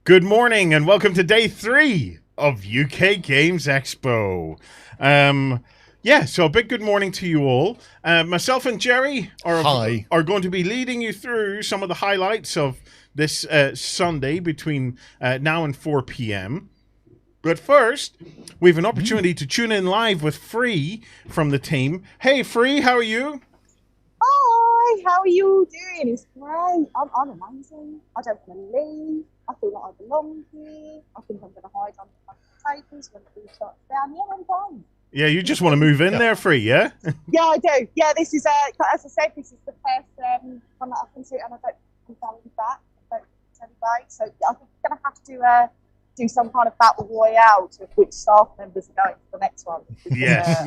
Good morning and welcome to day 3 of UK Games Expo. So a big good morning to you all. Myself and Gerry are going to be leading you through some of the highlights of this Sunday between now and 4 p.m. But first, we have an opportunity to tune in live with Free from the team. Hey, Free, how are you? Hi, how are you doing? It's great. I'm amazing. I don't want to leave. I feel like I belong here. I think I'm going to hide under the tables when it all shuts down. Yeah, I'm fine. Yeah, you just want to move in there, Free, yeah? Yeah, I do. Yeah, this is, as I said, this is the first one that I've been to, and I don't think I'm going back. I don't anyway. So I think we're going to have to do some kind of battle royale to which staff members are going to the next one. Because, yes.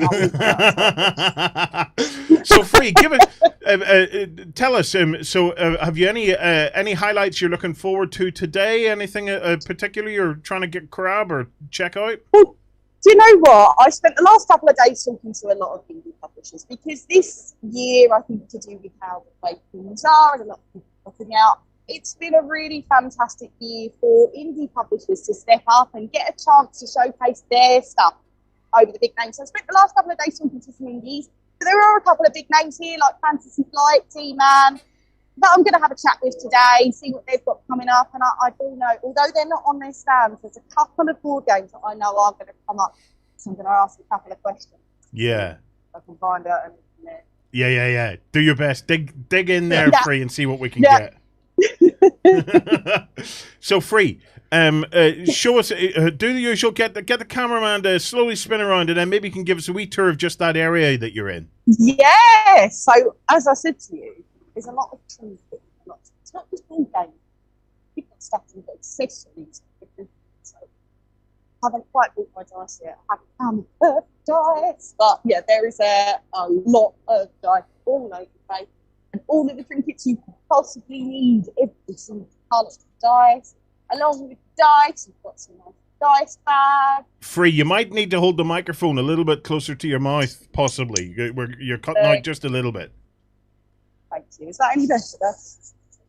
So, Free, give it. Tell us. Have you any highlights you're looking forward to today? Anything particularly you're trying to grab or check out? Well, do you know what? I spent the last couple of days talking to a lot of indie publishers because this year, I think, to do with how the way things are and a lot of people putting out, it's been a really fantastic year for indie publishers to step up and get a chance to showcase their stuff over the big names. So I spent the last couple of days talking to some indies. But there are a couple of big names here like Fantasy Flight, T-Man, that I'm going to have a chat with today, see what they've got coming up. And I do know, although they're not on their stands, there's a couple of board games that I know are going to come up. So I'm going to ask a couple of questions. Yeah. I can find out anything there. Yeah. Do your best. Dig in there, Free, and see what we can get. So, Free, show us, do the usual, get the cameraman to slowly spin around, and then maybe you can give us a wee tour of just that area that you're in. Yeah, so as I said to you, there's a lot of things. It's not just board games. You've got stuff and accessories. So I haven't quite bought my dice yet. I haven't found the dice, but yeah, there is a lot of dice all over the place. And all of the trinkets you could possibly need, every single colour of dice. Along with dice, you've got some nice dice bags. Free, you might need to hold the microphone a little bit closer to your mouth, possibly. You're cutting out just a little bit. Thank you. Is that any better?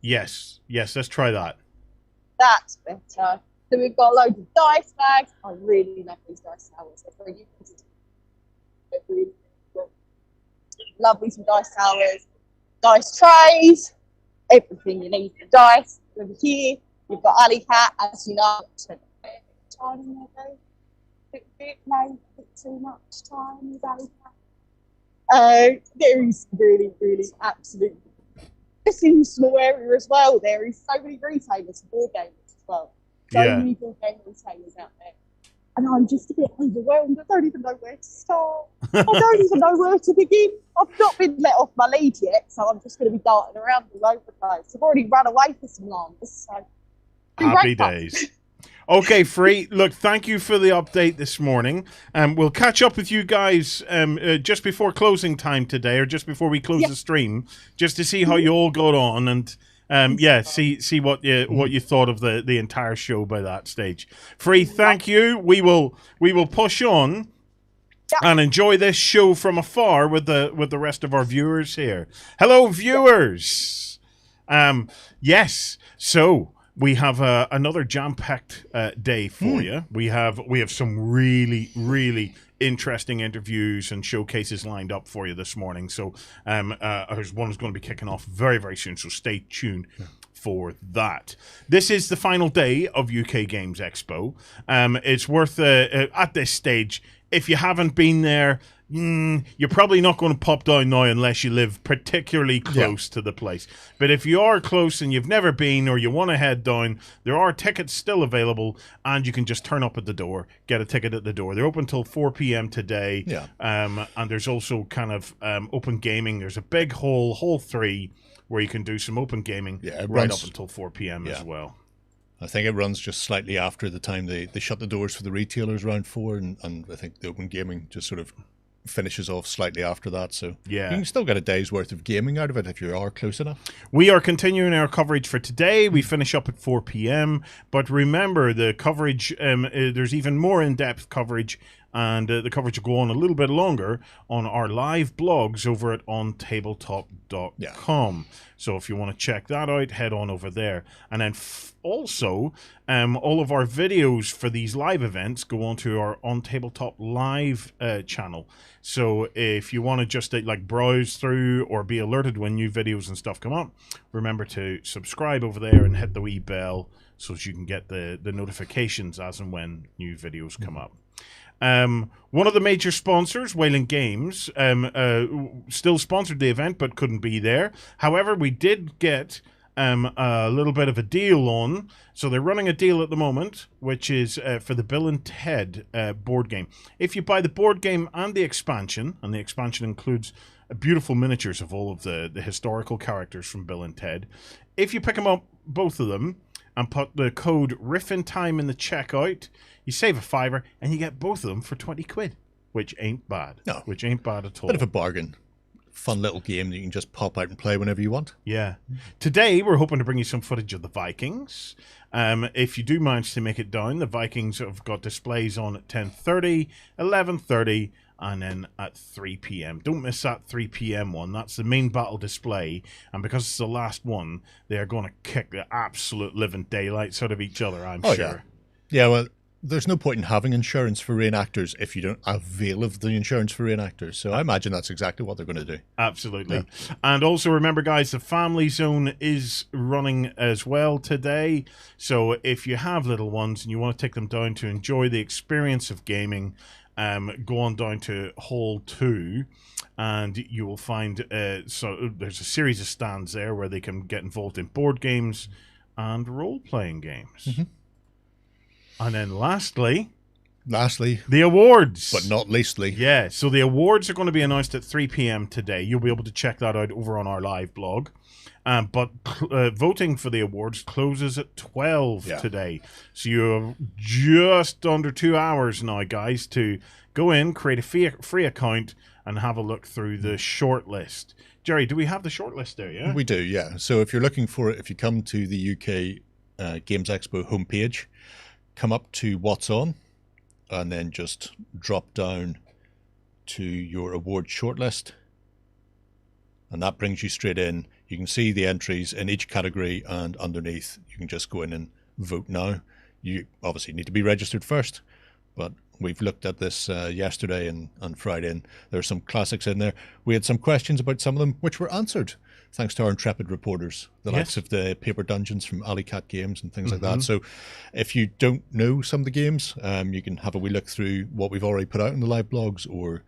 Yes, let's try that. That's better. So we've got loads of dice bags. I really love these dice towers. They're really good. Lovely some dice towers. Dice trays, everything you need for dice. Over here, you've got Alley Cat, as you know. Spent a bit of time in there, no, a bit too much time with Alley Cat. There is really, absolutely. Just in a small area as well, there is so many retailers for board games as well. So many board game retailers out there. And I'm just a bit overwhelmed. I don't even know where to start. I don't even know where to begin. I've not been let off my lead yet, so I'm just going to be darting around all over the place. I've already run away for some long. So happy days. Okay, Free. Look, thank you for the update this morning. We'll catch up with you guys just before closing time today, or just before we close the stream, just to see how you all got on and. See what you thought of the entire show by that stage. Free, thank you. We will push on and enjoy this show from afar with the rest of our viewers here. Hello, viewers. Yes. So we have another jam-packed day for you. We have some really interesting interviews and showcases lined up for you this morning. So there's one is going to be kicking off very soon, so stay tuned for that. This is the final day of UK Games Expo. It's worth, at this stage, if you haven't been there, you're probably not going to pop down now unless you live particularly close to the place. But if you are close and you've never been or you want to head down, there are tickets still available and you can just turn up at the door, get a ticket at the door. They're open until 4 p.m. today. And there's also kind of open gaming. There's a big hall 3, where you can do some open gaming right up until 4 p.m. as well. I think it runs just slightly after the time they shut the doors for the retailers around 4, and I think the open gaming just sort of finishes off slightly after that. So you can still get a day's worth of gaming out of it if you are close enough. We are continuing our coverage for today. We finish up at 4 p.m. But remember, the coverage, there's even more in-depth coverage, and the coverage will go on a little bit longer on our live blogs over at OnTableTop.com. OnTableTop.com. So if you want to check that out, head on over there. And then also, all of our videos for these live events go onto our OnTableTop Live channel. So if you want to just like browse through or be alerted when new videos and stuff come up, remember to subscribe over there and hit the wee bell so that you can get the notifications as and when new videos come up. One of the major sponsors, Wayland Games, still sponsored the event but couldn't be there. However, we did get a little bit of a deal on. So they're running a deal at the moment, which is for the Bill and Ted board game. If you buy the board game and the expansion includes beautiful miniatures of all of the historical characters from Bill and Ted. If you pick them up, both of them, and put the code RIFFINTIME in the checkout, you save a $5 and you get both of them for 20 quid, which ain't bad. No. Which ain't bad at all. Bit of a bargain. Fun little game that you can just pop out and play whenever you want. Yeah. Today, we're hoping to bring you some footage of the Vikings. If you do manage to make it down, the Vikings have got displays on at 10:30, 11:30, and then at 3 p.m. Don't miss that 3 p.m. one. That's the main battle display. And because it's the last one, they are going to kick the absolute living daylights out of each other, I'm sure. Yeah, well, there's no point in having insurance for reenactors if you don't avail of the insurance for reenactors. So I imagine that's exactly what they're going to do. Absolutely. Yeah. And also remember, guys, the Family Zone is running as well today. So if you have little ones and you want to take them down to enjoy the experience of gaming, go on down to Hall 2 and you will find so there's a series of stands there where they can get involved in board games and role-playing games. Mm-hmm. And then lastly, the awards. But not leastly. Yeah, so the awards are going to be announced at 3 p.m. today. You'll be able to check that out over on our live blog. But voting for the awards closes at 12 today. So you have just under 2 hours now, guys, to go in, create a free account, and have a look through the shortlist. Gerry, do we have the shortlist there, yeah? We do, yeah. So if you're looking for it, if you come to the UK Games Expo homepage, come up to What's On, and then just drop down to your award shortlist. And that brings you straight in. You can see the entries in each category, and underneath you can just go in and vote now. You obviously need to be registered first, but we've looked at this yesterday and on Friday, and there's some classics in there. We had some questions about some of them, which were answered thanks to our intrepid reporters, the likes of the Paper Dungeons from Alley Cat Games and things like that. So if you don't know some of the games, you can have a wee look through what we've already put out in the live blogs, or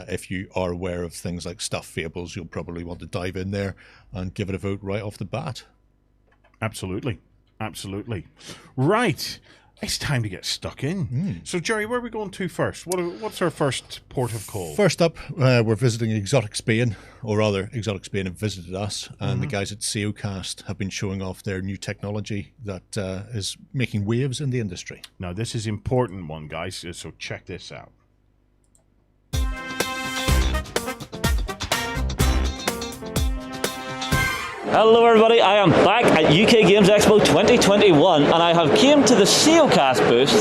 if you are aware of things like Stuff Fables, you'll probably want to dive in there and give it a vote right off the bat. Absolutely. Absolutely. Right. It's time to get stuck in. So, Gerry, where are we going to first? What's our first port of call? First up, we're visiting Exotic Spain, or rather, Exotic Spain have visited us, and the guys at SEOcast have been showing off their new technology that is making waves in the industry. Now, this is an important one, guys, so check this out. Hello everybody, I am back at UK Games Expo 2021 and I have came to the SEOcast booth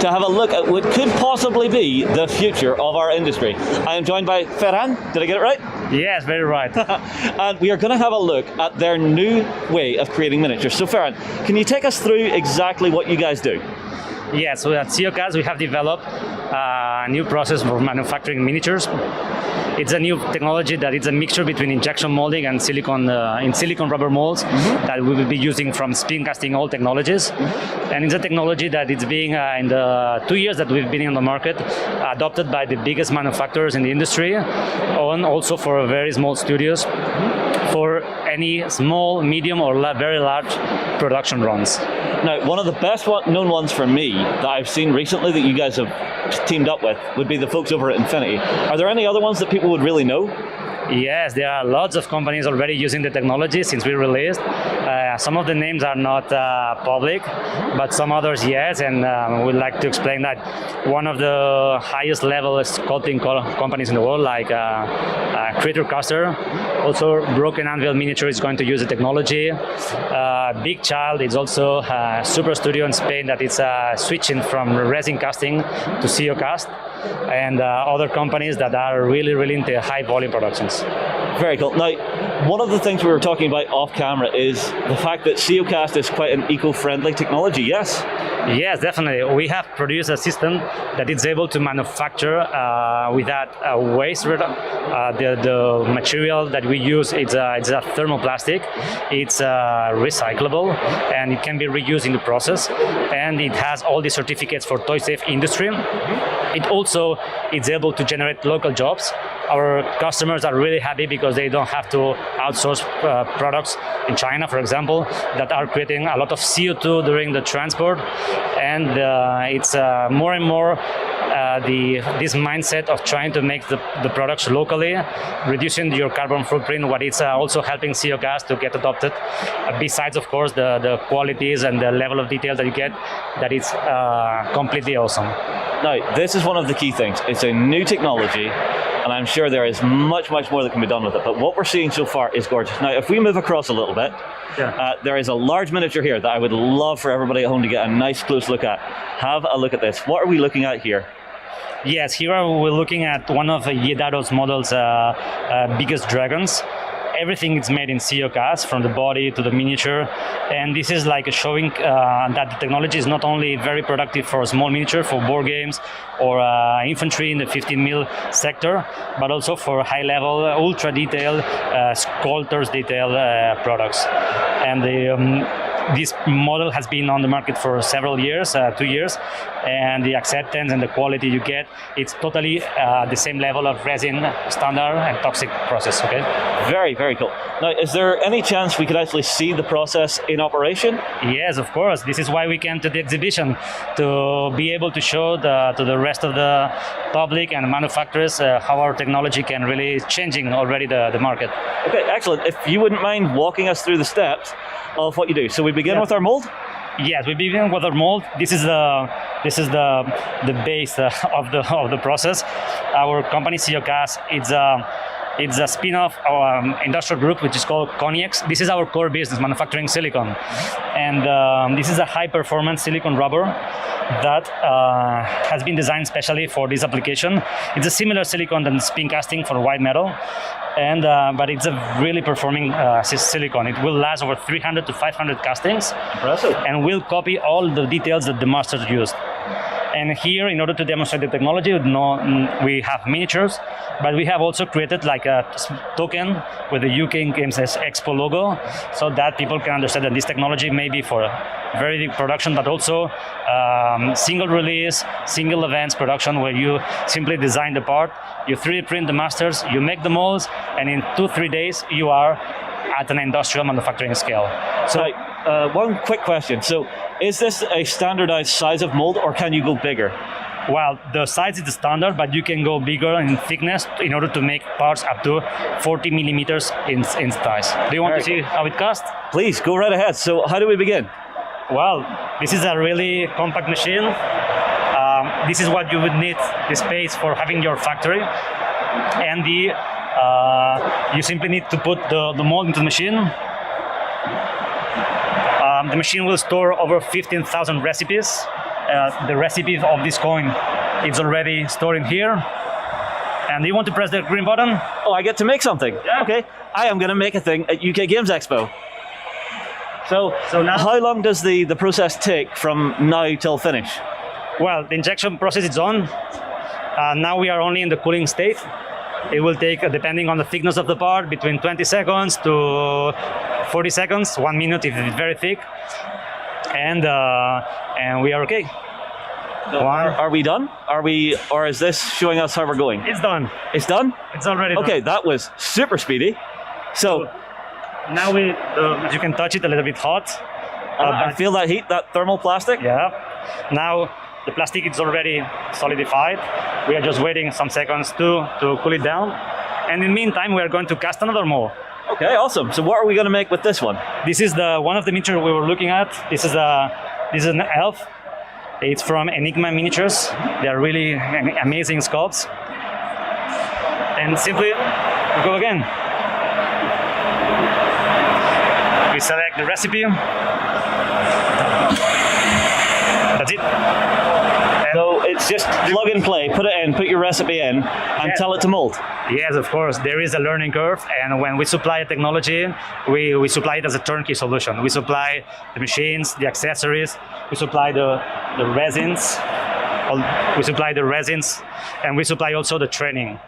to have a look at what could possibly be the future of our industry. I am joined by Ferran, did I get it right? Yes, very right. And we are going to have a look at their new way of creating miniatures. So Ferran, can you take us through exactly what you guys do? Yes, so at SEOcast we have developed a new process for manufacturing miniatures. It's a new technology that is a mixture between injection molding and silicon rubber molds that we will be using from spin casting all technologies. And it's a technology that is being, in the 2 years that we've been in the market, adopted by the biggest manufacturers in the industry, and also for very small studios, for any small, medium, or very large production runs. Now, one of the best known ones for me that I've seen recently that you guys have teamed up with would be the folks over at Infinity. Are there any other ones that people would really know? Yes, there are lots of companies already using the technology since we released. Some of the names are not public, but some others yes, and we'd like to explain that one of the highest level sculpting companies in the world, like Creator Caster, also Broken Anvil Miniature is going to use the technology. Big Child is also a super studio in Spain that is switching from resin casting to SEOcast, and other companies that are really into high volume productions. Very cool. Now, one of the things we were talking about off camera is the fact that CEOcast is quite an eco-friendly technology, yes? Yes, definitely. We have produced a system that is able to manufacture without waste. The material that we use it's a thermoplastic. It's recyclable and it can be reused in the process. And it has all the certificates for toy safe industry. It also is able to generate local jobs. Our customers are really happy because they don't have to outsource products in China, for example, that are creating a lot of CO2 during the transport. And it's more and more this mindset of trying to make the products locally, reducing your carbon footprint, what it's also helping CEOcast to get adopted. Besides, of course, the qualities and the level of detail that you get, that is completely awesome. Now, this is one of the key things. It's a new technology, and I'm sure there is much, much more that can be done with it. But what we're seeing so far is gorgeous. Now, if we move across a little bit, there is a large miniature here that I would love for everybody at home to get a nice close look at. Have a look at this. What are we looking at here? Yes, here we're looking at one of Yedaro's model's biggest dragons. Everything is made in CEOcast, from the body to the miniature, and this is like showing that the technology is not only very productive for small miniature, for board games or infantry in the 15 mil sector, but also for high level, ultra detailed, sculptors detailed products. And this model has been on the market for several years, 2 years, and the acceptance and the quality you get, it's totally the same level of resin standard and toxic process, okay? Very, very cool. Now, is there any chance we could actually see the process in operation? Yes, of course. This is why we came to the exhibition, to be able to show to the rest of the public and manufacturers how our technology can really changing already the market. Okay, excellent. If you wouldn't mind walking us through the steps of what you do. So we begin with our mold? Yes, we begin with our mold. This is the base of the process. Our company CEOcast, it's a spin-off of our industrial group, which is called Cognex. This is our core business, manufacturing silicon. And this is a high-performance silicon rubber that has been designed specially for this application. It's a similar silicon than spin casting for white metal. And but it's a really performing silicon. It will last over 300 to 500 castings. Impressive. And will copy all the details that the masters used. And here, in order to demonstrate the technology, we have miniatures, but we have also created like a token with the UK Games Expo logo, so that people can understand that this technology may be for very big production, but also single release, single events production, where you simply design the part, you 3D print the masters, you make the molds, and in 2-3 days, you are at an industrial manufacturing scale. So, one quick question. So, is this a standardized size of mold, or can you go bigger? Well, the size is the standard, but you can go bigger in thickness in order to make parts up to 40 millimeters in size. Do you want to see how it costs? Please, go right ahead. So, how do we begin? Well, this is a really compact machine. This is what you would need the space for having your factory, and you simply need to put the mold into the machine. The machine will store over 15,000 recipes. The recipe of this coin is already stored in here. And you want to press the green button? Oh, I get to make something. Yeah. Okay, I am going to make a thing at UK Games Expo. So now, how long does the process take from now till finish? Well, the injection process is on. Now we are only in the cooling state. It will take, depending on the thickness of the part, between 20 seconds to 40 seconds, 1 minute if it's very thick. And we are okay. So are we done? Or is this showing us how we're going? It's done. It's done? It's already done. Okay, that was super speedy. So now you can touch it, a little bit hot. I feel that heat, that thermal plastic. Yeah. Now the plastic is already solidified. We are just waiting some seconds to cool it down. And in the meantime, we are going to cast another mold. Okay, awesome. So what are we going to make with this one? This is one of the miniatures we were looking at. This is an elf. It's from Enigma Miniatures. They are really amazing sculpts. And simply, we go again. We select the recipe. That's it. So it's just plug and play, put it in, put your recipe in, and tell it to mold. Yes, of course. There is a learning curve, and when we supply a technology, we supply it as a turnkey solution. We supply the machines, the accessories, we supply the resins, and we supply also the training.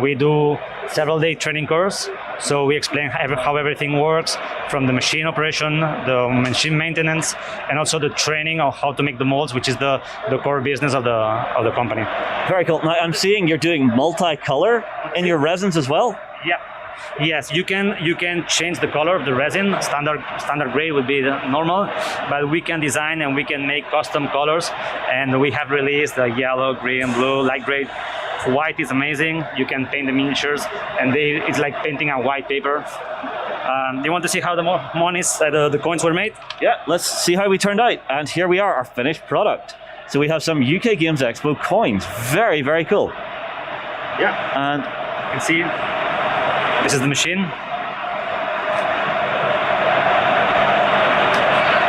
We do several-day training course, so we explain how everything works, from the machine operation, the machine maintenance, and also the training of how to make the molds, which is the core business of the company. Very cool. Now I'm seeing you're doing multi-color in your resins as well. Yeah. Yes, you can change the color of the resin. Standard gray would be the normal, but we can design and we can make custom colors, and we have released the yellow, green, blue, light gray. White is amazing. You can paint the miniatures, and it's like painting a white paper. You want to see how the monies, the coins were made? Yeah, let's see how we turned out. And here we are, our finished product. So we have some UK Games Expo coins. Very, very cool. Yeah. And you can see this is the machine.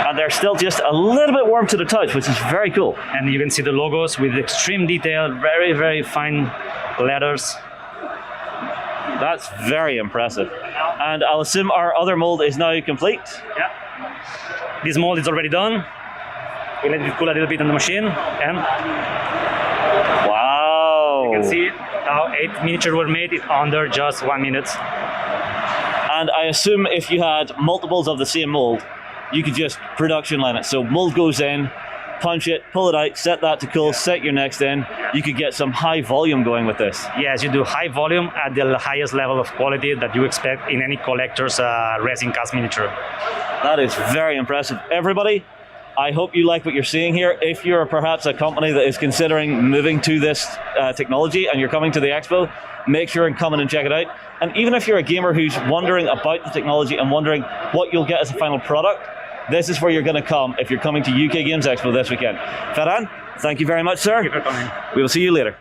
And they're still just a little bit warm to the touch, which is very cool. And you can see the logos with extreme detail, very, very fine letters. That's very impressive. And I'll assume our other mold is now complete. Yeah. This mold is already done. We let it cool a little bit on the machine, and wow! You can see how 8 miniatures were made in under just 1 minute. And I assume if you had multiples of the same mold, you could just production line it. So mold goes in, punch it, pull it out, set that to cool, set your next in. You could get some high volume going with this. Yes, you do high volume at the highest level of quality that you expect in any collector's resin cast miniature. That is very impressive. Everybody, I hope you like what you're seeing here. If you're perhaps a company that is considering moving to this technology and you're coming to the expo, make sure and come in and check it out. And even if you're a gamer who's wondering about the technology and wondering what you'll get as a final product, this is where you're going to come if you're coming to UK Games Expo this weekend. Ferran, thank you very much, sir. Thank you for coming. We will see you later.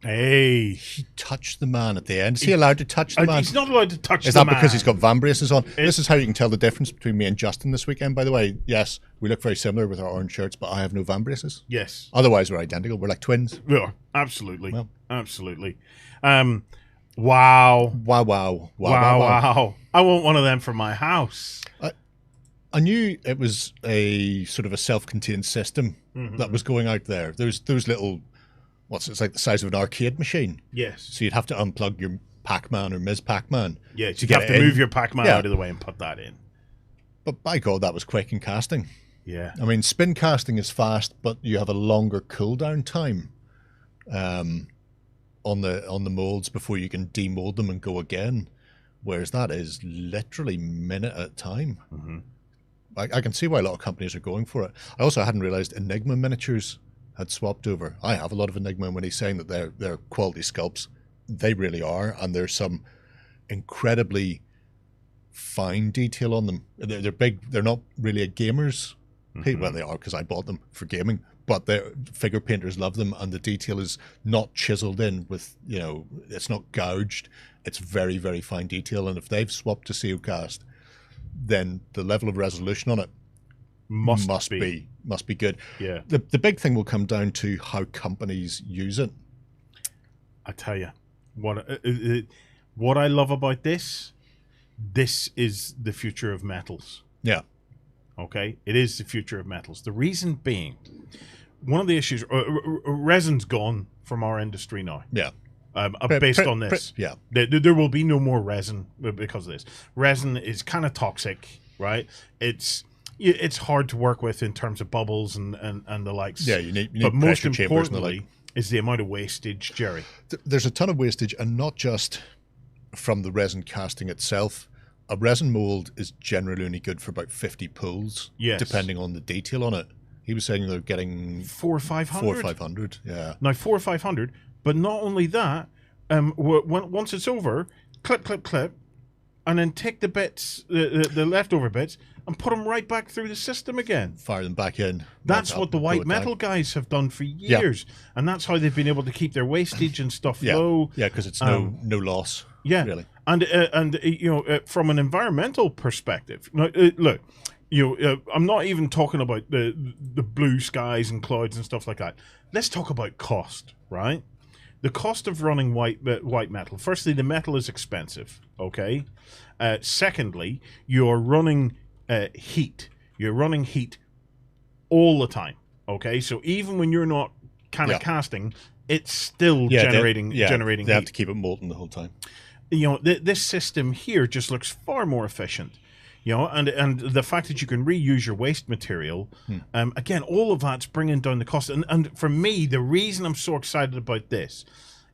Hey. He touched the man at the end. Is he allowed to touch the man? He's not allowed to touch the man. Is that because he's got van braces on? This is how you can tell the difference between me and Justin this weekend, by the way. Yes, we look very similar with our orange shirts, but I have no van braces. Yes. Otherwise, we're identical. We're like twins. Yeah, absolutely. Well. Absolutely. Wow. Wow. I want one of them for my house. I knew it was a sort of a self-contained system that was going out there. There's those little... it's like the size of an arcade machine. Yes. So you'd have to unplug your Pac-Man or Ms. Pac-Man. Yes, you'd have to move your Pac-Man out of the way and put that in. But by God, that was quick in casting. Yeah. I mean, spin casting is fast, but you have a longer cooldown time on the molds before you can demold them and go again. Whereas that is literally minute at a time. Mm-hmm. I can see why a lot of companies are going for it. I also hadn't realized Enigma miniatures had swapped over. I have a lot of Enigma, and when he's saying that they're quality sculpts, they really are, and there's some incredibly fine detail on them. They're big. They're not really a gamer's piece. Well, they are because I bought them for gaming, but figure painters love them, and the detail is not chiseled in with, it's not gouged. It's very, very fine detail, and if they've swapped to Seocast, then the level of resolution on it must be good. Yeah. The big thing will come down to how companies use it. I tell you, what I love about this is the future of metals. Yeah. Okay? It is the future of metals. The reason being, one of the issues, resin's gone from our industry now. Yeah. Based on this. Yeah. There will be no more resin because of this. Resin is kind of toxic, right? It's hard to work with in terms of bubbles and the likes. Yeah, you need but most pressure chambers and the like. importantly is the amount of wastage, Gerry. There's a ton of wastage, and not just from the resin casting itself. A resin mold is generally only good for about 50 pulls, depending on the detail on it. He was saying they're getting 400 or 500. 400 or 500, yeah. Now 400 or 500, but not only that. Once it's over, clip, and then take the bits, the leftover bits, and put them right back through the system again. Fire them back in. That's what the white metal guys have done for years, and that's how they've been able to keep their wastage and stuff low. Yeah, because it's no loss. Yeah, really. And you know, from an environmental perspective, look, you know, I'm not even talking about the blue skies and clouds and stuff like that. Let's talk about cost, right? The cost of running white metal. Firstly, the metal is expensive. Okay. Secondly, you're running heat. You're running heat all the time. Okay, so even when you're not kind of casting, it's still generating they heat. have to keep it molten the whole time. You know, this system here just looks far more efficient. You know, and the fact that you can reuse your waste material, again, all of that's bringing down the cost. And for me, the reason I'm so excited about this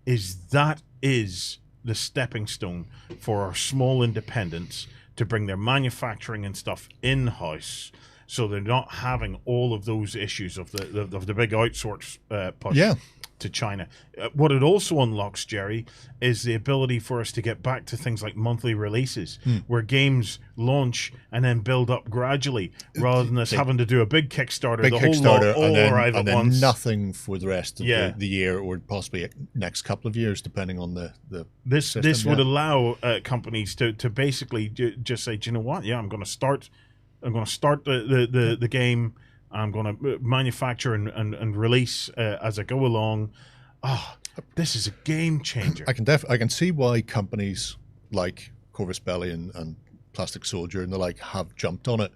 is that is the stepping stone for our small independents to bring their manufacturing and stuff in-house, so they're not having all of those issues of the big outsource push to China. What it also unlocks, Gerry, is the ability for us to get back to things like monthly releases, where games launch and then build up gradually, rather than us having to do a big Kickstarter, whole lot all arrive at once. Nothing for the rest of the year, or possibly next couple of years, depending on the system. This would allow companies to basically just say, do you know what? Yeah, I'm going to start the game. I'm going to manufacture and release as I go along. Oh, this is a game changer. I can see why companies like Corvus Belli and Plastic Soldier and the like have jumped on it,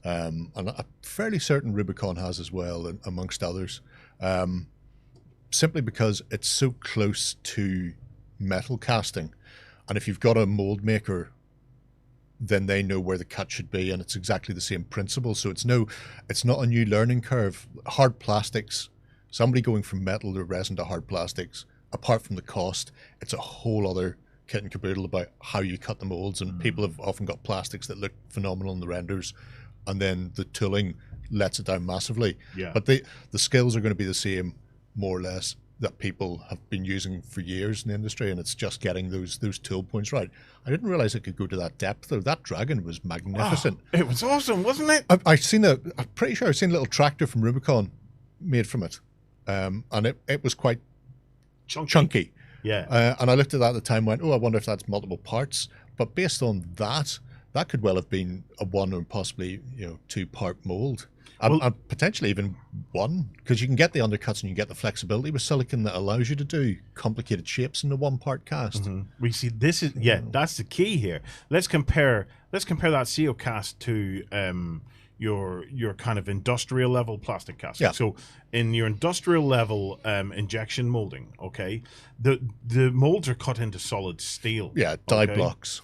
and I'm fairly certain Rubicon has as well, amongst others, simply because it's so close to metal casting, and if you've got a mold maker, then they know where the cut should be, and it's exactly the same principle. So it's not a new learning curve. Hard plastics, somebody going from metal to resin to hard plastics, apart from the cost, it's a whole other kit and caboodle about how you cut the molds. And people have often got plastics that look phenomenal in the renders, and then the tooling lets it down massively. But the skills are going to be the same, more or less, that people have been using for years in the industry, and it's just getting those tool points right. I didn't realize it could go to that depth, though. That dragon was magnificent. Oh, it was awesome, wasn't it? I'm pretty sure I've seen a little tractor from Rubicon made from it, and it was quite chunky. Yeah. And I looked at that at the time and went, oh, I wonder if that's multiple parts. But based on that could well have been a one or possibly 2-part mold. And potentially even one, because you can get the undercuts and you get the flexibility with silicon that allows you to do complicated shapes in the 1-part cast. We see this is that's the key here. Let's compare that CO cast to your kind of industrial level plastic casting. So in your industrial level injection molding, okay, the molds are cut into solid steel. Die blocks.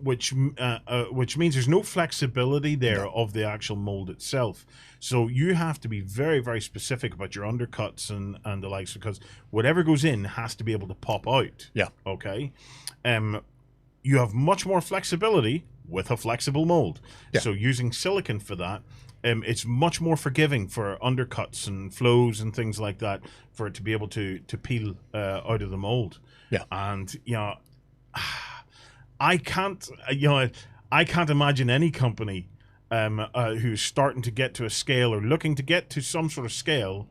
Which means there's no flexibility there of the actual mold itself. So you have to be very, very specific about your undercuts and the likes, because whatever goes in has to be able to pop out. Okay. You have much more flexibility with a flexible mold. So using silicon for that, it's much more forgiving for undercuts and flows and things like that, for it to be able to peel out of the mold. And I can't imagine any company who's starting to get to a scale or looking to get to some sort of scale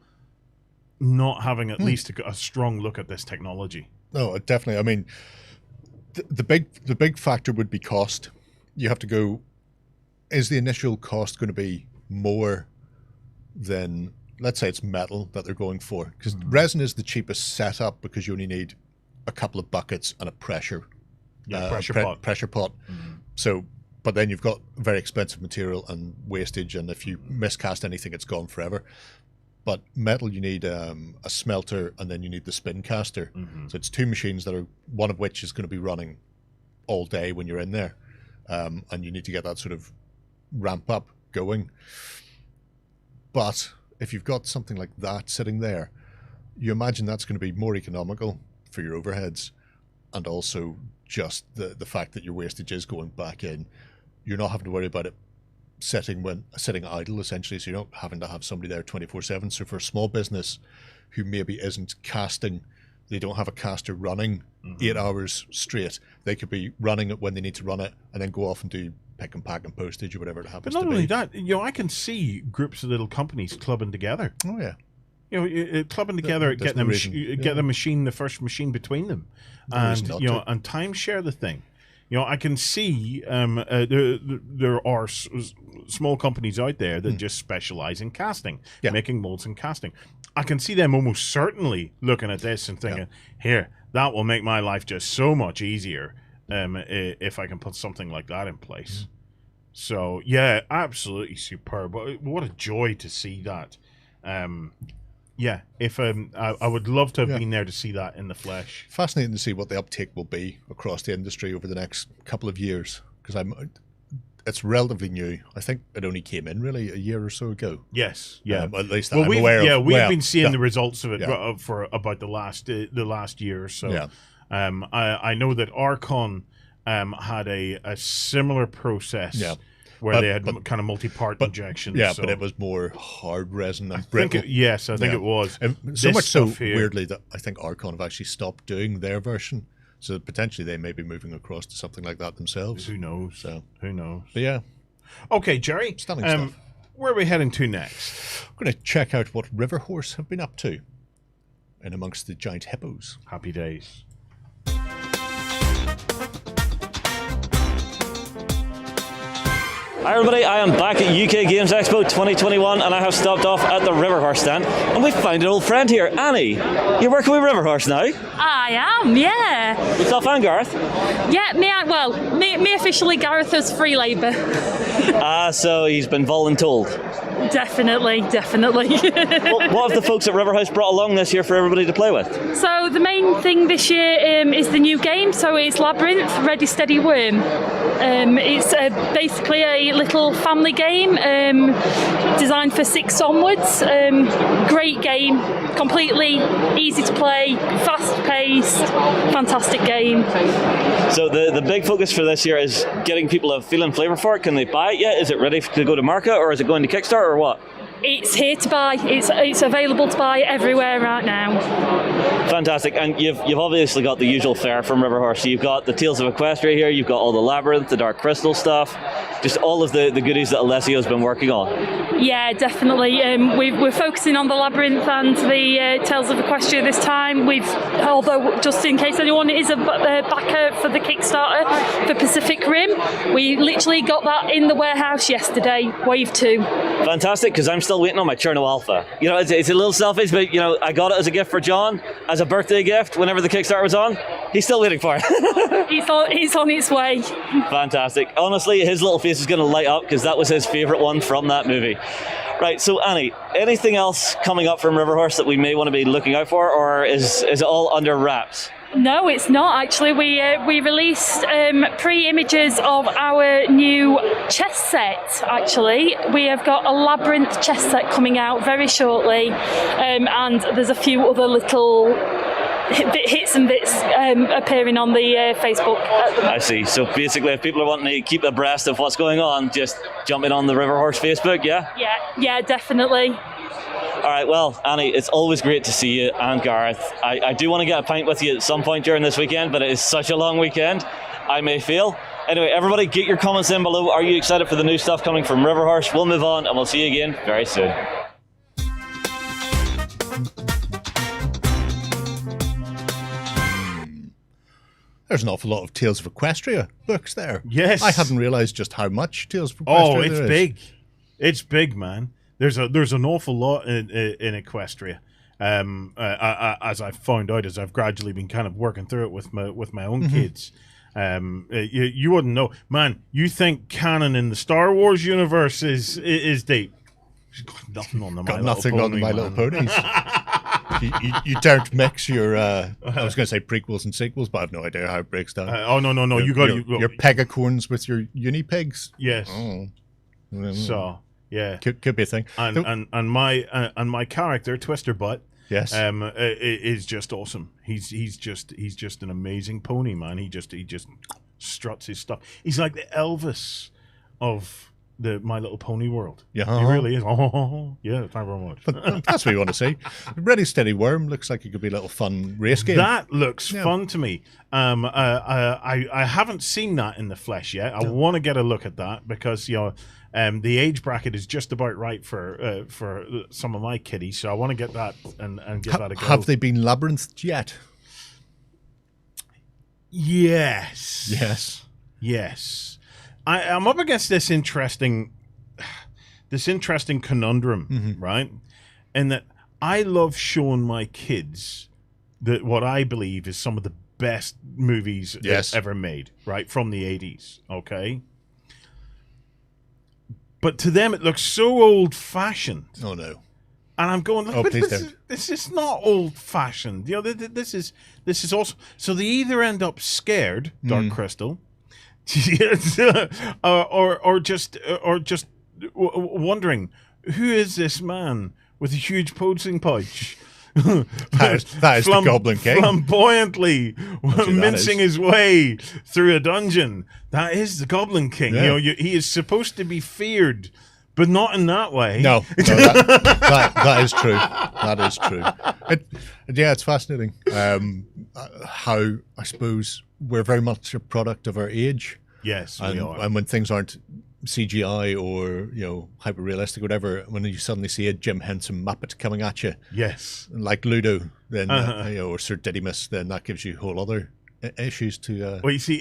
not having at least a strong look at this technology. No, definitely. I mean, the big factor would be cost. You have to go, is the initial cost going to be more than, let's say it's metal that they're going for? Because resin is the cheapest setup, because you only need a couple of buckets and a pressure pot. So, but then you've got very expensive material and wastage, and if you miscast anything, it's gone forever. But metal, you need a smelter, and then you need the spin caster. So it's 2 machines that are, one of which is going to be running all day when you're in there, and you need to get that sort of ramp up going. But if you've got something like that sitting there, you imagine that's going to be more economical for your overheads, and also just the fact that your wastage is going back in. You're not having to worry about it sitting idle, essentially, so you're not having to have somebody there 24/7. So for a small business who maybe isn't casting, they don't have a caster running 8 hours straight, they could be running it when they need to run it, and then go off and do pick and pack and postage or whatever it happens to be. But not only that, I can see groups of little companies clubbing together. Clubbing together, getting the first machine between them, and and timeshare the thing. You know, I can see there are small companies out there that just specialize in casting, making molds and casting. I can see them almost certainly looking at this and thinking, here, that will make my life just so much easier if I can put something like that in place. So, yeah, absolutely superb. What a joy to see that. Yeah, if I would love to have been there to see that in the flesh. Fascinating to see what the uptake will be across the industry over the next couple of years, because it's relatively new. I think it only came in really a year or so ago. Yes, yeah. At least I'm aware of. Yeah, we've been seeing the results of it for about the last year or so. Yeah. I know that Archon had a similar process. Yeah. Where they had kind of multi-part injections. Yeah, so. But it was more hard resin and brittle. I think it was. So much so, weirdly, that I think Archon have actually stopped doing their version. So potentially they may be moving across to something like that themselves. Who knows? So who knows? But yeah. Okay, Gerry. Stunning stuff. Where are we heading to next? We're going to check out what River Horse have been up to in amongst the giant hippos. Happy days. Hi everybody, I am back at UK Games Expo 2021 and I have stopped off at the River Horse stand and we've found an old friend here, Annie. You're working with River Horse now? I am, yeah. Yourself and Gareth? Yeah, me officially, Gareth as free labour. So he's been voluntold. Definitely. What have the folks at River Horse brought along this year for everybody to play with? So the main thing this year is the new game, so it's Labyrinth, Ready Steady Worm. It's basically a little family game designed for 6 onwards. Great game, completely easy to play, fast paced, fantastic game. So the big focus for this year is getting people a feel and flavour for it. Can they buy it yet? Is it ready to go to market, or is it going to Kickstarter, or what? It's here to buy. It's available to buy everywhere right now. Fantastic. And you've obviously got the usual fare from River Horse. You've got the Tales of Equestria here, you've got all the Labyrinth, the Dark Crystal stuff, just all of the goodies that Alessio's been working on. Yeah, definitely. We're focusing on the Labyrinth and the Tales of Equestria this time. Although just in case anyone is a backer for the Kickstarter for Pacific Rim, we literally got that in the warehouse yesterday, wave 2. Fantastic, because I'm still waiting on my Cherno Alpha. You know, it's a little selfish, but you know, I got it as a gift for John, as a birthday gift whenever the Kickstarter was on. He's still waiting for it. He's on its way. Fantastic. Honestly, his little face is going to light up because that was his favourite one from that movie. Right, so Annie, anything else coming up from River Horse that we may want to be looking out for, or is it all under wraps? No, it's not actually. We released pre-images of our new chess set. Actually, we have got a Labyrinth chess set coming out very shortly, and there's a few other little hits and bits appearing on the Facebook. I see. So basically, if people are wanting to keep abreast of what's going on, just jump in on the River Horse Facebook, yeah? Yeah, definitely. All right, well, Annie, it's always great to see you, and Gareth. I do want to get a pint with you at some point during this weekend, but it is such a long weekend, I may feel. Anyway, everybody, get your comments in below. Are you excited for the new stuff coming from River Horse? We'll move on, and we'll see you again very soon. There's an awful lot of Tales of Equestria books there. Yes. I hadn't realised just how much Tales of Equestria there is. Big. It's big, man. There's an awful lot in Equestria. As I've found out, as I've gradually been kind of working through it with my own kids. You wouldn't know. Man, you think canon in the Star Wars universe is deep. Got nothing on the My Little Ponies. You don't mix your I was going to say prequels and sequels, but I have no idea how it breaks down. No. You got your pegacorns with your uni-pigs. Yes. So yeah, could be a thing. And my character Twister Butt, yes, is just awesome. He's just an amazing pony, man. He just struts his stuff. He's like the Elvis of the My Little Pony world. Yeah, he really is. Yeah, thank you very much. But that's what you want to see. Ready Steady Worm looks like it could be a little fun race game. That looks fun to me. I haven't seen that in the flesh yet. I want to get a look at that because the age bracket is just about right for some of my kiddies, so I want to get that and give that a go. Have they been labyrinthed yet? Yes. Yes. Yes. I'm up against this interesting conundrum, right? And that I love showing my kids that what I believe is some of the best movies ever made, right? From the 80s, okay? But to them, it looks so old-fashioned. Oh, no. And I'm going, like, this is not old-fashioned. You know, this is also... So they either end up scared, Dark Crystal, or just wondering, who is this man with a huge posing pouch? that is the Goblin King. Flamboyantly mincing his way through a dungeon. That is the Goblin King. Yeah. You know, he is supposed to be feared, but not in that way. No, that is true. That is true. It's fascinating how, I suppose, we're very much a product of our age. Yes, we are. And when things aren't CGI or, you know, hyper realistic or whatever, when you suddenly see a Jim Henson Muppet coming at you, yes, like Ludo, then you know, or Sir Didymus, then that gives you whole other issues to. Well, you see,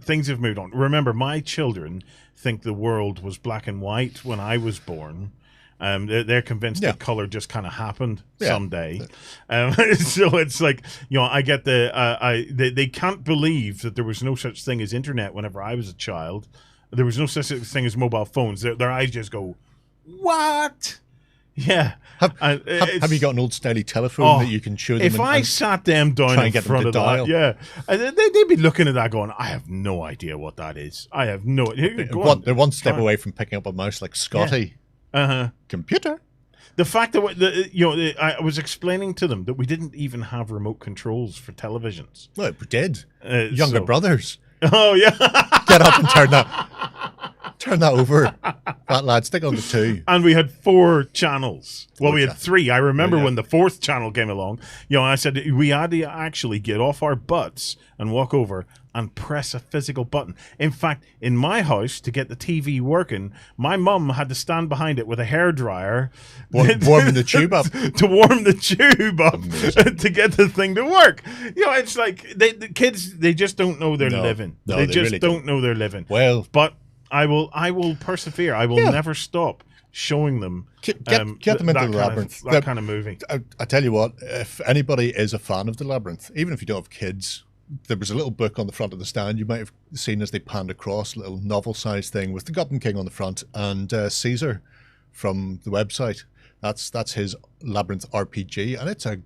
things have moved on. Remember, my children think the world was black and white when I was born. They're convinced that color just kind of happened someday. So it's like, you know, I get they can't believe that there was no such thing as internet whenever I was a child. There was no such thing as mobile phones. Their eyes just go, what? Yeah. Have you got an old styly telephone that you can show them? If I sat them down in front of that, they'd be looking at that going, I have no idea what that is. I have no idea. They're one step away from picking up a mouse like Scotty. Computer. The fact that I was explaining to them that we didn't even have remote controls for televisions. Well, we did. Younger brothers. Oh yeah. Get up and turn that over. That lad, stick on the 2. And we had 4 channels. Well, we had 3. I remember when the 4th channel came along. You know, I said we had to actually get off our butts and walk over and press a physical button. In fact, in my house, to get the TV working, my mum had to stand behind it with a hairdryer, warming the tube up to warm the tube up to get the thing to work. You know, it's like the kids, they just don't know they're living. No, they just really don't know they're living. Well, but I will persevere. I will never stop showing them. Get them into the Labyrinth. That kind of movie. I tell you what, if anybody is a fan of the Labyrinth, even if you don't have kids, there was a little book on the front of the stand you might have seen as they panned across, a little novel-sized thing with the Goblin King on the front and Caesar from the website. That's his Labyrinth RPG, and it's a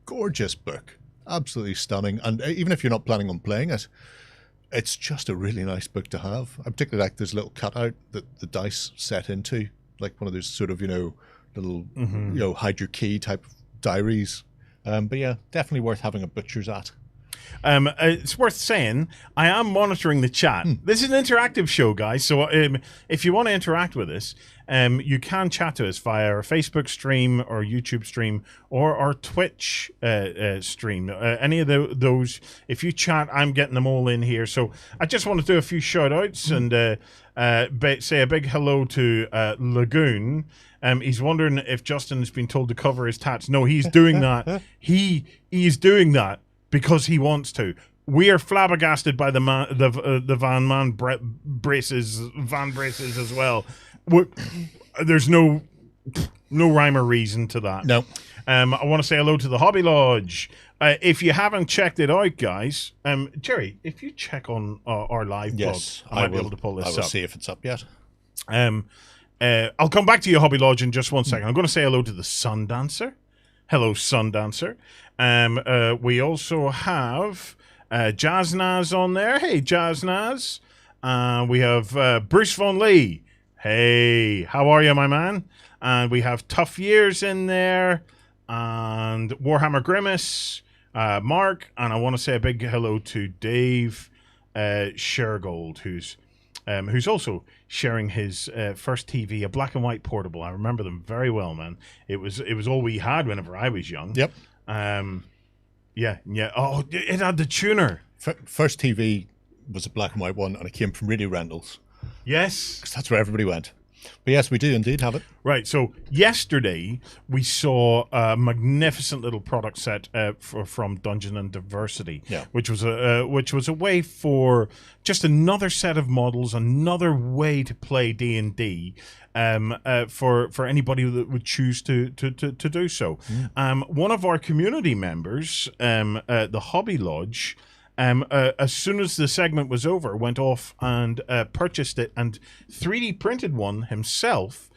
gorgeous book, absolutely stunning. And even if you're not planning on playing it, it's just a really nice book to have. I particularly like this little cutout that the dice set into, like one of those sort of, you know, little, you know, hide your key type of diaries. But yeah, definitely worth having a butcher's at. It's worth saying, I am monitoring the chat. This is an interactive show, guys. So if you want to interact with us, you can chat to us via our Facebook stream or YouTube stream or our Twitch stream. Any of those, if you chat, I'm getting them all in here. So I just want to do a few shout outs and say a big hello to Lagoon. He's wondering if Justin has been told to cover his tats. No, he's doing that. He is doing that because he wants to. We are flabbergasted by the van braces as well. There's no rhyme or reason to that. No. I want to say hello to the Hobby Lodge. If you haven't checked it out, guys, Gerry, if you check on our live blog, I might be able to pull this up. I will see if it's up yet. I'll come back to you, Hobby Lodge, in just 1 second. I'm going to say hello to the Sundancer. Hello, Sundancer. We also have Jaznaz on there. Hey, Jaznaz. We have Bruce Von Lee. Hey, how are you, my man? And we have Tough Years in there. And Warhammer Grimace. Mark. And I want to say a big hello to Dave Shergold, who's also sharing his first TV, a black and white portable. I remember them very well, man. It was all we had whenever I was young. Yep. Yeah. Oh, it had the tuner. First TV was a black and white one, and it came from Radio Randall's. Yes. 'Cause that's where everybody went. But yes, we do indeed have it. Right. So yesterday we saw a magnificent little product set from Dungeon and Diversity, which was a way for just another set of models, another way to play D&D. For anybody that would choose to do so. One of our community members, the Hobby Lodge, as soon as the segment was over, went off and purchased it and 3D printed one himself.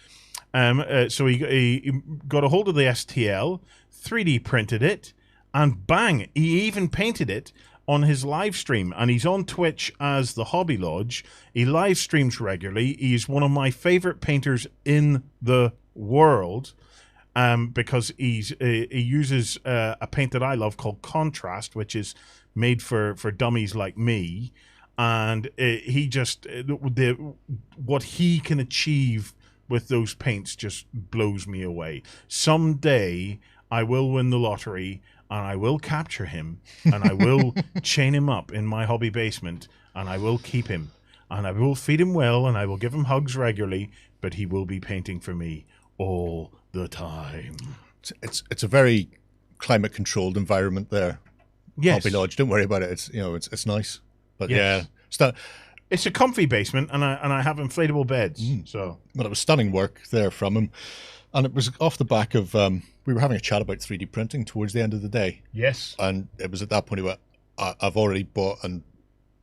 So he got a hold of the STL, 3D printed it, and bang, he even painted it on his live stream. And he's on Twitch as the Hobby Lodge. He live streams regularly. He's one of my favorite painters in the world. Because he uses a paint that I love called Contrast, which is made for dummies like me, and he just what he can achieve with those paints just blows me away. Someday I will win the lottery and I will capture him and I will chain him up in my hobby basement and I will keep him and I will feed him well and I will give him hugs regularly, but he will be painting for me all the time. It's a very climate controlled environment there. Yes. Hobby Lodge, don't worry about it. It's nice. But yes. It's a comfy basement and I have inflatable beds. So it was stunning work there from him. And it was off the back of we were having a chat about 3D printing towards the end of the day. Yes. And it was at that point he went, I've already bought and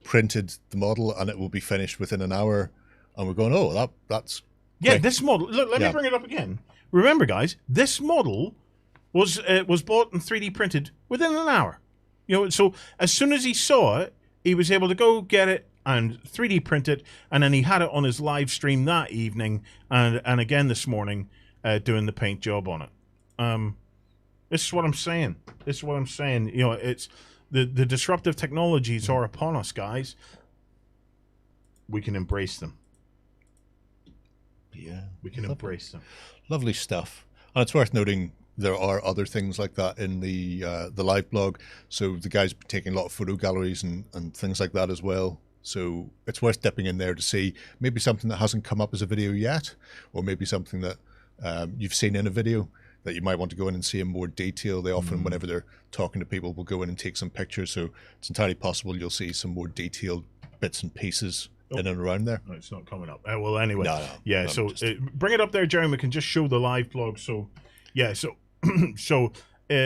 printed the model and it will be finished within an hour. And we're going, oh, that's yeah, great. This model, look, let me bring it up again. Remember, guys, this model was bought and 3D printed within an hour. So as soon as he saw it, he was able to go get it and 3D print it, and then he had it on his live stream that evening and again this morning doing the paint job on it. This is what I'm saying. It's the disruptive technologies are upon us, guys. We can embrace them. Yeah, we can embrace them. Lovely stuff. And it's worth noting there are other things like that in the live blog. So the guys taking a lot of photo galleries and things like that as well. So it's worth dipping in there to see maybe something that hasn't come up as a video yet, or maybe something that you've seen in a video that you might want to go in and see in more detail. They often, whenever they're talking to people, will go in and take some pictures. So it's entirely possible you'll see some more detailed bits and pieces in and around there. No, it's not coming up. Well, anyway. No, yeah, so bring it up there, Jerry. We can just show the live blog. So, yeah, so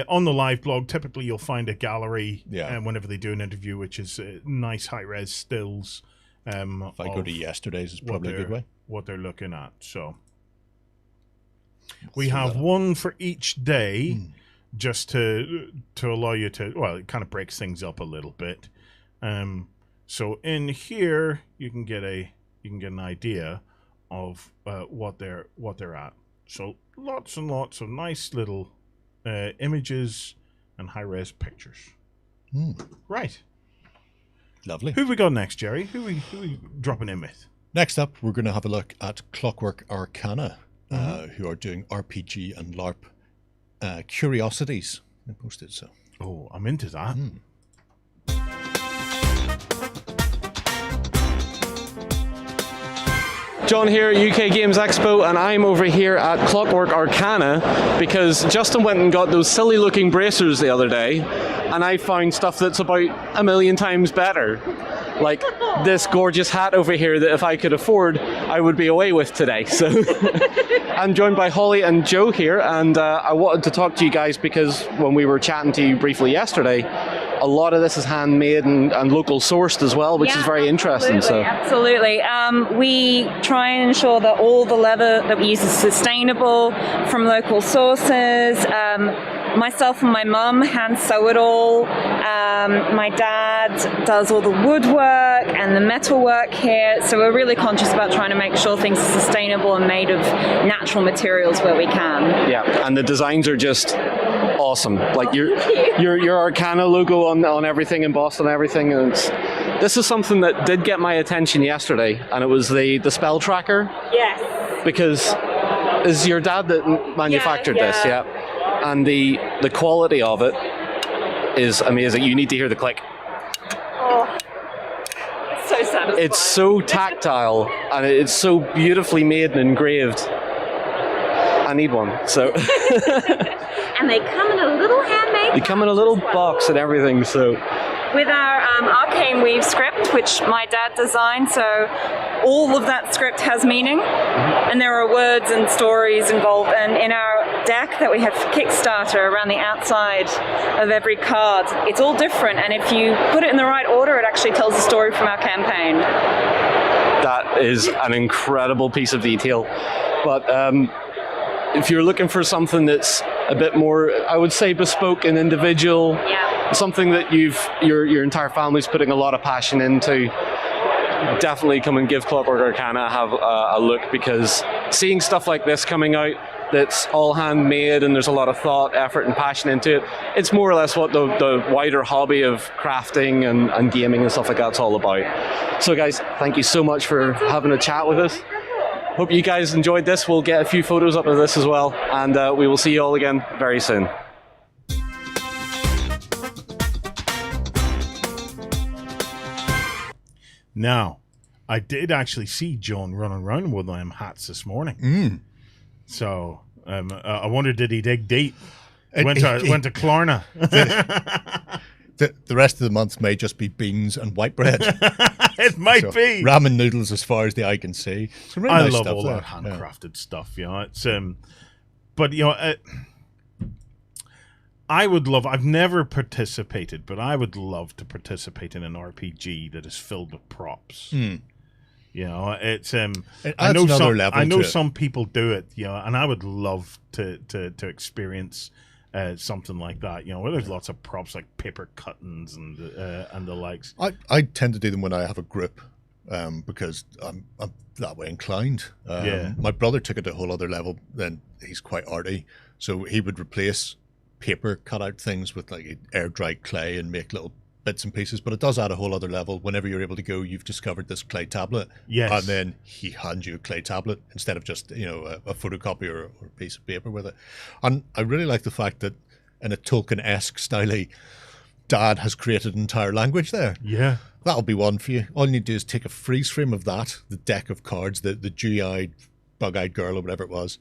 on the live blog, typically you'll find a gallery whenever they do an interview, which is nice high-res stills. If I go to yesterday's, it's probably a good way. What they're looking at. So we have one for each day, just to allow you to. Well, it kind of breaks things up a little bit. So in here you can get an idea of what they're at. So lots and lots of nice little images and high-res pictures. Right. Lovely. Who have we got next, Jerry? Who we dropping in with? Next up, we're going to have a look at Clockwork Arcana, who are doing RPG and LARP curiosities. I posted so. Oh, I'm into that. John here at UK Games Expo, and I'm over here at Clockwork Arcana because Justin went and got those silly looking bracers the other day, and I found stuff that's about 1,000,000 times better. Like this gorgeous hat over here that if I could afford, I would be away with today. So I'm joined by Holly and Joe here, and I wanted to talk to you guys because when we were chatting to you briefly yesterday, a lot of this is handmade and local sourced as well, which is very interesting. Absolutely. We try and ensure that all the leather that we use is sustainable from local sources. Myself and my mum hand sew it all. My dad does all the woodwork and the metalwork here. So we're really conscious about trying to make sure things are sustainable and made of natural materials where we can. Yeah, and the designs are just awesome. Like your Arcana logo on everything, embossed on everything. And this is something that did get my attention yesterday, and it was the spell tracker. Yes. Because is your dad that manufactured this? Yeah. And the quality of it is amazing. You need to hear the click. Oh, it's so so satisfying. It's so tactile and it's so beautifully made and engraved. I need one. So and they come in a little handmade. They come in a little box and everything. So with our arcane weave script, which my dad designed, so all of that script has meaning, and there are words and stories involved. And in our deck that we have for Kickstarter, around the outside of every card, it's all different. And if you put it in the right order, it actually tells the story from our campaign. That is an incredible piece of detail. But if you're looking for something that's a bit more, I would say, bespoke and individual, something that your entire family's putting a lot of passion into, definitely come and give Clockwork Arcana a look, because seeing stuff like this coming out that's all handmade and there's a lot of thought, effort and passion into it, it's more or less what the wider hobby of crafting and gaming and stuff like that's all about. So guys, thank you so much for having a chat with us. Hope you guys enjoyed this. We'll get a few photos up of this as well, and we will see you all again very soon. Now, I did actually see John running around with them hats this morning. So I wonder, did he dig deep? Went to Klarna. The rest of the month may just be beans and white bread. It might be ramen noodles as far as the eye can see. Really I nice love stuff all there. that handcrafted stuff. You know, it's but you know, I would love. I've never participated, but I would love to participate in an RPG that is filled with props. You know, it's I know some people do it. You know, and I would love to experience something like that. You know, where there's lots of props like paper cuttings and the likes. I tend to do them when I have a group because I'm that way inclined. My brother took it to a whole other level. Then he's quite arty, so he would replace paper cutout things with like air dried clay and make little bits and pieces, but it does add a whole other level. Whenever you're able to go, you've discovered this clay tablet, and then he hands you a clay tablet instead of just, you know, a photocopy or a piece of paper with it. And I really like the fact that in a Tolkien-esque style, Dad has created an entire language there. Yeah, that'll be one for you. All you need to do is take a freeze frame of that, the deck of cards, the dewy-eyed, bug-eyed girl or whatever it was,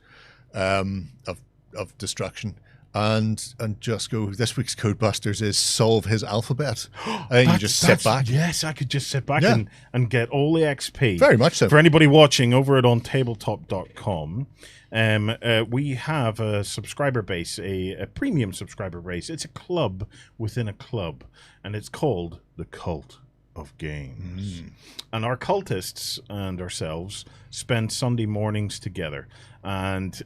of destruction. And just go, this week's Codebusters is solve his alphabet. And you just sit back. Yes, I could just sit back and get all the XP. Very much so. For anybody watching over at OnTableTop.com, we have a subscriber base, a premium subscriber base. It's a club within a club, and it's called the Cult of Games. And our cultists and ourselves spend Sunday mornings together. And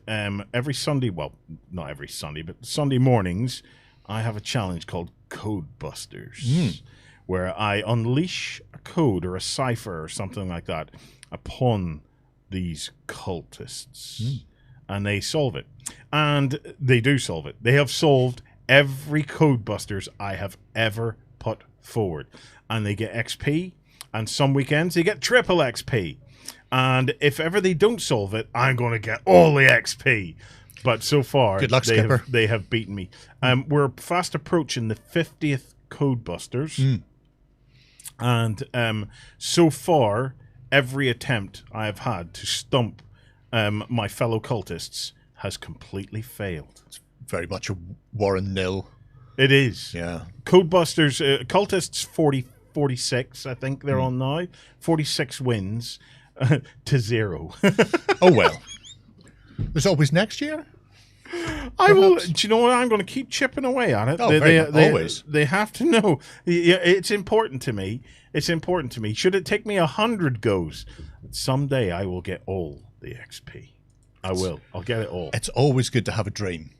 every Sunday, well, not every Sunday, but Sunday mornings, I have a challenge called Codebusters, where I unleash a code or a cipher or something like that upon these cultists. And they solve it. And they do solve it. They have solved every Codebusters I have ever put forward. And they get XP, and some weekends they get triple XP. And if ever they don't solve it, I'm going to get all the XP. But so far, good luck, Skipper. They have beaten me. We're fast approaching the 50th Codebusters. And so far, every attempt I have had to stump my fellow cultists has completely failed. It's very much a Warren nil. It is. Yeah. Codebusters, cultists 46, I think they're on now. 46 wins to 0. Oh, well. There's always next year. I will. Do you know what? I'm going to keep chipping away on it. Always. They have to know. Yeah, it's important to me. It's important to me. Should it take me 100 goes, someday I will get all the XP. I will. I'll get it all. It's always good to have a dream.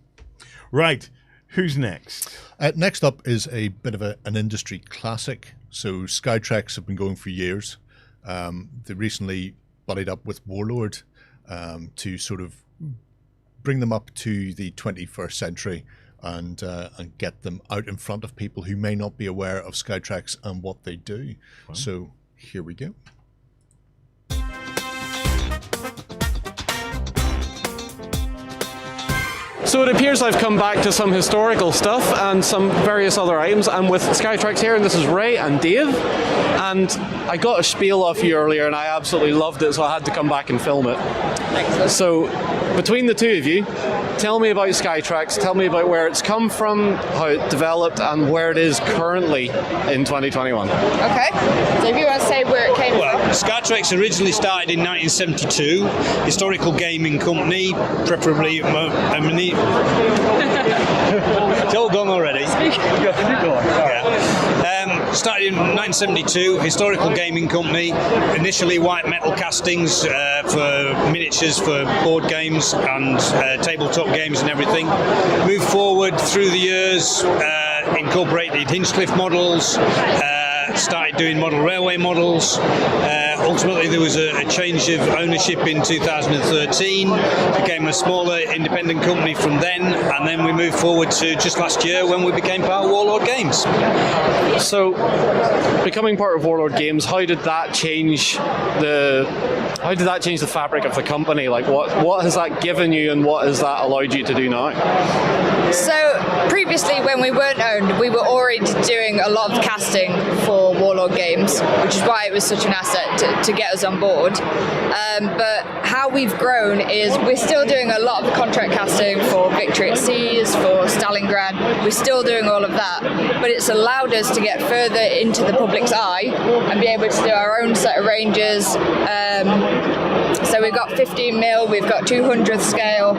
Right. Who's next? Next up is a bit of an industry classic. So Skytreks have been going for years. They recently buddied up with Warlord to sort of bring them up to the 21st century and get them out in front of people who may not be aware of Skytreks and what they do. Wow. So here we go. So it appears I've come back to some historical stuff and some various other items. I'm with Skytrax here, and this is Ray and Dave. And I got a spiel off you earlier, and I absolutely loved it, so I had to come back and film it. Excellent. So between the two of you, tell me about Skytrax, tell me about where it's come from, how it developed, and where it is currently in 2021. Okay. So if you want to say where it came from. Skytrax originally started in 1972, historical gaming company, preferably it's all gone already. Started in 1972, historical gaming company, initially white metal castings for miniatures for board games and tabletop games and everything. Moved forward through the years, incorporated Hinchcliffe models, started doing model railway models. Ultimately, there was a change of ownership in 2013, became a smaller independent company from then, and then we moved forward to just last year when we became part of Warlord Games. So, becoming part of Warlord Games, how did that change the fabric of the company? Like, what has that given you, and what has that allowed you to do now? So previously, when we weren't owned, we were already doing a lot of casting for Warlord Games, which is why it was such an asset to get us on board. But how we've grown is we're still doing a lot of contract casting for Victory at Seas, for Stalingrad. We're still doing all of that, but it's allowed us to get further into the public's eye and be able to do our own set of ranges. So we've got 15mm, we've got 200th scale.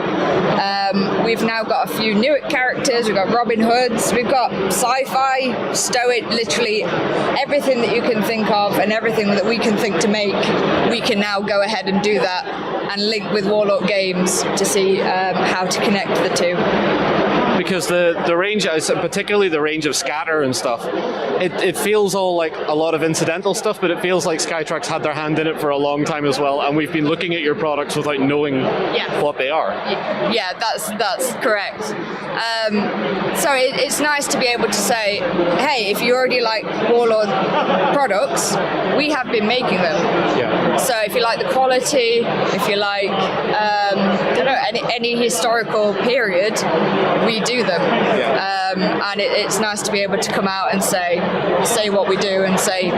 We've now got a few Newark characters, we've got Robin Hoods, we've got sci-fi, stoic, literally everything that you can think of and everything that we can think to make, we can now go ahead and do that and link with Warlord Games to see how to connect the two. Because the range, particularly the range of scatter and stuff, it feels all like a lot of incidental stuff, but it feels like Skytrax had their hand in it for a long time as well, and we've been looking at your products without knowing what they are. Yeah, that's correct. So it's nice to be able to say, hey, if you already like Warlord products, we have been making them. Yeah. So if you like the quality, if you like any historical period, we do them. Yeah. And it's nice to be able to come out and say what we do and say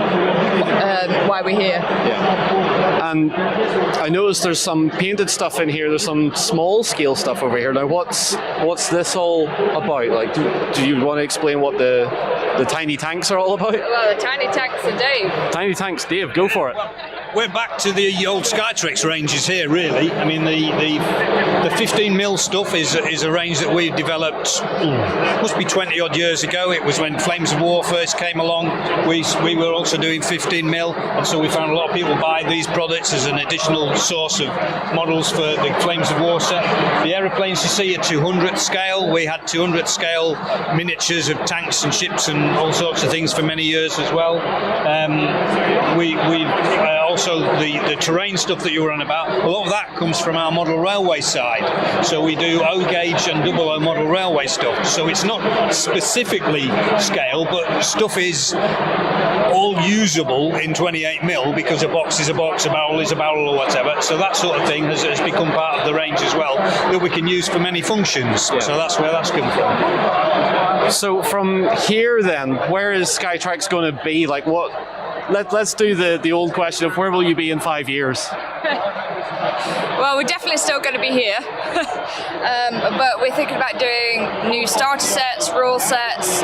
why we're here. Yeah. And I noticed there's some painted stuff in here. There's some small scale stuff over here. Now, what's this all about? Like, do you want to explain what the tiny tanks are all about? Well, the tiny tanks are Dave. Tiny tanks, Dave, go for it. We're back to the old Skytrax ranges here, really. I mean, the 15mm stuff is a range that we developed, must be 20 odd years ago. It was when Flames of War first came along. We were also doing 15mm, and so we found a lot of people buy these products as an additional source of models for the Flames of War set. The aeroplanes you see at 200th scale, we had 200th scale miniatures of tanks and ships and all sorts of things for many years as well. Also, the terrain stuff that you were on about, a lot of that comes from our model railway side. So we do O gauge and 00 model railway stuff. So it's not specifically scale, but stuff is all usable in 28mm because a box is a box, a barrel is a barrel, or whatever. So that sort of thing has become part of the range as well that we can use for many functions. Yeah. So that's where that's come from. So from here, then, where is Skytrax going to be? Like, what? Let's do the old question of where will you be in 5 years? Well, we're definitely still going to be here, but we're thinking about doing new starter sets, rule sets.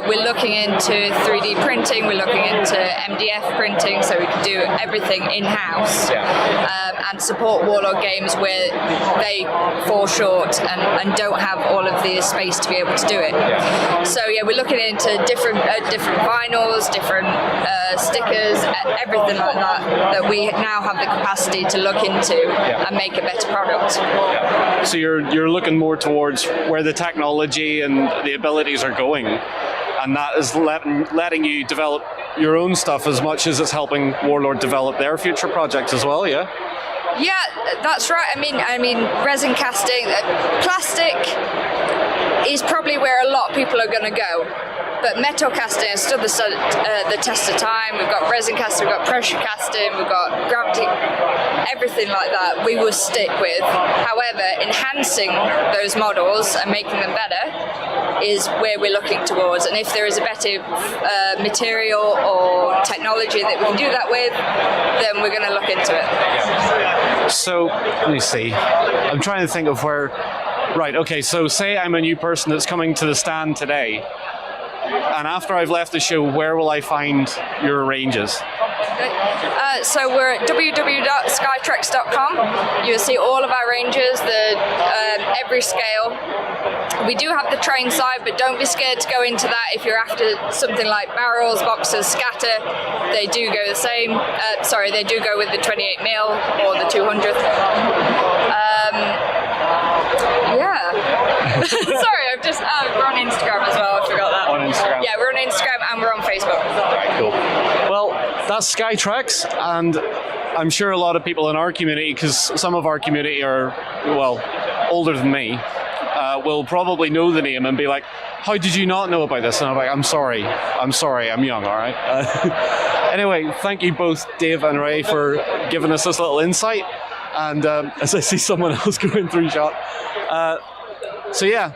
We're looking into 3D printing, we're looking into MDF printing, so we can do everything in-house and support Warlord Games where they fall short and don't have all of the space to be able to do it. So yeah, we're looking into different vinyls, different stickers, everything like that we now have the capacity to look into and make a better product. So you're looking more towards where the technology and the abilities are going, and that is letting you develop your own stuff as much as it's helping Warlord develop their future projects as well, yeah? Yeah, that's right. I mean, resin casting, plastic is probably where a lot of people are going to go. But metal casting has stood the test of time. We've got resin casting, we've got pressure casting, we've got gravity, everything like that we will stick with. However, enhancing those models and making them better is where we're looking towards. And if there is a better material or technology that we can do that with, then we're going to look into it. So, let me see. I'm trying to think of where... Right, okay, so say I'm a new person that's coming to the stand today, and after I've left the show, where will I find your ranges? So we're at www.skytrex.com. You'll see all of our ranges, every scale. We do have the train side, but don't be scared to go into that if you're after something like barrels, boxes, scatter. They do go the same. They do go with the 28 mil or the 200th. Sorry, we're on Instagram as well. I forgot that. On Instagram. Yeah, we're on Instagram and we're on Facebook. All right, cool. Well, that's Skytrex, and I'm sure a lot of people in our community, because some of our community are, well, older than me, will probably know the name and be like, how did you not know about this? And I'm like, I'm sorry, I'm young, all right? Anyway, thank you both, Dave and Ray, for giving us this little insight. And as I see someone else going through shot. So yeah,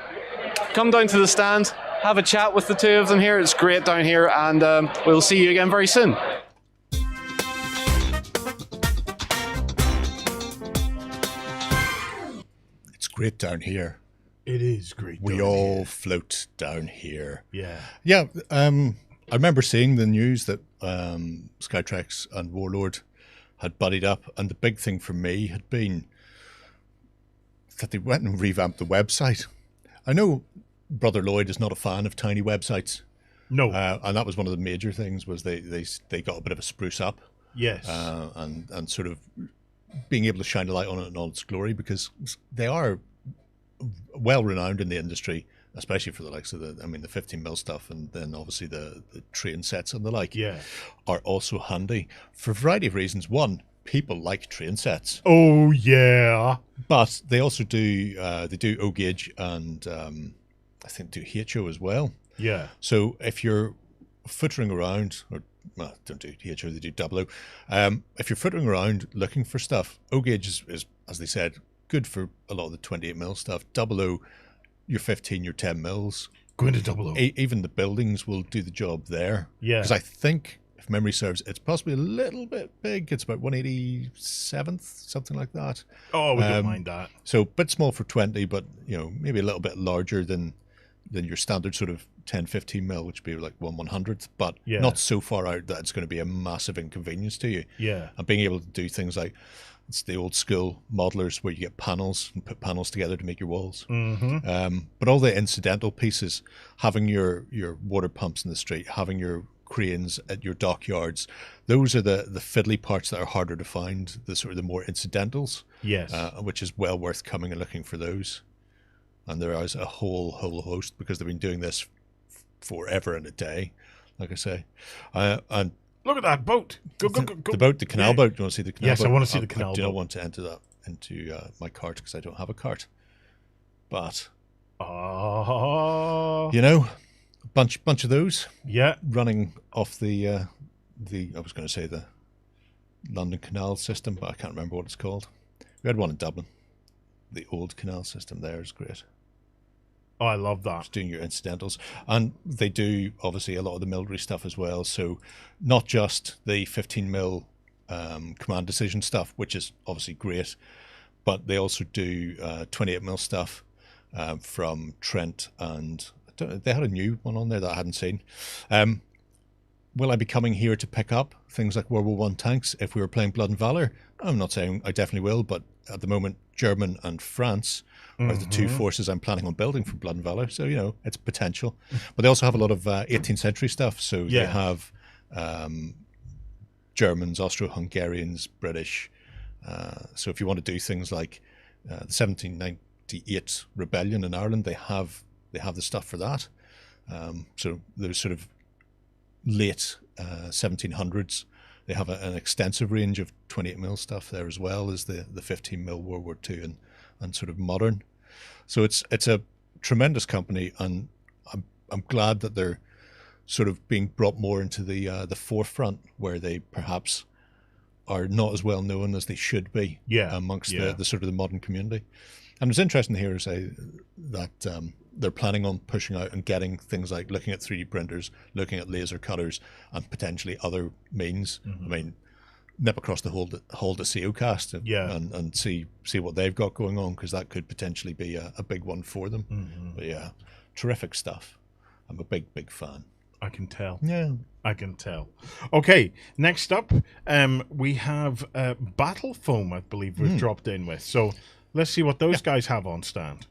come down to the stand, have a chat with the two of them here. It's great down here, and we'll see you again very soon. It's great down here. It is great. We all float down here. Yeah. Yeah. I remember seeing the news that Skytrex and Warlord had buddied up, and the big thing for me had been that they went and revamped the website. I know Brother Lloyd is not a fan of tiny websites. No. And that was one of the major things, was they got a bit of a spruce up. Yes. And sort of being able to shine a light on it in all its glory, because they are well renowned in the industry, especially for the likes of the 15 mil stuff, and then obviously the train sets and the like, are also handy for a variety of reasons. One, people like train sets. Oh yeah. But they also do O gauge, and I think do HO as well. Yeah. So if you're footering around, or well, don't do HO, they do double O. If you're footering around looking for stuff, O gauge is, as they said, good for a lot of the 28 mil stuff. Double O, your 15, your 10 mils. Go into double O. Even the buildings will do the job there. Yeah. Because I think, if memory serves, it's possibly a little bit big. It's about 187th, something like that. Oh, we don't mind that. So a bit small for 20, but maybe a little bit larger than your standard sort of 10, 15 mil, which would be like 1/100th, but not so far out that it's going to be a massive inconvenience to you. Yeah. And being able to do things like, it's the old school modelers where you get panels and put panels together to make your walls. Mm-hmm. But all the incidental pieces, having your water pumps in the street, having your cranes at your dockyards, those are the fiddly parts that are harder to find, the sort of the more incidentals. Yes. Which is well worth coming and looking for those. And there is a whole host, because they've been doing this forever and a day, like I say. And look at that boat. Go. The boat, the canal boat. Do you want to see the canal boat? Yes, I want to see the canal boat. I do not want to enter that into my cart, because I don't have a cart. But, a bunch of those. Yeah. Running off the I was going to say the London Canal system, but I can't remember what it's called. We had one in Dublin. The old canal system there is great. Oh, I love that. Just doing your incidentals. And they do, obviously, a lot of the military stuff as well. So not just the 15 mil command decision stuff, which is obviously great, but they also do 28 mil stuff from Trent, and they had a new one on there that I hadn't seen. Will I be coming here to pick up things like World War I tanks if we were playing Blood and Valor? I'm not saying I definitely will, but at the moment, German and France are the two forces I'm planning on building for Blood and Valor. So, it's potential. But they also have a lot of 18th century stuff. So they have Germans, Austro-Hungarians, British. So if you want to do things like the 1798 rebellion in Ireland, they have the stuff for that. So there's sort of late 1700s. They have an extensive range of 28 mil stuff there, as well as the 15 mil World War II and sort of modern. So it's a tremendous company, and I'm glad that they're sort of being brought more into the forefront, where they perhaps are not as well known as they should be amongst the sort of the modern community. And it's interesting to hear say that they're planning on pushing out and getting things like looking at 3D printers, looking at laser cutters, and potentially other means. I mean, nip across the whole to SEOcast and see what they've got going on, because that could potentially be a big one for them. But yeah, terrific stuff. I'm a big fan. I can tell. Yeah, I can tell. Okay, next up, we have Battle Foam, I believe we've dropped in with. So let's see what those guys have on stand.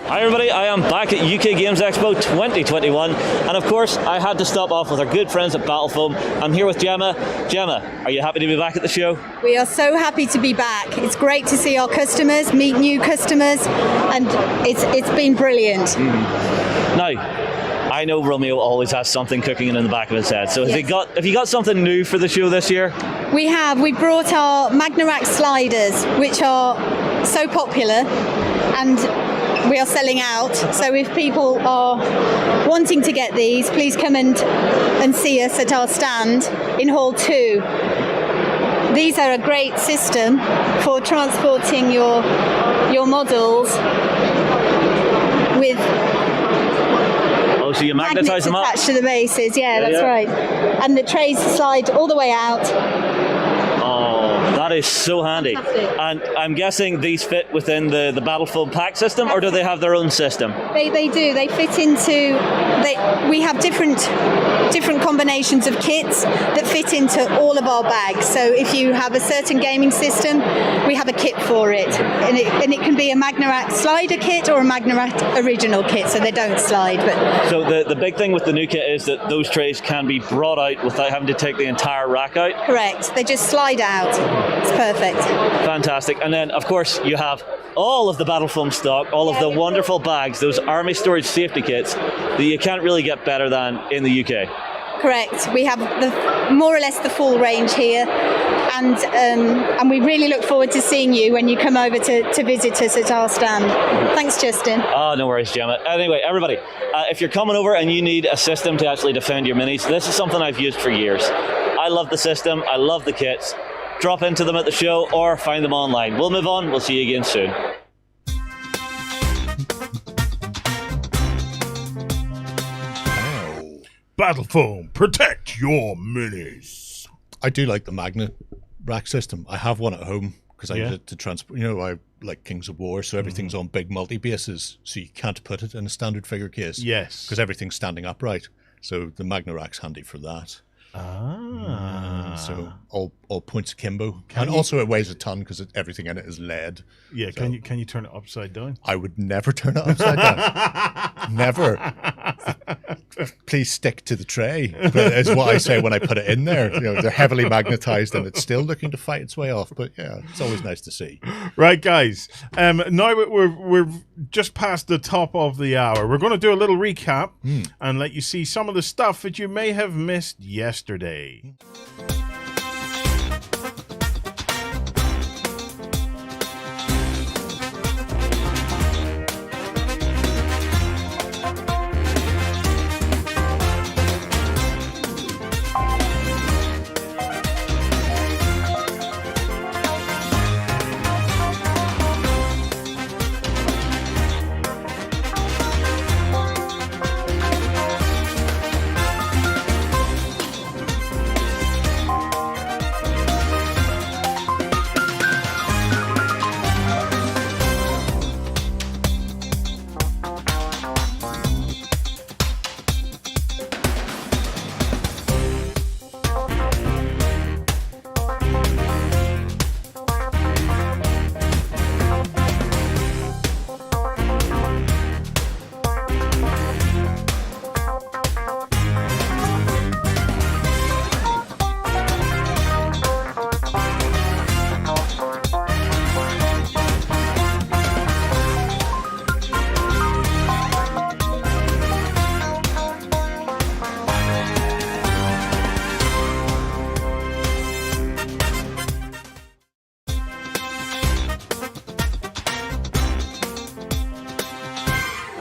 Hi everybody, I am back at UK Games Expo 2021, and of course I had to stop off with our good friends at Battle Foam. I'm here with Gemma. Gemma, are you happy to be back at the show? We are so happy to be back. It's great to see our customers, meet new customers, and it's been brilliant. Now, I know Romeo always has something cooking in the back of his head, so have you got something new for the show this year? We brought our Magnarack sliders, which are so popular, and we are selling out. So if people are wanting to get these, please come and see us at our stand in Hall 2. These are a great system for transporting your models with so you magnetize them up? Attached to the bases, that's right. And the trays slide all the way out. That is so handy. Fantastic. And I'm guessing these fit within the Battle Foam pack system, or do they have their own system? They do. They fit into. We have different combinations of kits that fit into all of our bags. So if you have a certain gaming system, we have a kit for it, and it can be a Magnarack slider kit or a Magnarack original kit, so they don't slide. But so the big thing with the new kit is that those trays can be brought out without having to take the entire rack out. Correct. They just slide out. It's perfect. Fantastic. And then, of course, you have all of the Battle Foam stock, all of the wonderful bags, those army storage safety kits that you can't really get better than in the UK. Correct. We have more or less the full range here, and we really look forward to seeing you when you come over to visit us at our stand. Thanks, Justin. Oh, no worries, Gemma. Anyway, everybody, if you're coming over and you need a system to actually defend your minis, this is something I've used for years. I love the system. I love the kits. Drop into them at the show or find them online. We'll move on. We'll see you again soon. Battle Foam, protect your minis. I do like the magnet rack system. I have one at home because I use it to transport. I like Kings of War, so everything's on big multi-bases, so you can't put it in a standard figure case. Yes. Because everything's standing upright. So the Magnarack's handy for that. So all points akimbo, and also it weighs a ton because everything in it is lead. Yeah, so can you turn it upside down? I would never turn it upside down. Never. Please stick to the tray. Is what I say when I put it in there. They're heavily magnetized and it's still looking to fight its way off. But yeah, it's always nice to see. Right, guys. Now we're just past the top of the hour. We're going to do a little recap and let you see some of the stuff that you may have missed yesterday.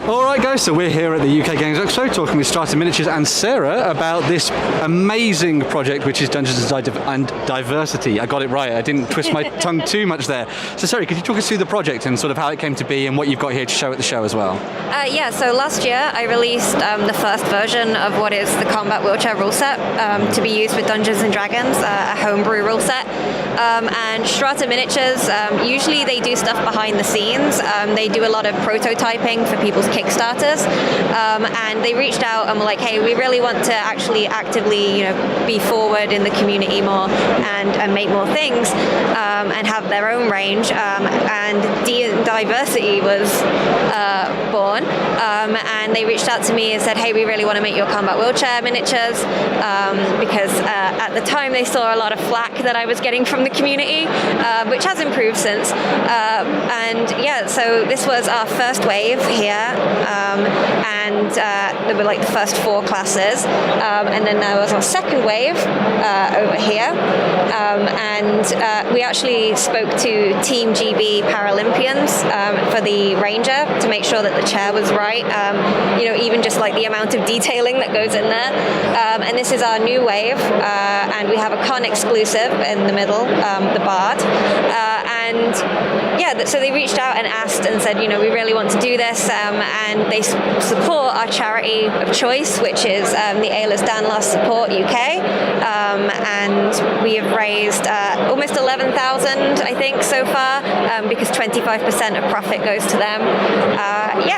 Alright guys, so we're here at the UK Games Expo talking with Strata Miniatures and Sarah about this amazing project which is Dungeons and Diversity. I got it right, I didn't twist my tongue too much there. So Sarah, could you talk us through the project and sort of how it came to be and what you've got here to show at the show as well? Yeah, so last year I released the first version of what is the combat wheelchair rule set to be used with Dungeons and Dragons, a homebrew rule set. And Strata Miniatures, usually they do stuff behind the scenes. They do a lot of prototyping for people's Kickstarters, and they reached out and were like, hey, we really want to actually actively be forward in the community more and make more things and have their own range, and Diversity was born, and they reached out to me and said, hey, we really want to make your combat wheelchair miniatures, because at the time they saw a lot of flack that I was getting from the community, which has improved since, and yeah, so this was our first wave here, and there were like the first 4 classes, and then there was our second wave over here, and we actually spoke to Team GB Paralympians for the Ranger to make sure that the chair was right, even just like the amount of detailing that goes in there, and this is our new wave, and we have a con exclusive in the middle, the Bard, and yeah, so they reached out and asked and said, we really want to do this, and they support our charity of choice, which is the Ayla's Danlos Support UK, and we have raised almost 11,000, I think, so far, because 25% of profit goes to them.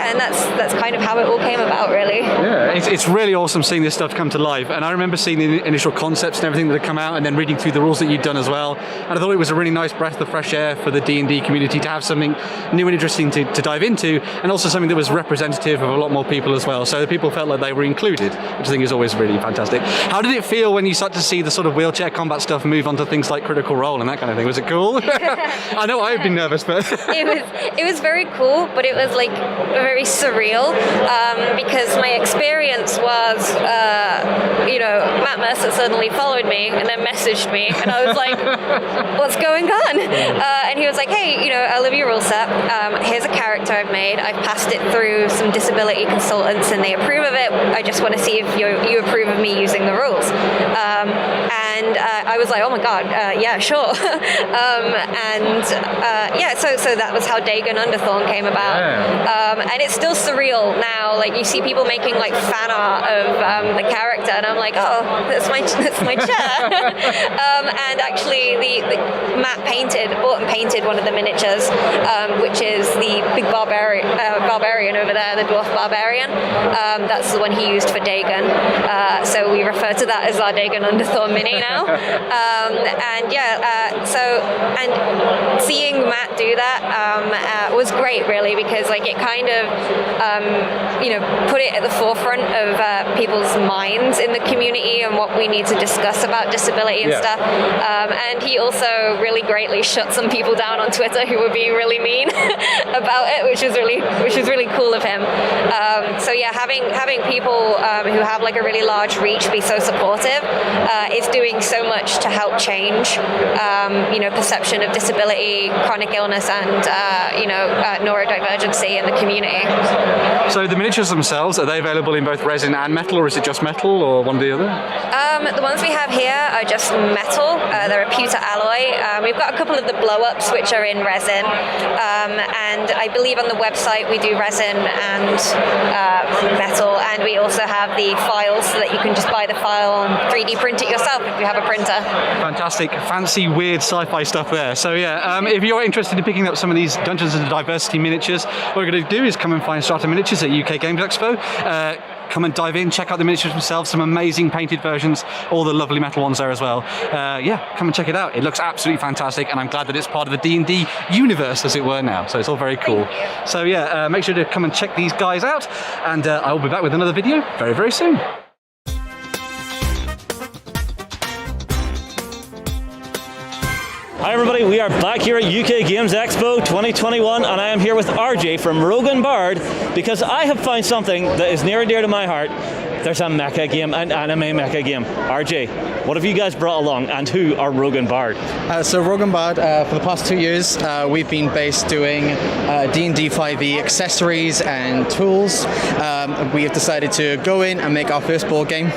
And that's kind of how it all came about, really. Yeah, it's really awesome seeing this stuff come to life, and I remember seeing the initial concepts and everything that had come out, and then reading through the rules that you'd done as well, and I thought it was a really nice breath of fresh air for the D&D community to have something new and interesting to dive into, and also something that was representative of a lot more people as well, so the people felt like they were included, which I think is always really fantastic. How did it feel when you start to see the sort of wheelchair combat stuff move on to things like Critical Role and that kind of thing? Was it cool? I know I've been nervous, but it was very cool, but it was like very surreal, because my experience was, Matt Mercer suddenly followed me and then messaged me, and I was like, what's going on? And he was like, hey, I love your rule set. Here's a character I've made. I've passed it through some disability consultants and they approve of it. I just want to see if you approve of me using the rules. And I was like, oh my God, yeah, sure. So that was how Dagon Underthorn came about. And it's still surreal now. Like, you see people making like fan art of the character, and I'm like, oh, that's my chair. And actually, Matt bought and painted one of the miniatures, which is the big barbarian over there, the dwarf barbarian. That's the one he used for Dagon. So we refer to that as our Dagon Underthorn mini now. And seeing Matt do that was great, really, because like it kind of put it at the forefront of people's minds in the community and what we need to discuss about disability and stuff. And he also really greatly shut some people down on Twitter who were being really mean about it, which was really cool of him. Having people who have like a really large reach be so supportive is doing so much to help change perception of disability, chronic illness, and neurodivergency in the community. So the miniatures themselves, are they available in both resin and metal, or is it just metal, or one or the other? The ones we have here are just metal. They're a pewter alloy. We've got a couple of the blow-ups which are in resin, and I believe on the website we do resin and metal, and we also have the files so that you can just buy the file and 3D print it yourself if you have a printer. Fantastic, fancy, weird sci-fi stuff there. So yeah, if you're interested in picking up some of these Dungeons and Diversity miniatures, what we're going to do is come and find Strata Miniatures at UK Games Expo. Come and dive in, check out the miniatures themselves, some amazing painted versions, all the lovely metal ones there as well. Come and check it out. It looks absolutely fantastic, and I'm glad that it's part of the D&D universe, as it were, now. So it's all very cool. So make sure to come and check these guys out, and I'll be back with another video very, very soon. Hi everybody, we are back here at UK Games Expo 2021, and I am here with RJ from Rogan Bard because I have found something that is near and dear to my heart. There's a mecha game, an anime mecha game. RJ, what have you guys brought along, and who are Rogue and Bard? So Rogue and Bard, for the past 2 years, we've been based doing D&D 5e accessories and tools. We have decided to go in and make our first board game.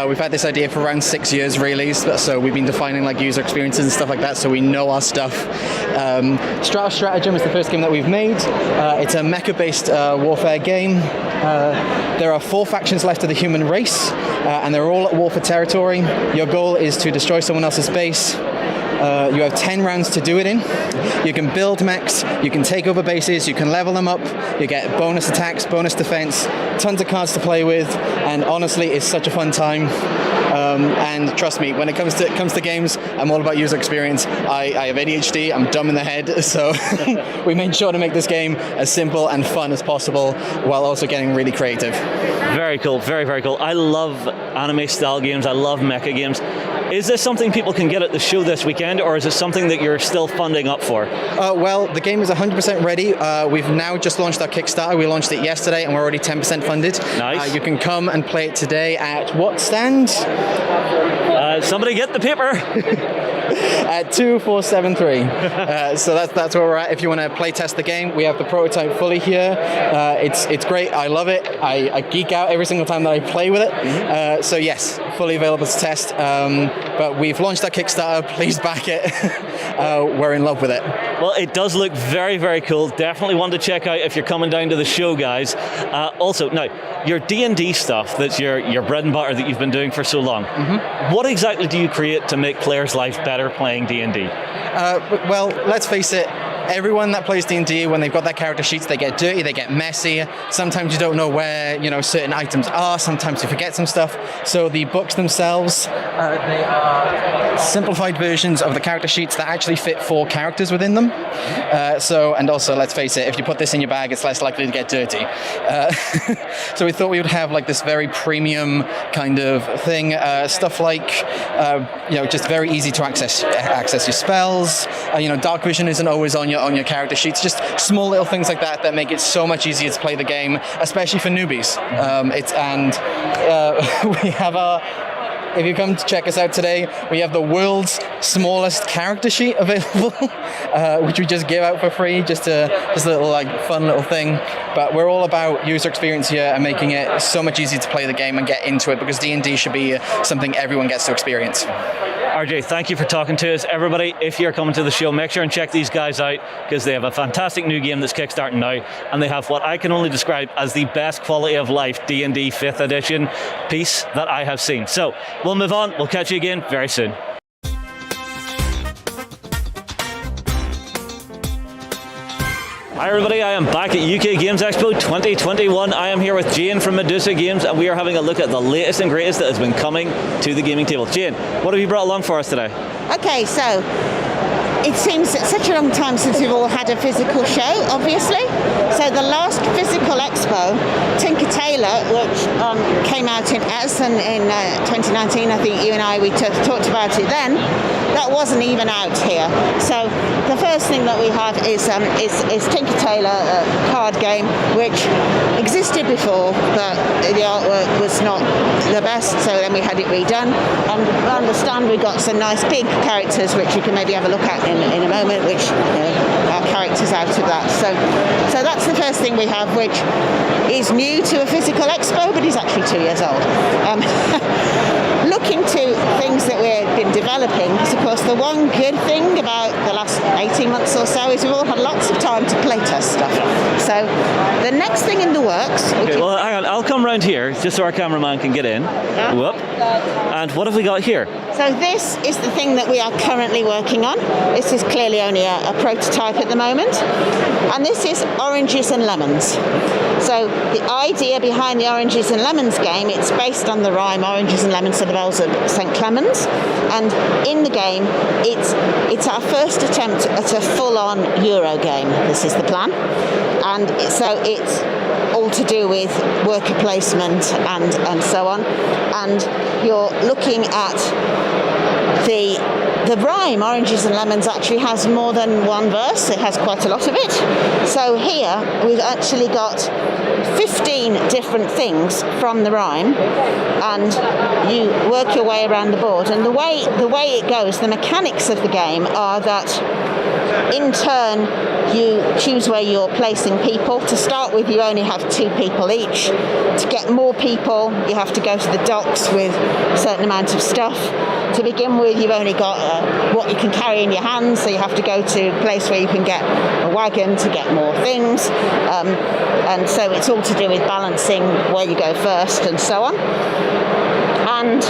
We've had this idea for around 6 years, really, so we've been defining like user experiences and stuff like that, so we know our stuff. Strata Stratagem is the first game that we've made. It's a mecha-based warfare game. There are 4 factions left of the human race, and they're all at war for territory. Your goal is to destroy someone else's base. You have 10 rounds to do it in. You can build mechs, you can take over bases, you can level them up, you get bonus attacks, bonus defense, tons of cards to play with, and honestly, it's such a fun time. And trust me, when it comes to games, I'm all about user experience. I have ADHD, I'm dumb in the head, so we made sure to make this game as simple and fun as possible while also getting really creative. Very cool, very, very cool. I love anime-style games, I love mecha games. Is this something people can get at the show this weekend, or is it something that you're still funding up for? Well, the game is 100% ready. We've now just launched our Kickstarter. We launched it yesterday, and we're already 10% funded. Nice. You can come and play it today at what stand? Somebody get the paper. At 2473. So that's where we're at. If you want to play test the game, we have the prototype fully here. It's great. I love it. I geek out every single time that I play with it. So yes, fully available to test. But we've launched our Kickstarter. Please back it. We're in love with it. Well, it does look very, very cool. Definitely one to check out if you're coming down to the show, guys. Also, now, your D&D stuff, that's your bread and butter that you've been doing for so long, what exactly do you create to make players' life better playing D&D? Well, let's face it, everyone that plays D&D, when they've got their character sheets, they get dirty, they get messy. Sometimes you don't know where, certain items are. Sometimes you forget some stuff. So the books themselves, they are simplified versions of the character sheets that actually fit 4 characters within them. And also, let's face it, if you put this in your bag, it's less likely to get dirty. So we thought we would have like this very premium kind of thing. Stuff like, just very easy to access your spells. Dark vision isn't always on your character sheets. Just small little things like that make it so much easier to play the game, especially for newbies. We have if you come to check us out today, we have the world's smallest character sheet available, which we just give out for free, just a little fun little thing. But we're all about user experience here and making it so much easier to play the game and get into it, because D&D should be something everyone gets to experience. RJ, thank you for talking to us. Everybody, if you're coming to the show, make sure and check these guys out, because they have a fantastic new game that's kickstarting now, and they have what I can only describe as the best quality of life D&D 5th edition piece that I have seen. So we'll move on. We'll catch you again very soon. Hi everybody, I am back at UK Games Expo 2021. I am here with Jane from Medusa Games, and we are having a look at the latest and greatest that has been coming to the gaming table. Jane, what have you brought along for us today? Okay, so it seems such a long time since we've all had a physical show, obviously. So the last physical expo, Tinker Tailor, which came out in Essen in 2019, I think you and I, we talked about it then, that wasn't even out here. So the first thing that we have is Tinker Tailor card game, which existed before, but the artwork was not the best, so then we had it redone. And I understand we got some nice big characters, which you can maybe have a look at in a moment, which are characters out of that. So that's the first thing we have, which is new to a physical expo, but is actually 2 years old. Looking to things that we've been developing, because of course the one good thing about the last 18 months or so is we've all had lots of time to playtest stuff. So the next thing in the works... Okay, well hang on, I'll come round here just so our cameraman can get in. Yeah. Whoop. And what have we got here? So this is the thing that we are currently working on. This is clearly only a prototype at the moment. And this is Oranges and Lemons. So the idea behind the Oranges and Lemons game, it's based on the rhyme Oranges and Lemons are the bells of St. Clemens. And in the game, it's our first attempt at a full-on Euro game. This is the plan. And so it's all to do with worker placement and so on. And you're looking at the The rhyme, Oranges and Lemons, actually has more than one verse. It has quite a lot of it. So here we've actually got 15 different things from the rhyme, and you work your way around the board. And the way it goes, the mechanics of the game are that in turn you choose where you're placing people. To start with, you only have 2 people each. To get more people, you have to go to the docks with a certain amount of stuff. To begin with, you've only got what you can carry in your hands, so you have to go to a place where you can get a wagon to get more things. And so it's all to do with balancing where you go first and so on. And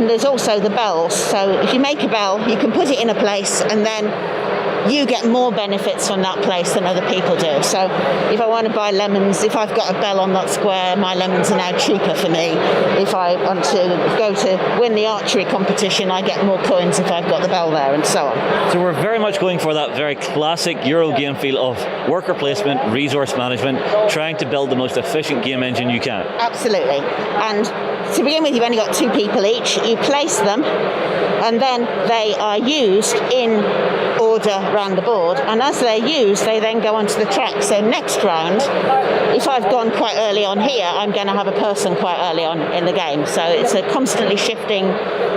there's also the bells. So if you make a bell, you can put it in a place, and then you get more benefits from that place than other people do. So if I want to buy lemons, if I've got a bell on that square, my lemons are now cheaper for me. If I want to go to win the archery competition, I get more coins if I've got the bell there, and so on. So we're very much going for that very classic Euro game feel of worker placement, resource management, trying to build the most efficient game engine you can. Absolutely. And to begin with, you've only got 2 people each. You place them, and then they are used in order around the board, and as they're used, they then go onto the track. So next round, if I've gone quite early on here, I'm going to have a person quite early on in the game. So it's a constantly shifting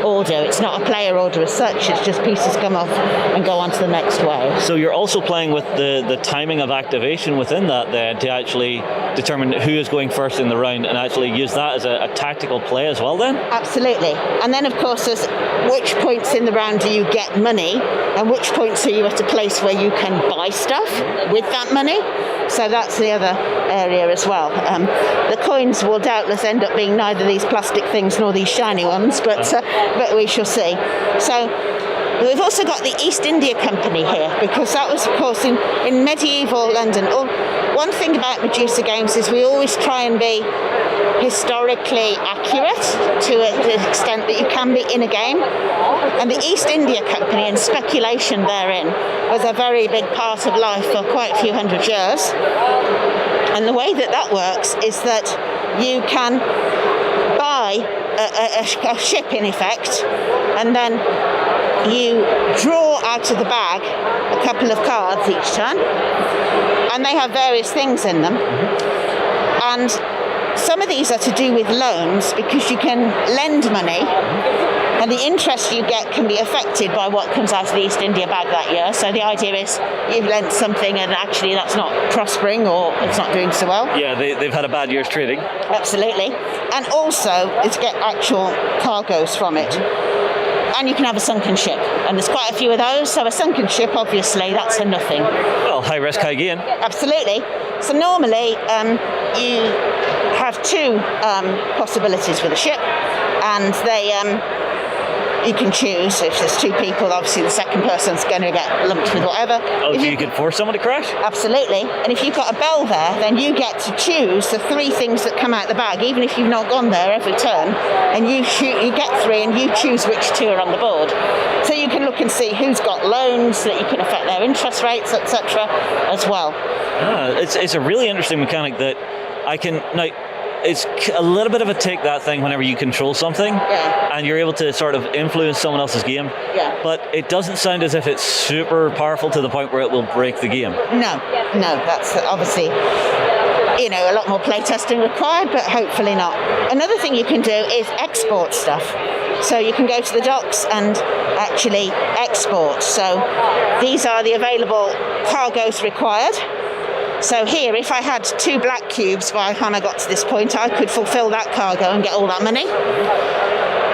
order. It's not a player order as such, it's just pieces come off and go on to the next wave. So you're also playing with the timing of activation within that then, to actually determine who is going first in the round, and actually use that as a tactical play as well then? Absolutely. And then of course there's which points in the round do you get money, and which points are you at a place where you can buy stuff with that money. So that's the other area as well. The coins will doubtless end up being neither these plastic things nor these shiny ones, but we shall see. So we've also got the East India Company here, because that was, of course, in medieval London. One thing about Medusa Games is we always try and be historically accurate to the extent that you can be in a game. And the East India Company and speculation therein was a very big part of life for quite a few hundred years. And the way that works is that you can buy a ship in effect, and then you draw out of the bag a couple of cards each turn, and they have various things in them. And some of these are to do with loans, because you can lend money, and the interest you get can be affected by what comes out of the East India bag that year. So the idea is you've lent something and actually that's not prospering, or it's not doing so well. Yeah, they've had a bad year's trading. Absolutely. And also it's get actual cargoes from it. And you can have a sunken ship, and there's quite a few of those. So a sunken ship, obviously, that's a nothing. Well, high risk, high gain. Absolutely. So normally you have 2 possibilities with a ship, and you can choose. If there's 2 people, obviously the second person's going to get lumped with whatever. Oh, so you could force someone to crash? Absolutely. And if you've got a bell there, then you get to choose the 3 things that come out the bag, even if you've not gone there every turn. And you get 3, and you choose which 2 are on the board. So you can look and see who's got loans, so that you can affect their interest rates, etc. as well. It's a really interesting mechanic that I can now. It's a little bit of a take that thing whenever you control something, and you're able to sort of influence someone else's game. Yeah. But it doesn't sound as if it's super powerful to the point where it will break the game. No, that's obviously, a lot more playtesting required, but hopefully not. Another thing you can do is export stuff. So you can go to the docks and actually export. So these are the available cargoes required. So here, if I had 2 black cubes by the time I got to this point, I could fulfill that cargo and get all that money.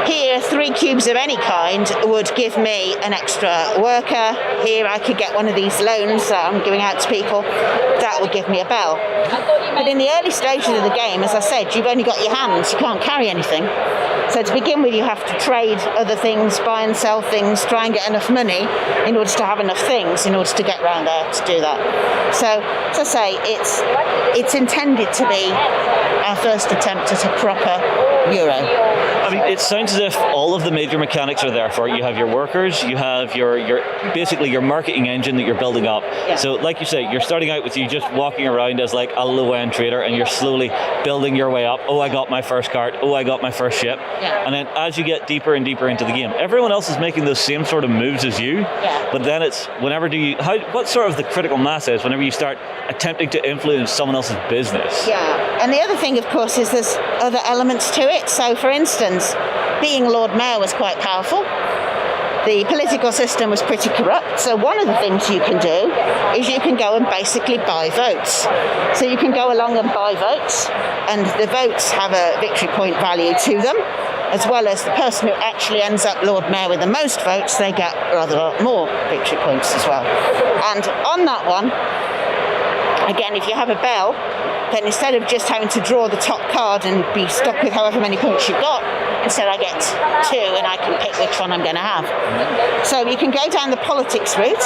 Here, 3 cubes of any kind would give me an extra worker. Here, I could get one of these loans that I'm giving out to people. That would give me a bell. But in the early stages of the game, as I said, you've only got your hands. You can't carry anything. So to begin with, you have to trade other things, buy and sell things, try and get enough money in order to have enough things in order to get around there to do that. So, as I say, it's intended to be our first attempt at a proper Euro. I mean, it sounds as if all of the major mechanics are there for it. You have your workers, you have your basically your marketing engine that you're building up. Yeah. So, like you say, you're starting out with you just walking around as like a low-end trader, and you're slowly building your way up. Oh, I got my first cart. Oh, I got my first ship. Yeah. And then as you get deeper and deeper into the game, everyone else is making those same sort of moves as you. Yeah. But then it's what sort of the critical mass is whenever you start attempting to influence someone else's business. Yeah. And the other thing, of course, is there's other elements to it. So, for instance, being Lord Mayor was quite powerful. The political system was pretty corrupt. So one of the things you can do is you can go and basically buy votes. So you can go along and buy votes, and the votes have a victory point value to them, as well as the person who actually ends up Lord Mayor with the most votes, they get rather more victory points as well. And on that one, again, if you have a bell, then instead of just having to draw the top card and be stuck with however many points you've got, instead I get 2 and I can pick which one I'm going to have. So you can go down the politics route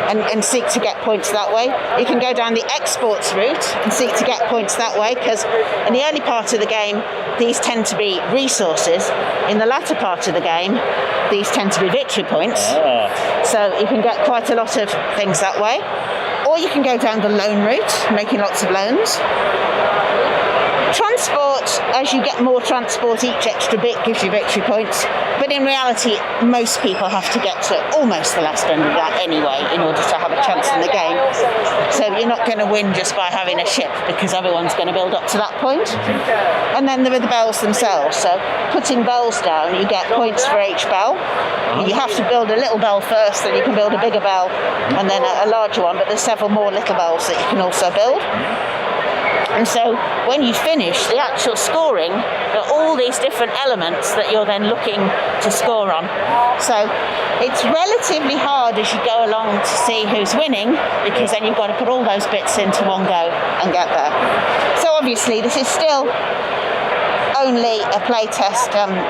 and seek to get points that way. You can go down the exports route and seek to get points that way, because in the early part of the game, these tend to be resources. In the latter part of the game, these tend to be victory points. So you can get quite a lot of things that way. Or you can go down the loan route, making lots of loans. Transport, as you get more transport, each extra bit gives you victory points. But in reality, most people have to get to almost the last end of that anyway in order to have a chance in the game. So you're not going to win just by having a ship, because everyone's going to build up to that point. And then there are the bells themselves. So putting bells down, you get points for each bell. You have to build a little bell first, then you can build a bigger bell, and then a larger one. But there's several more little bells that you can also build. And so when you finish the actual scoring, there are all these different elements that you're then looking to score on. So it's relatively hard as you go along to see who's winning, because then you've got to put all those bits into one go and get there. So obviously this is still only a play test.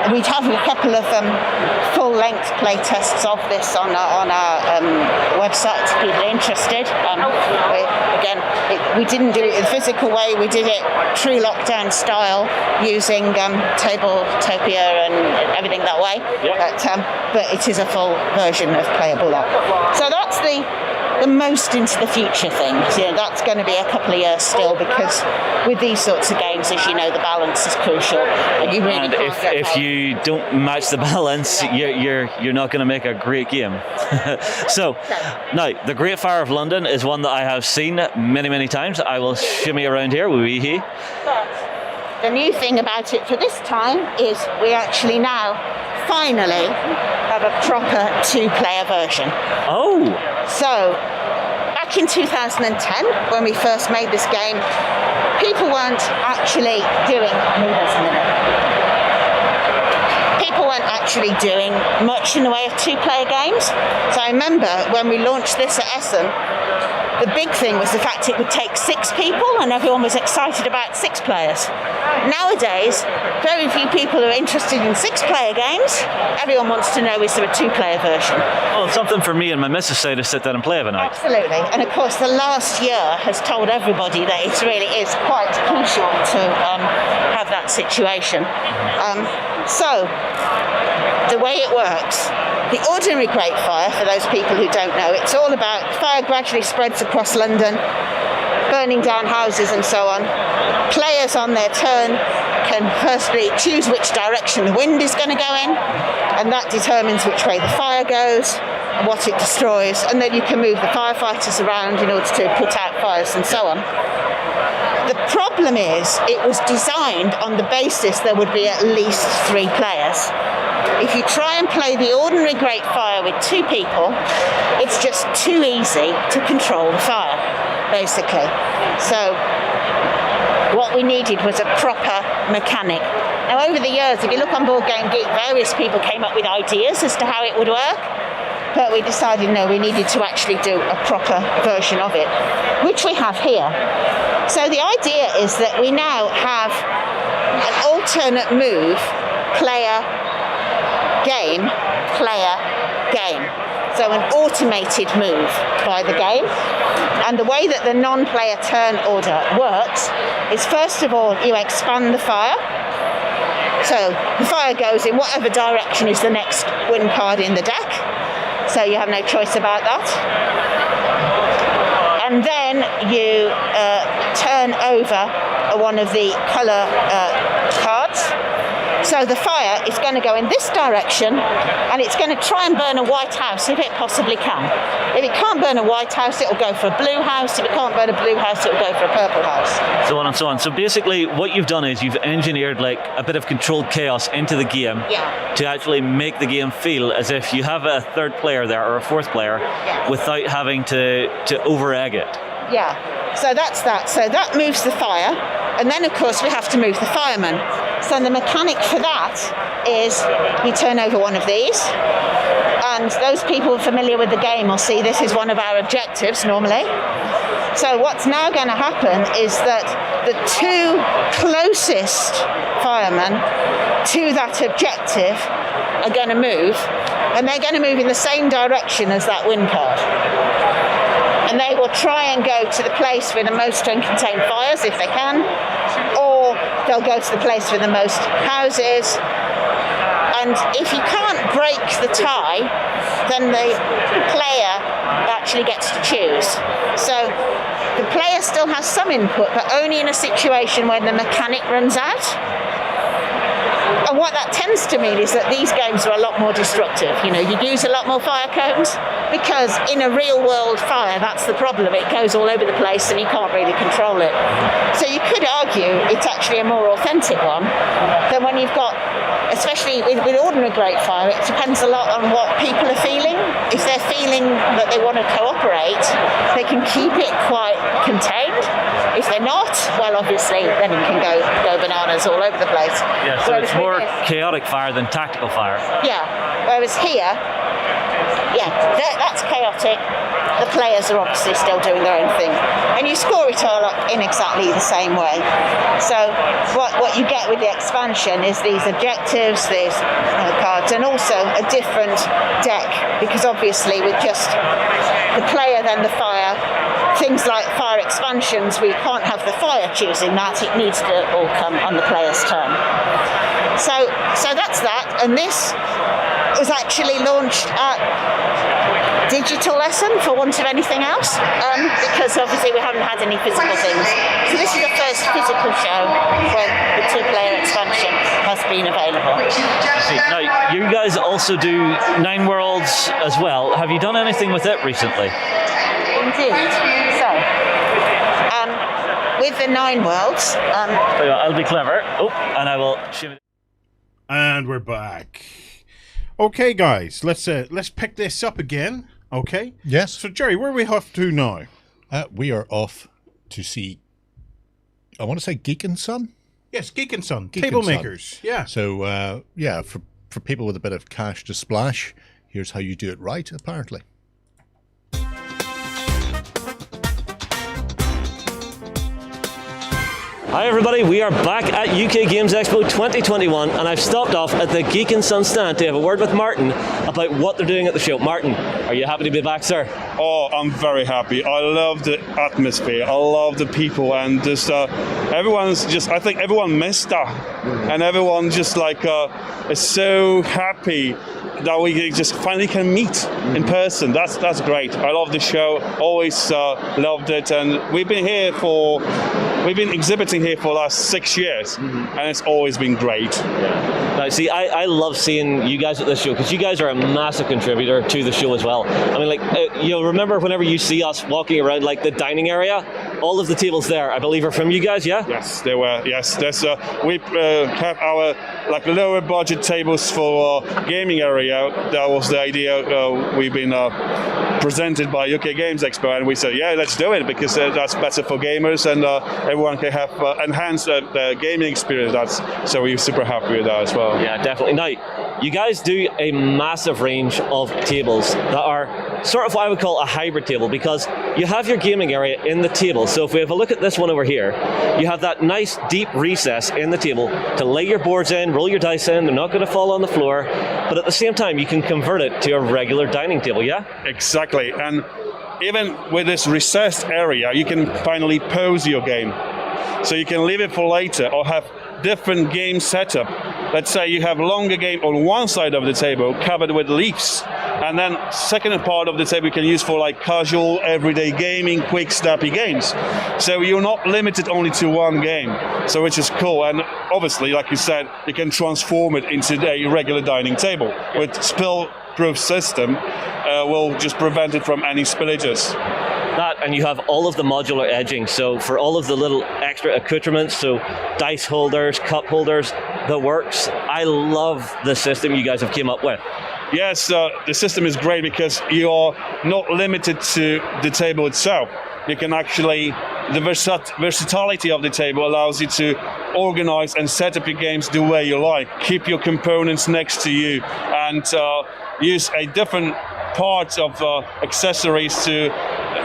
We'd have a couple of full-length play tests of this on our website if people are interested. We didn't do it in a physical way. We did it true lockdown style, using Tabletopia and everything that way. Yep. But it is a full version of playable app. So that's the most into the future things. That's going to be a couple of years still, because with these sorts of games, as you know, the balance is crucial, and you really if you don't match the balance, you're not going to make a great game. So now the Great Fire of London is one that I have seen many times. I will shimmy around here. The new thing about it for this time is we actually now finally have a proper 2-player version. Oh! So, back in 2010, when we first made this game, people weren't actually doing... People weren't actually doing much in the way of 2-player games. So I remember when we launched this at Essen, the big thing was the fact it would take 6 people, and everyone was excited about 6 players. Nowadays, very few people are interested in 6-player games. Everyone wants to know, is there a 2-player version? Oh, it's something for me and my missus say to sit down and play of a night. Absolutely. And of course, the last year has told everybody that it really is quite crucial to have that situation. So, the way it works, the ordinary Great Fire, for those people who don't know, it's all about fire gradually spreads across London, burning down houses and so on. Players on their turn can firstly choose which direction the wind is going to go in, and that determines which way the fire goes and what it destroys, and then you can move the firefighters around in order to put out fires and so on. The problem is, it was designed on the basis there would be at least 3 players. If you try and play the ordinary Great Fire with 2 people, it's just too easy to control the fire, basically. So what we needed was a proper mechanic. Now, over the years, if you look on Board Game Geek, various people came up with ideas as to how it would work, but we decided, no, we needed to actually do a proper version of it, which we have here. So the idea is that we now have an alternate move, player, game, player, game. So an automated move by the game. And the way that the non-player turn order works is, first of all, you expand the fire. So the fire goes in whatever direction is the next win card in the deck. So you have no choice about that. And then you turn over one of the colour cards. So the fire is going to go in this direction, and it's going to try and burn a white house if it possibly can. If it can't burn a white house, it'll go for a blue house. If it can't burn a blue house, it'll go for a purple house. So on and so on. So basically what you've done is you've engineered like a bit of controlled chaos into the game to actually make the game feel as if you have a third player there or a fourth player without having to over-egg it. Yeah, so that's that. So that moves the fire, and then of course we have to move the firemen. So the mechanic for that is you turn over one of these, and those people familiar with the game will see this is one of our objectives normally. So what's now going to happen is that the two closest firemen to that objective are going to move, and they're going to move in the same direction as that win card. And they will try and go to the place with the most uncontained fires if they can, or they'll go to the place with the most houses. And if you can't break the tie, then the player actually gets to choose. So the player still has some input, but only in a situation when the mechanic runs out. And what that tends to mean is that these games are a lot more destructive. You know, you use a lot more fire cones, because in a real world fire, that's the problem. It goes all over the place and you can't really control it. So you could argue it's actually a more authentic one than when you've got, especially with ordinary great fire, it depends a lot on what people are feeling. If they're feeling that they want to cooperate, they can keep it quite contained. If they're not, well, obviously, then it can go bananas all over the place. Yeah, so it's more chaotic fire than tactical fire. Yeah, whereas here, that's chaotic. The players are obviously still doing their own thing. And you score it all up in exactly the same way. So what you get with the expansion is these objectives, these cards, and also a different deck, because obviously with just the player then the fire, things like fire expansions, we can't have the fire choosing that. It needs to all come on the player's turn. So that's that. And this was actually launched at Digital Lesson, for want of anything else, because obviously we haven't had any physical things. So this is the first physical show when the two-player expansion has been available. Now, you guys also do Nine Worlds as well. Have you done anything with it recently? Indeed. So, with the Nine Worlds... I'll be clever. And I will... And we're back. Okay, guys, let's pick this up again. Okay. Yes. So, Gerry, where are we off to now? We are off to see. I want to say Geek and Son. Yes, Geek and Son, table makers. Yeah. So, for people with a bit of cash to splash, here's how you do it right. Apparently. Hi everybody, we are back at UK Games Expo 2021 and I've stopped off at the Geek and Son stand to have a word with Martin about what they're doing at the show. Martin, are you happy to be back, sir? Oh, I'm very happy. I love the atmosphere. I love the people, and just I think everyone missed that, and everyone just is so happy that we just finally can meet in person. That's great. I love the show. Always loved it, and we've been exhibiting here for the last 6 years, and it's always been great. Now, see, I love seeing you guys at this show because you guys are a massive contributor to the show as well. I mean, you'll remember whenever you see us walking around like the dining area, all of the tables there, I believe, are from you guys, yeah? Yes, they were. Yes, there's we have our lower budget tables for gaming area. That was the idea. We've been presented by UK Games Expo, and we said, yeah, let's do it because that's better for gamers, and everyone can have enhanced the gaming experience. So we're super happy with that as well. Yeah, definitely. Now, you guys do a massive range of tables that are sort of what I would call a hybrid table, because you have your gaming area in the table. So if we have a look at this one over here, you have that nice deep recess in the table to lay your boards in, roll your dice in. They're not going to fall on the floor, but at the same time, you can convert it to a regular dining table, yeah? Exactly. And even with this recessed area, you can finally pause your game. So you can leave it for later or have different game setup. Let's say you have longer game on one side of the table covered with leaves, and then second part of the table you can use for like casual, everyday gaming, quick, snappy games. So you're not limited only to one game, so which is cool. And obviously, like you said, you can transform it into a regular dining table with spill-proof system. Will just prevent it from any spillages. That, and you have all of the modular edging, so for all of the little extra accoutrements, so dice holders, cup holders, the works. I love the system you guys have came up with. Yes, the system is great because you are not limited to the table itself. You can actually, the versatility of the table allows you to organize and set up your games the way you like, keep your components next to you, and use a different parts of accessories to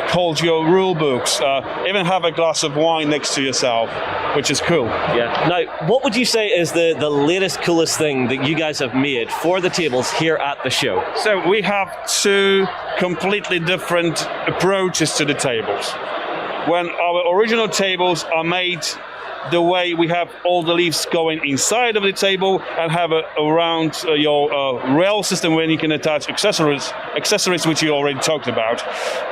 hold your rule books. Even have a glass of wine next to yourself, which is cool. Yeah. Now, what would you say is the latest, coolest thing that you guys have made for the tables here at the show? So we have two completely different approaches to the tables. When our original tables are made the way we have all the leaves going inside of the table and have around your rail system where you can attach accessories which you already talked about.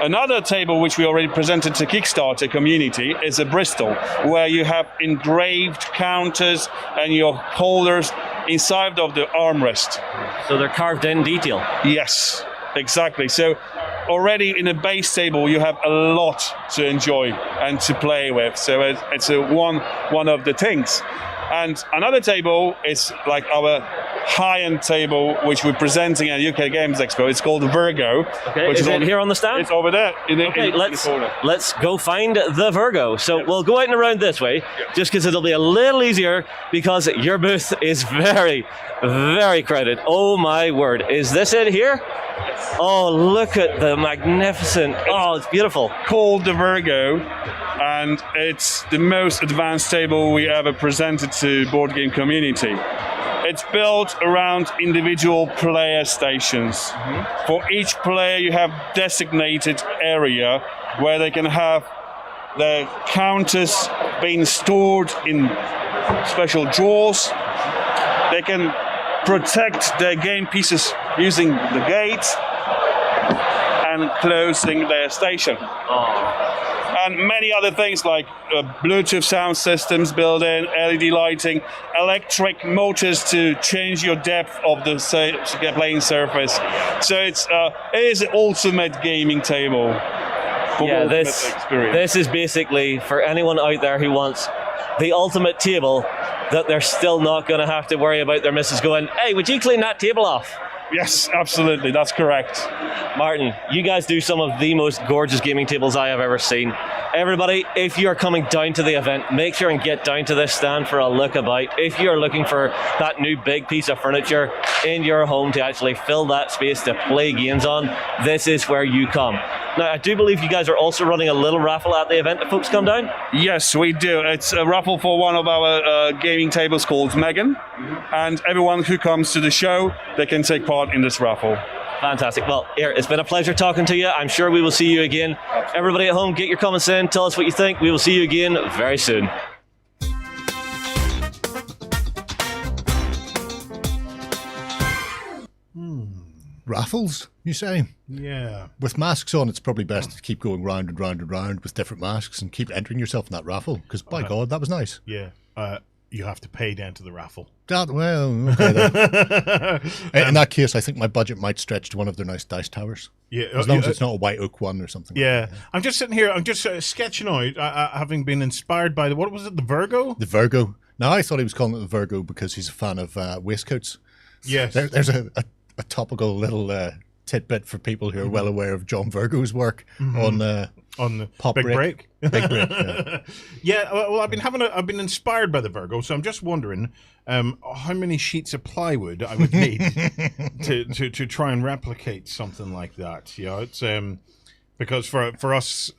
Another table which we already presented to Kickstarter community is a Bristol, where you have engraved counters and your holders inside of the armrest. So they're carved in detail? Yes, exactly. So already in a base table you have a lot to enjoy and to play with, so it's one of the things. And another table is like our high-end table which we're presenting at UK Games Expo. It's called Virgo. Okay, is it here on the stand? It's over there in the corner. Let's go find the Virgo. So we'll go out and around this way, just because it'll be a little easier, because your booth is very, very crowded. Oh my word, is this it here? Oh, look at the magnificent, oh, it's beautiful. Called the Virgo, and it's the most advanced table we ever presented to board game community. It's built around individual player stations. Mm-hmm. For each player you have designated area where they can have their counters being stored in special drawers. They can protect their game pieces using the gate and closing their station. And many other things like Bluetooth sound systems built in, LED lighting, electric motors to change your depth of the playing surface. So it is an ultimate gaming table. Yeah, this is basically for anyone out there who wants the ultimate table that they're still not going to have to worry about their missus going, hey, would you clean that table off? Yes, absolutely, that's correct. Martin, you guys do some of the most gorgeous gaming tables I have ever seen. Everybody, if you are coming down to the event, make sure and get down to this stand for a look about. If you are looking for that new big piece of furniture in your home to actually fill that space to play games on, this is where you come. Now, I do believe you guys are also running a little raffle at the event if folks come down? Yes, we do. It's a raffle for one of our gaming tables called Megan. And everyone who comes to the show, they can take part in this raffle. Fantastic. Well, here, it's been a pleasure talking to you. I'm sure we will see you again. Absolutely. Everybody at home, get your comments in. Tell us what you think. We will see you again very soon. Raffles, you say? Yeah. With masks on, it's probably best to keep going round and round and round with different masks and keep entering yourself in that raffle, because by God, that was nice. Yeah. You have to pay to enter the raffle. Well, okay then. In that case, I think my budget might stretch to one of their nice dice towers. Yeah, as long as it's not a white oak one or something. Yeah, like that. I'm just sitting here. I'm just sketching out, having been inspired by what was it? The Virgo. The Virgo. Now I thought he was calling it the Virgo because he's a fan of waistcoats. Yes. There's a topical little tidbit for people who are well aware of John Virgo's work on the Pop Big Break. Big Break. Yeah. Yeah. Well, I've been inspired by the Virgo, so I'm just wondering how many sheets of plywood I would need to try and replicate something like that. You know, it's because for us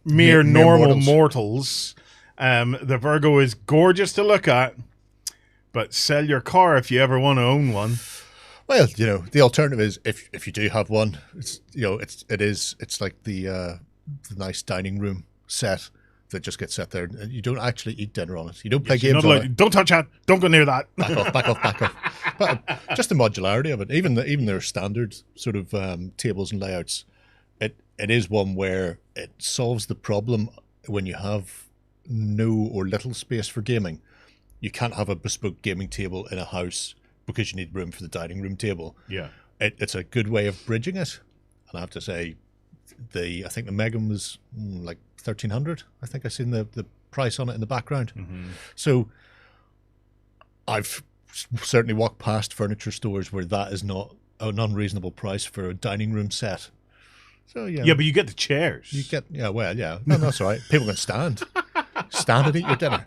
mere normal mortals, the Virgo is gorgeous to look at, but sell your car if you ever want to own one. Well, you know, the alternative is if you do have one, it's like the nice dining room set that just gets set there. You don't actually eat dinner on it. You don't play games on it. Don't touch that. Don't go near that. Back off. But just the modularity of it, even their standard sort of tables and layouts, it is one where it solves the problem when you have no or little space for gaming. You can't have a bespoke gaming table in a house because you need room for the dining room table. Yeah. It's a good way of bridging it. And I have to say, I think the Megan was like 1,300. I think I seen the price on it in the background. Mm-hmm. So I've certainly walked past furniture stores where that is not an unreasonable price for a dining room set. So yeah, but you get the chairs. You get No, that's all right. People can stand and eat your dinner.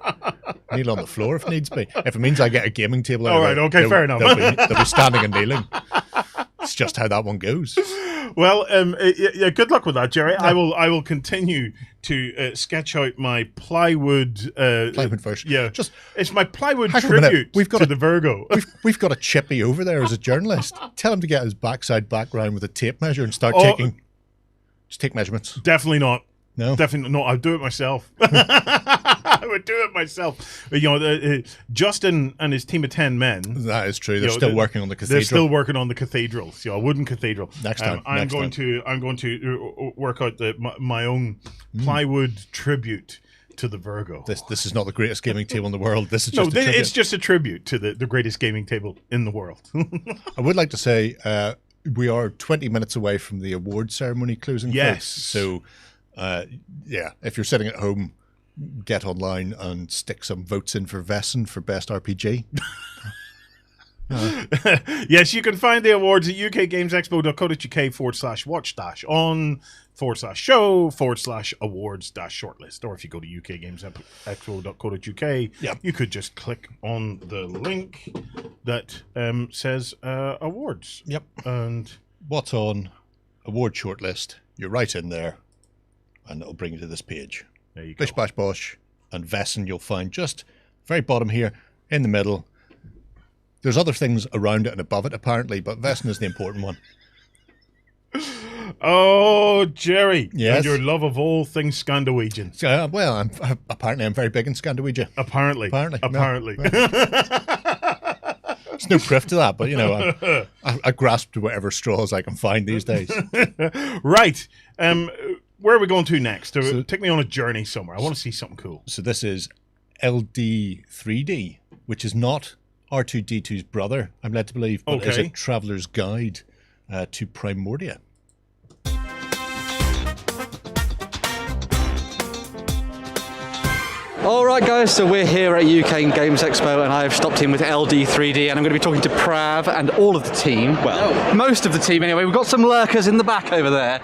Kneel on the floor if needs be. If it means I get a gaming table, all right, okay, fair enough. They'll be standing and kneeling. It's just how that one goes. Well, good luck with that, Gerry. Yeah. I will continue to sketch out my plywood version. Yeah, it's my plywood tribute to the Virgo. We've got a chippy over there as a journalist. Tell him to get his backside background with a tape measure and start take measurements. Definitely not. No, definitely not. I'll do it myself. I would do it myself. Justin and his team of 10 men. That is true. They're still working on the cathedral. They're still working on the cathedral. A wooden cathedral. Next time. I'm going to work out my own plywood tribute to the Virgo. This is not the greatest gaming table in the world. This is just it's just a tribute to the greatest gaming table in the world. I would like to say we are 20 minutes away from the award ceremony closing. Yes. So, if you're sitting at home, get online and stick some votes in for Vesson for best RPG. Yes, you can find the awards at ukgamesexpo.co.uk/watch-on/show/awards-shortlist. Or if you go to ukgamesexpo.co.uk, you could just click on the link that says awards. Yep. And what's on award shortlist? You're right in there, and it'll bring you to this page. There you go. Bish Bash Bosh and Vesson you'll find just very bottom here in the middle. There's other things around it and above it apparently, but Vesson is the important one. Oh, Gerry. Yes. And your love of all things Scandinavian. Well, apparently I'm very big in Scandinavia. Apparently. No. There's no proof to that, but I grasped whatever straws I can find these days. Right. Where are we going to next? Take me on a journey somewhere. I want to see something cool. So this is LD3D, which is not R2-D2's brother, I'm led to believe, but is a traveller's guide to Primordia. Alright guys, so we're here at UK Games Expo and I've stopped in with LD3D and I'm going to be talking to Prav and all of the team. Well, most of the team anyway. We've got some lurkers in the back over there.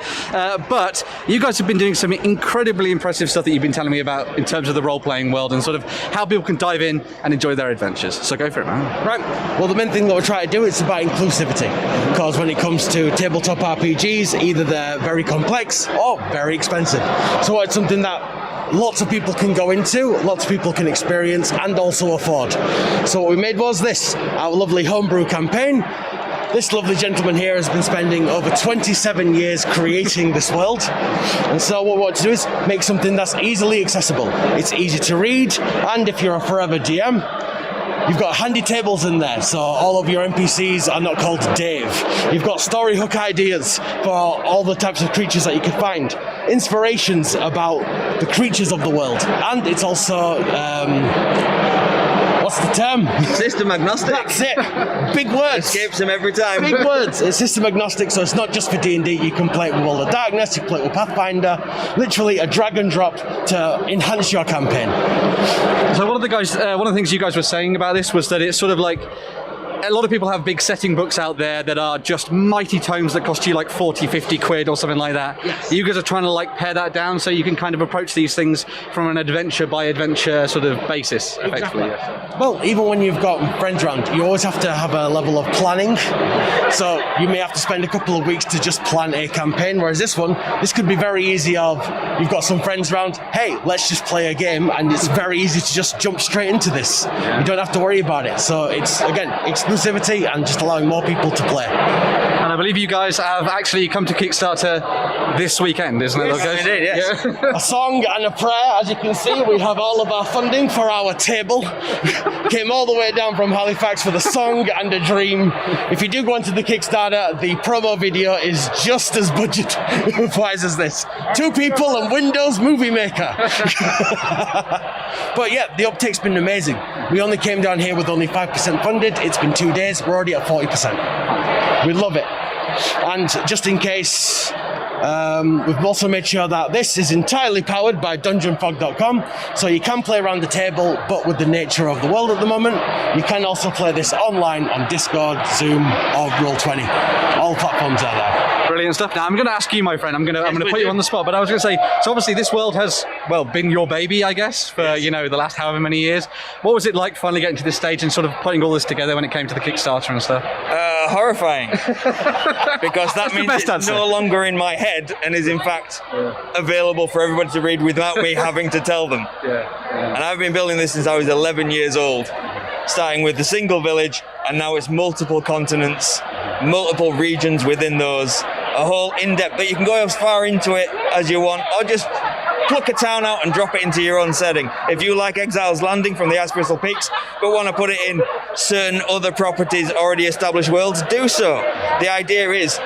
But you guys have been doing some incredibly impressive stuff that you've been telling me about in terms of the role-playing world and sort of how people can dive in and enjoy their adventures. So go for it, man. Right. Well, the main thing that we're trying to do is about inclusivity. Because when it comes to tabletop RPGs, either they're very complex or very expensive. So it's something that lots of people can go into, lots of people can experience and also afford. So what we made was this, our lovely homebrew campaign. This lovely gentleman here has been spending over 27 years creating this world. And so what we want to do is make something that's easily accessible. It's easy to read, and if you're a forever DM, you've got handy tables in there, so all of your NPCs are not called Dave. You've got story hook ideas for all the types of creatures that you can find. Inspirations about the creatures of the world. And it's also, what's the term? System agnostic. That's it. Big words. Escapes him every time. Big words. It's system agnostic, so it's not just for D&D. You can play it with World of Darkness, you can play it with Pathfinder. Literally a drag and drop to enhance your campaign. So one of the things you guys were saying about this was that it's sort of like a lot of people have big setting books out there that are just mighty tomes that cost you like 40, 50 quid or something like that. Yes. You guys are trying to like pare that down so you can kind of approach these things from an adventure by adventure sort of basis, effectively. Exactly. Yes. Well, even when you've got friends around, you always have to have a level of planning. So you may have to spend a couple of weeks to just plan a campaign, whereas this could be very easy of, you've got some friends around, hey, let's just play a game, and it's very easy to just jump straight into this. Yeah. You don't have to worry about it. So it's exclusivity and just allowing more people to play. And I believe you guys have actually come to Kickstarter this weekend, isn't it? Yes, guys? indeed, yes. Yeah. A song and a prayer. As you can see, we have all of our funding for our table. Came all the way down from Halifax for the song and a dream. If you do go into the Kickstarter, the promo video is just as budget-wise as this. 2 people and Windows Movie Maker. But yeah, the uptake's been amazing. We only came down here with only 5% funded. It's been 2 days. We're already at 40%. We love it. And just in case, we've also made sure that this is entirely powered by dungeonfog.com, so you can play around the table, but with the nature of the world at the moment, you can also play this online on Discord, Zoom, or Roll20. All platforms are there. Brilliant stuff. Now I'm going to ask you, my friend. I'm going to put you on the spot. But I was going to say, so obviously this world has been your baby, I guess, for the last however many years. What was it like finally getting to this stage and sort of putting all this together when it came to the Kickstarter and stuff? Horrifying, because that means it's no longer in my head and is in fact available for everybody to read without me having to tell them. And I've been building this since I was 11 years old, starting with the single village, and now it's multiple continents, multiple regions within those, a whole in-depth, but you can go as far into it as you want, or just pluck a town out and drop it into your own setting. If you like Exile's Landing from the Ice Crystal Peaks, but want to put it in certain other properties, already established worlds, do so. The idea is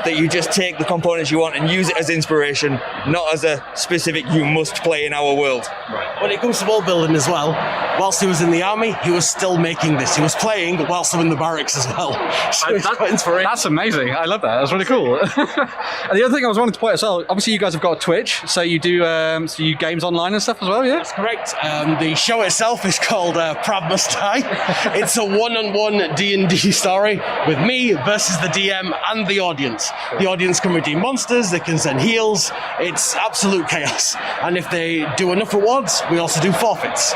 that you just take the components you want and use it as inspiration, not as a specific you must play in our world. When it comes to world building as well, whilst he was in the army, he was still making this. He was playing whilst in the barracks as well. So it's quite inspiring. That's amazing. I love that. That's really cool. And the other thing I was wanting to point out as well, obviously you guys have got a Twitch, so you do games online and stuff as well, yeah? That's correct. The show itself is called Prav Must Die. It's a one-on-one D&D story with me versus the DM and the audience. The audience can redeem monsters, they can send heals. It's absolute chaos. And if they do enough rewards, we also do forfeits.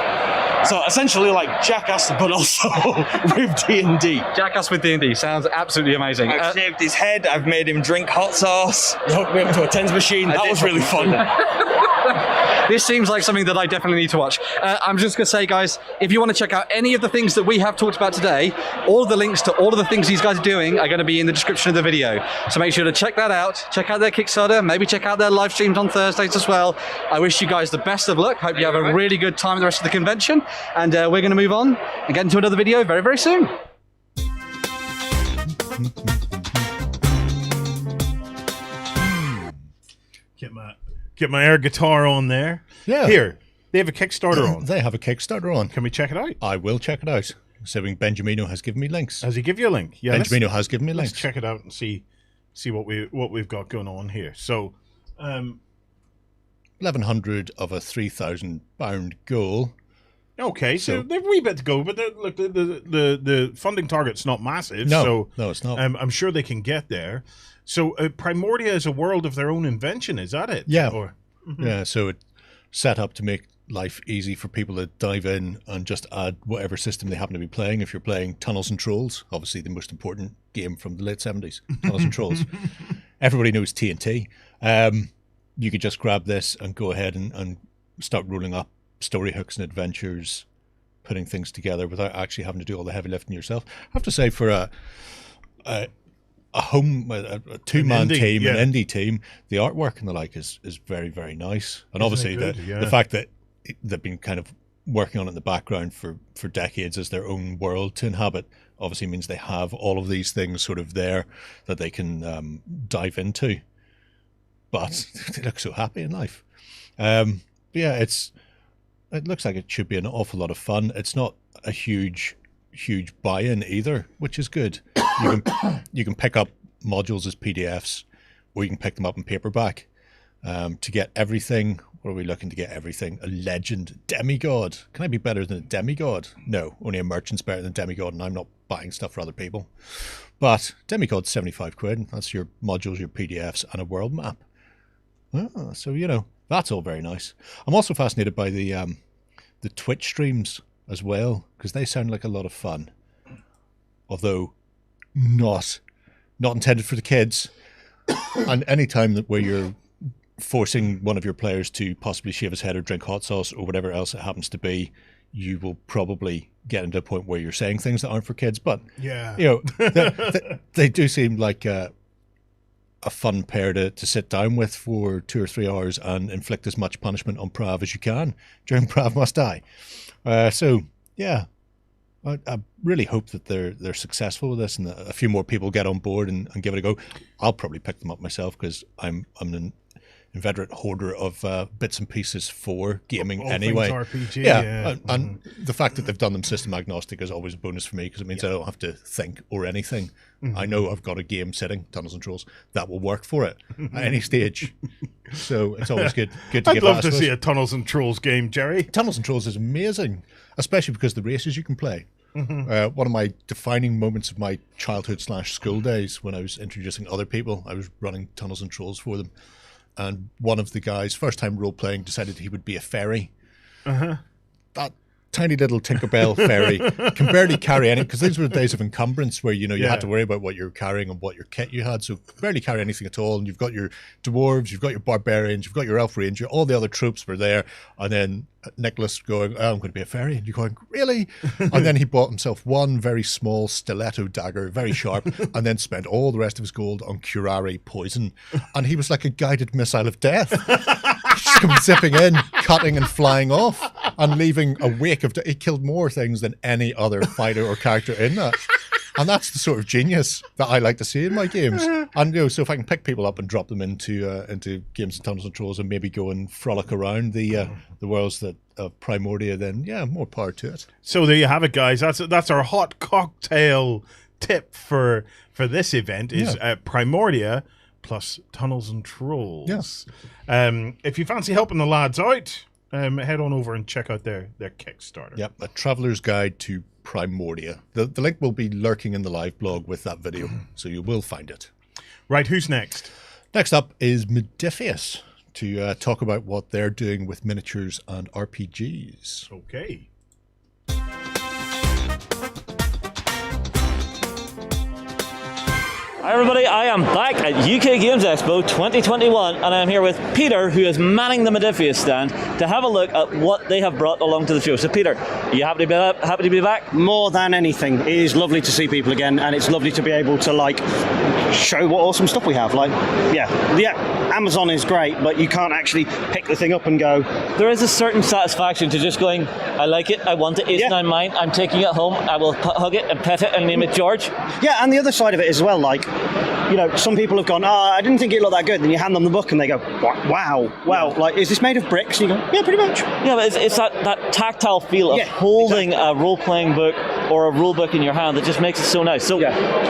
So essentially like Jackass, but also with D&D. Jackass with D&D sounds absolutely amazing. I've shaved his head, I've made him drink hot sauce. You hooked me up to a tens machine, that was really fun. This seems like something that I definitely need to watch. I'm just going to say, guys, if you want to check out any of the things that we have talked about today, all of the links to all of the things these guys are doing are going to be in the description of the video. So make sure to check that out. Check out their Kickstarter. Maybe check out their live streams on Thursdays as well. I wish you guys the best of luck. Hope you have a really good time the rest of the convention. And we're going to move on and get into another video very, very soon. Get my air guitar on there. Yeah. Here, they have a Kickstarter on. They have a Kickstarter on. Can we check it out? I will check it out. Assuming Benjamino has given me links. Has he give you a link? Yeah. Benjamino has given me links. Let's check it out and see what we've got going on here. So, 1,100 of a 3,000 pound goal. Okay, so they've a wee bit to go, but look, the funding target's not massive. No, it's not. I'm sure they can get there. So Primordia is a world of their own invention, is that it? Yeah. Yeah, so it's set up to make life easy for people to dive in and just add whatever system they happen to be playing. If you're playing Tunnels and Trolls, obviously the most important game from the late 70s, Tunnels and Trolls. Everybody knows TNT. You could just grab this and go ahead and start rolling up story hooks and adventures, putting things together without actually having to do all the heavy lifting yourself. I have to say, for a two-man team, an indie team, the artwork and the like is very, very nice. And obviously the fact that they've been kind of working on it in the background for decades as their own world to inhabit obviously means they have all of these things sort of there that they can dive into. But they look so happy in life. Yeah, it looks like it should be an awful lot of fun. It's not a huge buy-in either, which is good. You can pick up modules as PDFs, or you can pick them up in paperback. To get everything, what are we looking to get everything? A legend demigod. Can I be better than a demigod? No, only a merchant's better than a demigod, and I'm not buying stuff for other people. But demigod's 75 quid. That's your modules, your PDFs, and a world map. So that's all very nice. I'm also fascinated by the Twitch streams as well, because they sound like a lot of fun, although not intended for the kids. And any time where you're forcing one of your players to possibly shave his head or drink hot sauce or whatever else it happens to be, you will probably get into a point where you're saying things that aren't for kids. But yeah, they do seem like a fun pair to sit down with for 2 or 3 hours and inflict as much punishment on Prav as you can during Prav Must Die. So yeah, I really hope that they're successful with this and that a few more people get on board and give it a go. I'll probably pick them up myself because I'm an inveterate hoarder of bits and pieces for gaming all anyway. RPG, yeah. And the fact that they've done them system agnostic is always a bonus for me because it means I don't have to think or anything. I know I've got a game sitting, Tunnels and Trolls, that will work for it at any stage. So it's always good to I'd give love to see a Tunnels and Trolls game, Gerry. Tunnels and Trolls is amazing, especially because the races you can play. One of my defining moments of my childhood/school days when I was introducing other people, I was running Tunnels and Trolls for them. And one of the guys, first time role-playing, decided he would be a fairy. That tiny little Tinkerbell fairy can barely carry anything, because these were the days of encumbrance where, you had to worry about what you were carrying and what your kit you had, so barely carry anything at all. And you've got your dwarves, you've got your barbarians, you've got your elf ranger, all the other troops were there. And then Nicholas going, I'm going to be a fairy. And you're going, really? And then he bought himself one very small stiletto dagger, very sharp, and then spent all the rest of his gold on curare poison. And he was like a guided missile of death. Just come zipping in, cutting and flying off, and leaving a wake of... He killed more things than any other fighter or character in that. And that's the sort of genius that I like to see in my games. And so if I can pick people up and drop them into games of Tunnels and Trolls and maybe go and frolic around the worlds of Primordia, then yeah, more power to it. So there you have it, guys. That's our hot cocktail tip for this event is Primordia plus Tunnels and Trolls. Yes. If you fancy helping the lads out, head on over and check out their Kickstarter. Yep, A Traveller's Guide to Primordia. The link will be lurking in the live blog with that video, so you will find it. Right, who's next? Next up is Modifius to talk about what they're doing with miniatures and RPGs. Okay. Hi everybody, I am back at UK Games Expo 2021 and I'm here with Peter, who is manning the Modifius stand, to have a look at what they have brought along to the show. So Peter, are you happy to be back? More than anything. It is lovely to see people again, and it's lovely to be able to show what awesome stuff we have. Amazon is great, but you can't actually pick the thing up and go. There is a certain satisfaction to just going, I like it, I want it, it's now mine, I'm taking it home, I will hug it and pet it and name it George. Yeah, and the other side of it as well, some people have gone, I didn't think it looked that good. Then you hand them the book and they go, wow, is this made of bricks? And you go, yeah, pretty much. Yeah, but it's that tactile feel of holding a role-playing book or a rule book in your hand that just makes it so nice. So,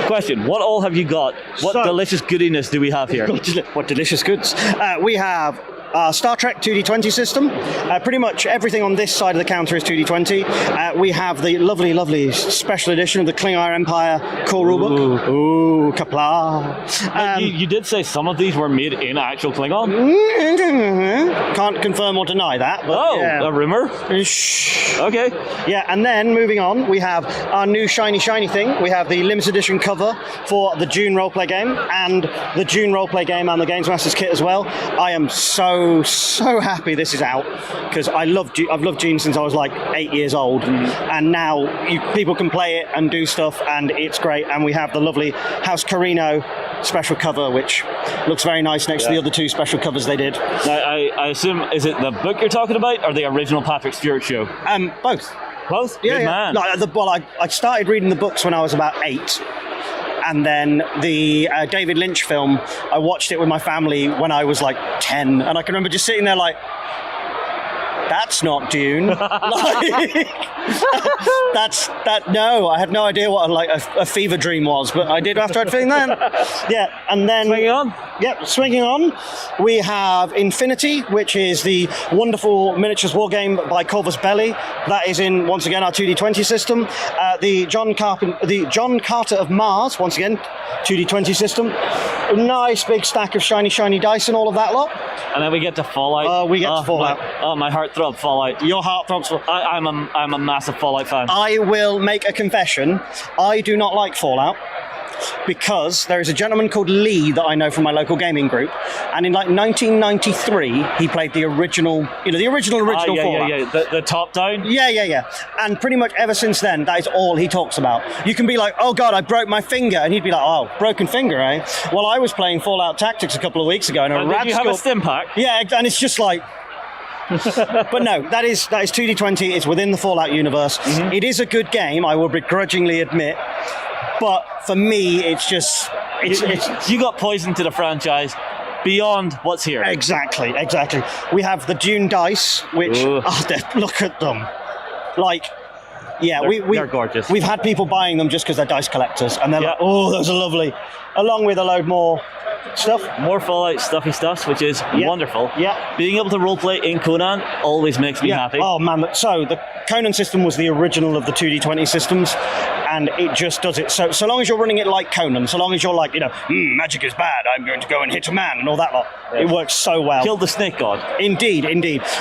question, what all have you got? What delicious goodiness do we have here? What delicious goods? We have Star Trek 2D20 system. Pretty much everything on this side of the counter is 2D20. We have the lovely, lovely special edition of the Klingon Empire core rulebook. Ooh, kapla. You did say some of these were made in actual Klingon? Can't confirm or deny that. But a rumor? Shh. Okay. Yeah, and then moving on, we have our new shiny thing. We have the limited edition cover for the June roleplay game, and the June roleplay game and the Games Masters kit as well. I am so happy this is out, because I've loved June since I was 8 years old, and now people can play it and do stuff, and it's great. And we have the lovely House Carino special cover, which looks very nice next to the other two special covers they did. Now, I assume, is it the book you're talking about, or the original Patrick Stewart show? Both. Both? Yeah, Good man. I started reading the books when I was about 8. And then the David Lynch film, I watched it with my family when I was 10. And I can remember just sitting there that's not Dune. No, I had no idea what a fever dream was, but I did after I'd seen that. Yeah, and then... Swinging on? Yep, swinging on. We have Infinity, which is the wonderful miniatures war game by Corvus Belli. That is in, once again, our 2D20 system. The John Carter of Mars, once again, 2D20 system. A nice big stack of shiny dice and all of that lot. And then we get to Fallout. We get to Fallout. My heart throbs Fallout. Your heart throbs. I'm a massive Fallout fan. I will make a confession. I do not like Fallout. because there is a gentleman called Lee that I know from my local gaming group, and in like 1993 he played the original, the original Fallout. The top down. Yeah. And pretty much ever since then, that is all he talks about. You can be like, oh god, I broke my finger, and he'd be like, oh, broken finger, eh? Well, I was playing Fallout Tactics a couple of weeks ago, and did you have a stim pack? Yeah, and it's just like. But no, that is 2D20. It's within the Fallout universe. Mm-hmm. It is a good game, I will begrudgingly admit. But for me, it's just you got poison to the franchise beyond what's here. Exactly. We have the Dune dice, which look at them, like. Yeah, they're gorgeous. We've had people buying them just because they're dice collectors, and they're like, oh, those are lovely. Along with a load more stuff. More Fallout stuffy stuff, which is wonderful. Yeah. Being able to roleplay in Conan always makes me happy. Oh, man. So the Conan system was the original of the 2D20 systems, and it just does it. So long as you're running it like Conan, so long as you're like, magic is bad, I'm going to go and hit a man, and all that lot. It works so well. Kill the snake god. Indeed.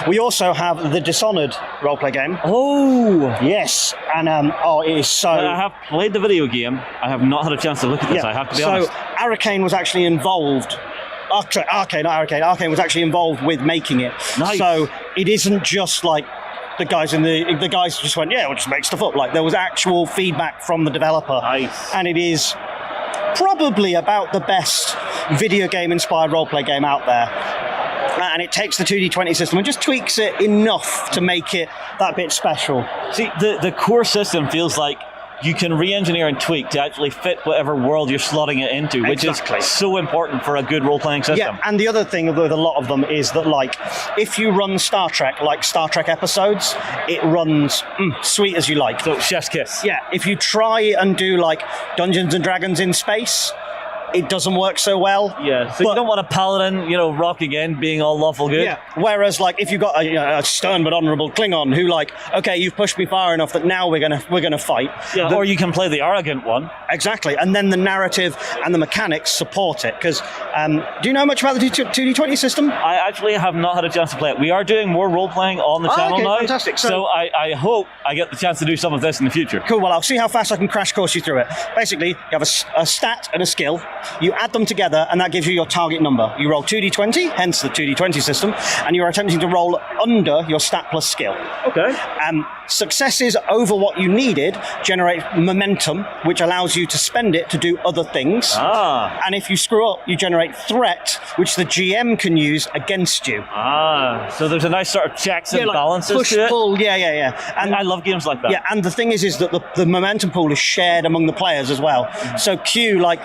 We also have the Dishonored roleplay game. Oh! Yes. And, it is so... I have played the video game. I have not had a chance to look at this, I have to be honest. So, Arcane was actually involved... Arcane was actually involved with making it. Nice. So, it isn't just like... The guys just went, we'll just make stuff up. Like, there was actual feedback from the developer. Nice. And it is probably about the best video game-inspired roleplay game out there. And it takes the 2D20 system and just tweaks it enough to make it that bit special. See, the core system feels like you can re-engineer and tweak to actually fit whatever world you're slotting it into, which is so important for a good role-playing system. Yeah, and the other thing with a lot of them is that, like, if you run Star Trek, like Star Trek episodes, it runs sweet as you like. So, chef's kiss. Yeah, if you try and do, like, Dungeons and Dragons in space, it doesn't work so well. Yeah, so you don't want a paladin, rocking in, being all lawful good. Yeah, whereas, like, if you've got a stern but honourable Klingon who, like, okay, you've pushed me far enough that now we're gonna fight. Yeah, or you can play the arrogant one. Exactly, and then the narrative and the mechanics support it. Because, do you know much about the 2D20 system? I actually have not had a chance to play it. We are doing more role-playing on the channel now. Fantastic. So I hope I get the chance to do some of this in the future. Cool, well, I'll see how fast I can crash course you through it. Basically, you have a stat and a skill. You add them together, and that gives you your target number. You roll 2d20, hence the 2d20 system, and you're attempting to roll under your stat plus skill. Okay. Successes over what you needed generate momentum, which allows you to spend it to do other things. And if you screw up, you generate threat, which the GM can use against you. So there's a nice sort of checks and balances push, to it. pull, yeah. And I love games like that. Yeah, and the thing is that the momentum pool is shared among the players as well. So Q, like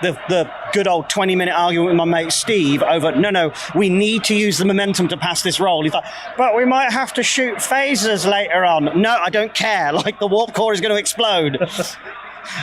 the good old 20-minute argument with my mate Steve over, no, we need to use the momentum to pass this roll. He's like, but we might have to shoot phasers later on. No, I don't care. Like, the warp core is going to explode.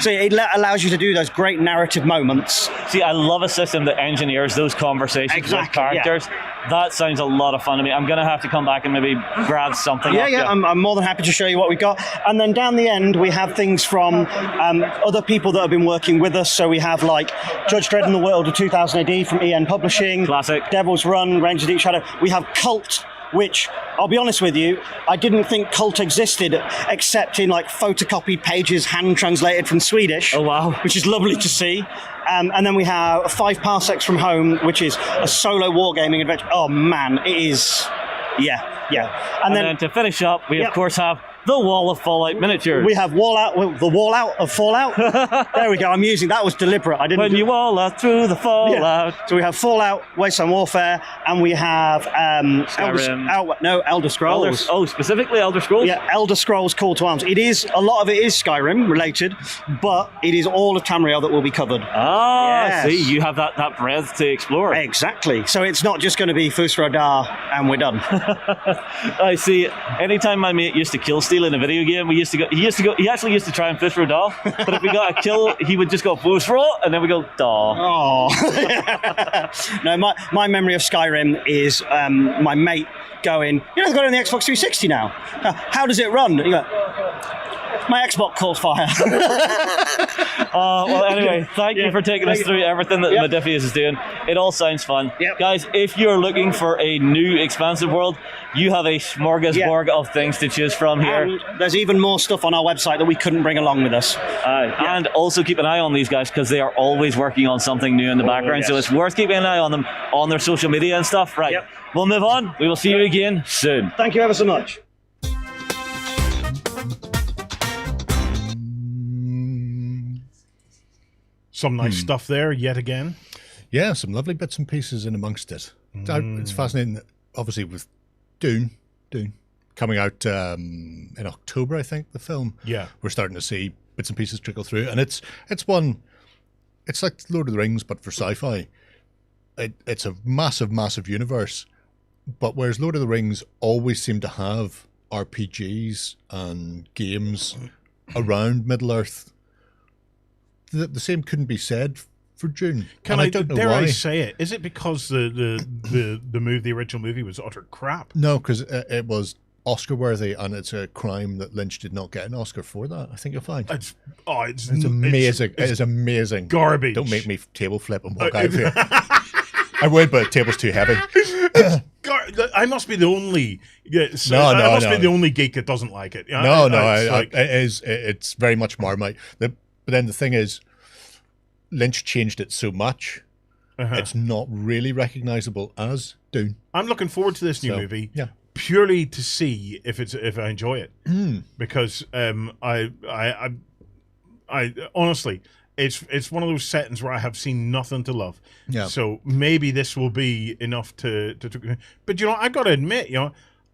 So it allows you to do those great narrative moments. See, I love a system that engineers those conversations with characters. Yeah. That sounds a lot of fun to me. I'm going to have to come back and maybe grab something. Yeah, I'm more than happy to show you what we've got. And then down the end, we have things from other people that have been working with us. So we have, like, Judge Dredd in the World of 2000 AD from EN Publishing. Classic. Devil's Run, Rangers of Deep Shadow. We have Cult, which, I'll be honest with you, I didn't think Cult existed except in, like, photocopied pages hand translated from Swedish. Oh, wow. Which is lovely to see. And then we have 5 Parsecs from Home, which is a solo wargaming adventure. Oh, man, it is... Yeah. And then to finish up, we, of course, have the Wall of Fallout miniatures. We have the wall out of Fallout. There we go. I'm using that was deliberate. I didn't. When you wall out through the Fallout. Yeah. So we have Fallout, Wasteland Warfare, and we have Elder Scrolls. Specifically Elder Scrolls. Yeah, Elder Scrolls Call to Arms. It is a lot of it is Skyrim related, but it is all of Tamriel that will be covered. See, you have that breadth to explore. Exactly. So it's not just going to be Fus Radar and we're done. I see. Anytime my mate used to kill steal in a video game, he actually used to try and fish for a doll, but if we got a kill, he would just go "Fus Ro," and then we go "Daw." No, my memory of Skyrim is my mate going, they've got it on the Xbox 360 now. How does it run? You go, my Xbox calls fire. Well, anyway, thank you for taking us through everything that Modiphius is doing. It all sounds fun. Guys, if you're looking for a new expansive world, you have a smorgasbord of things to choose from here. And there's even more stuff on our website that we couldn't bring along with us. And also keep an eye on these guys, because they are always working on something new in the background, so it's worth keeping an eye on them on their social media and stuff. Right, we'll move on. We will see you again soon. Thank you ever so much. Some nice stuff there yet again. Yeah, some lovely bits and pieces in amongst it. It's fascinating that obviously with Dune coming out in October, I think, the film. Yeah. We're starting to see bits and pieces trickle through. And it's like Lord of the Rings, but for sci-fi. It's a massive, massive universe. But whereas Lord of the Rings always seemed to have RPGs and games around Middle-earth, the same couldn't be said for Dune. I don't know dare why. I say it? Is it because the original movie was utter crap? No, because it was Oscar worthy, and it's a crime that Lynch did not get an Oscar for that. I think you'll find. It's amazing. It is amazing. Garbage. Don't make me table flip and walk out of here. I would, but the table's too heavy. I must be the only. I must be the only geek that doesn't like it. It's very much Marmite. But then the thing is, Lynch changed it so much, it's not really recognizable as Dune. I'm looking forward to this new movie, purely to see if I enjoy it, because I honestly, it's one of those settings where I have seen nothing to love. Yeah. So maybe this will be enough to. But I got to admit,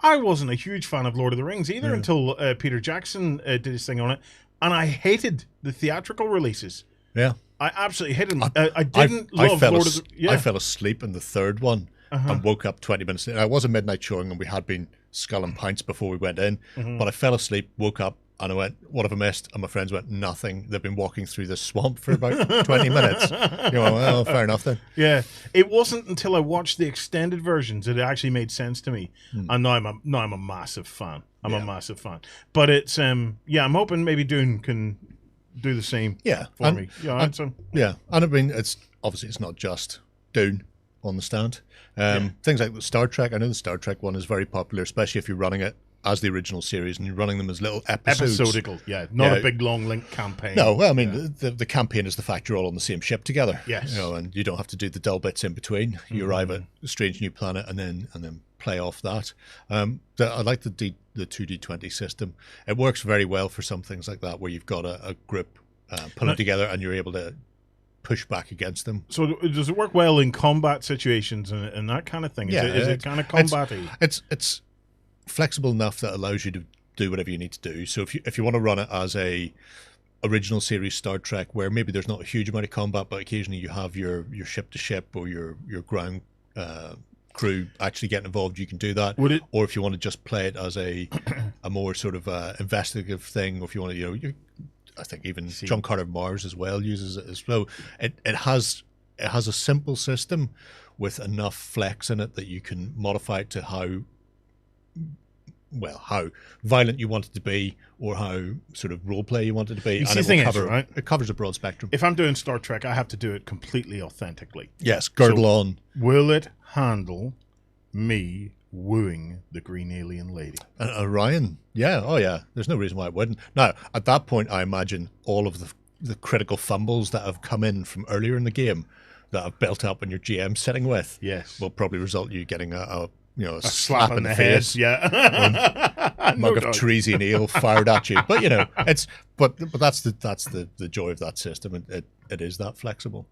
I wasn't a huge fan of Lord of the Rings either until Peter Jackson did his thing on it, and I hated the theatrical releases. Yeah. I absolutely hated them. I didn't love Lord of the... I fell asleep in the third one and woke up 20 minutes later. I was a midnight showing and we had been sculling pints before we went in, but I fell asleep, woke up, and I went, what have I missed? And my friends went, nothing. They've been walking through this swamp for about 20 minutes. Well, fair enough then. Yeah. It wasn't until I watched the extended versions that it actually made sense to me. And now I'm a massive fan. I'm a massive fan. But it's, I'm hoping maybe Dune can do the same for me. And I mean, it's not just Dune on the stand. Things like the Star Trek. I know the Star Trek one is very popular, especially if you're running it as the original series and you're running them as little episodes. Episodical, not a big long link campaign. No, well, I mean, the campaign is the fact you're all on the same ship together. Yes, and you don't have to do the dull bits in between. You arrive at a strange new planet and then play off that. I like the 2D20 system. It works very well for some things like that where you've got a group pulling together and you're able to push back against them. So does it work well in combat situations and that kind of thing? Is it kind of combat-y? It's flexible enough that allows you to do whatever you need to do. So if you want to run it as a original series Star Trek where maybe there's not a huge amount of combat, but occasionally you have your ship to ship or your ground crew actually getting involved, you can do that. Or if you want to just play it as a more sort of investigative thing, or if you want to, I think even John Carter of Mars as well uses it as well. It has a simple system with enough flex in it that you can modify it to how violent you want it to be or how sort of role play you want it to be. It covers a broad spectrum. If I'm doing Star Trek, I have to do it completely authentically. Yes, girdle on. Will it handle me wooing the green alien lady? Orion, there's no reason why it wouldn't. Now, at that point, I imagine all of the critical fumbles that have come in from earlier in the game that have built up in your GM sitting with will probably result in you getting a slap in the face, mug of Teresian ale fired at you. But but that's the joy of that system. It is that flexible.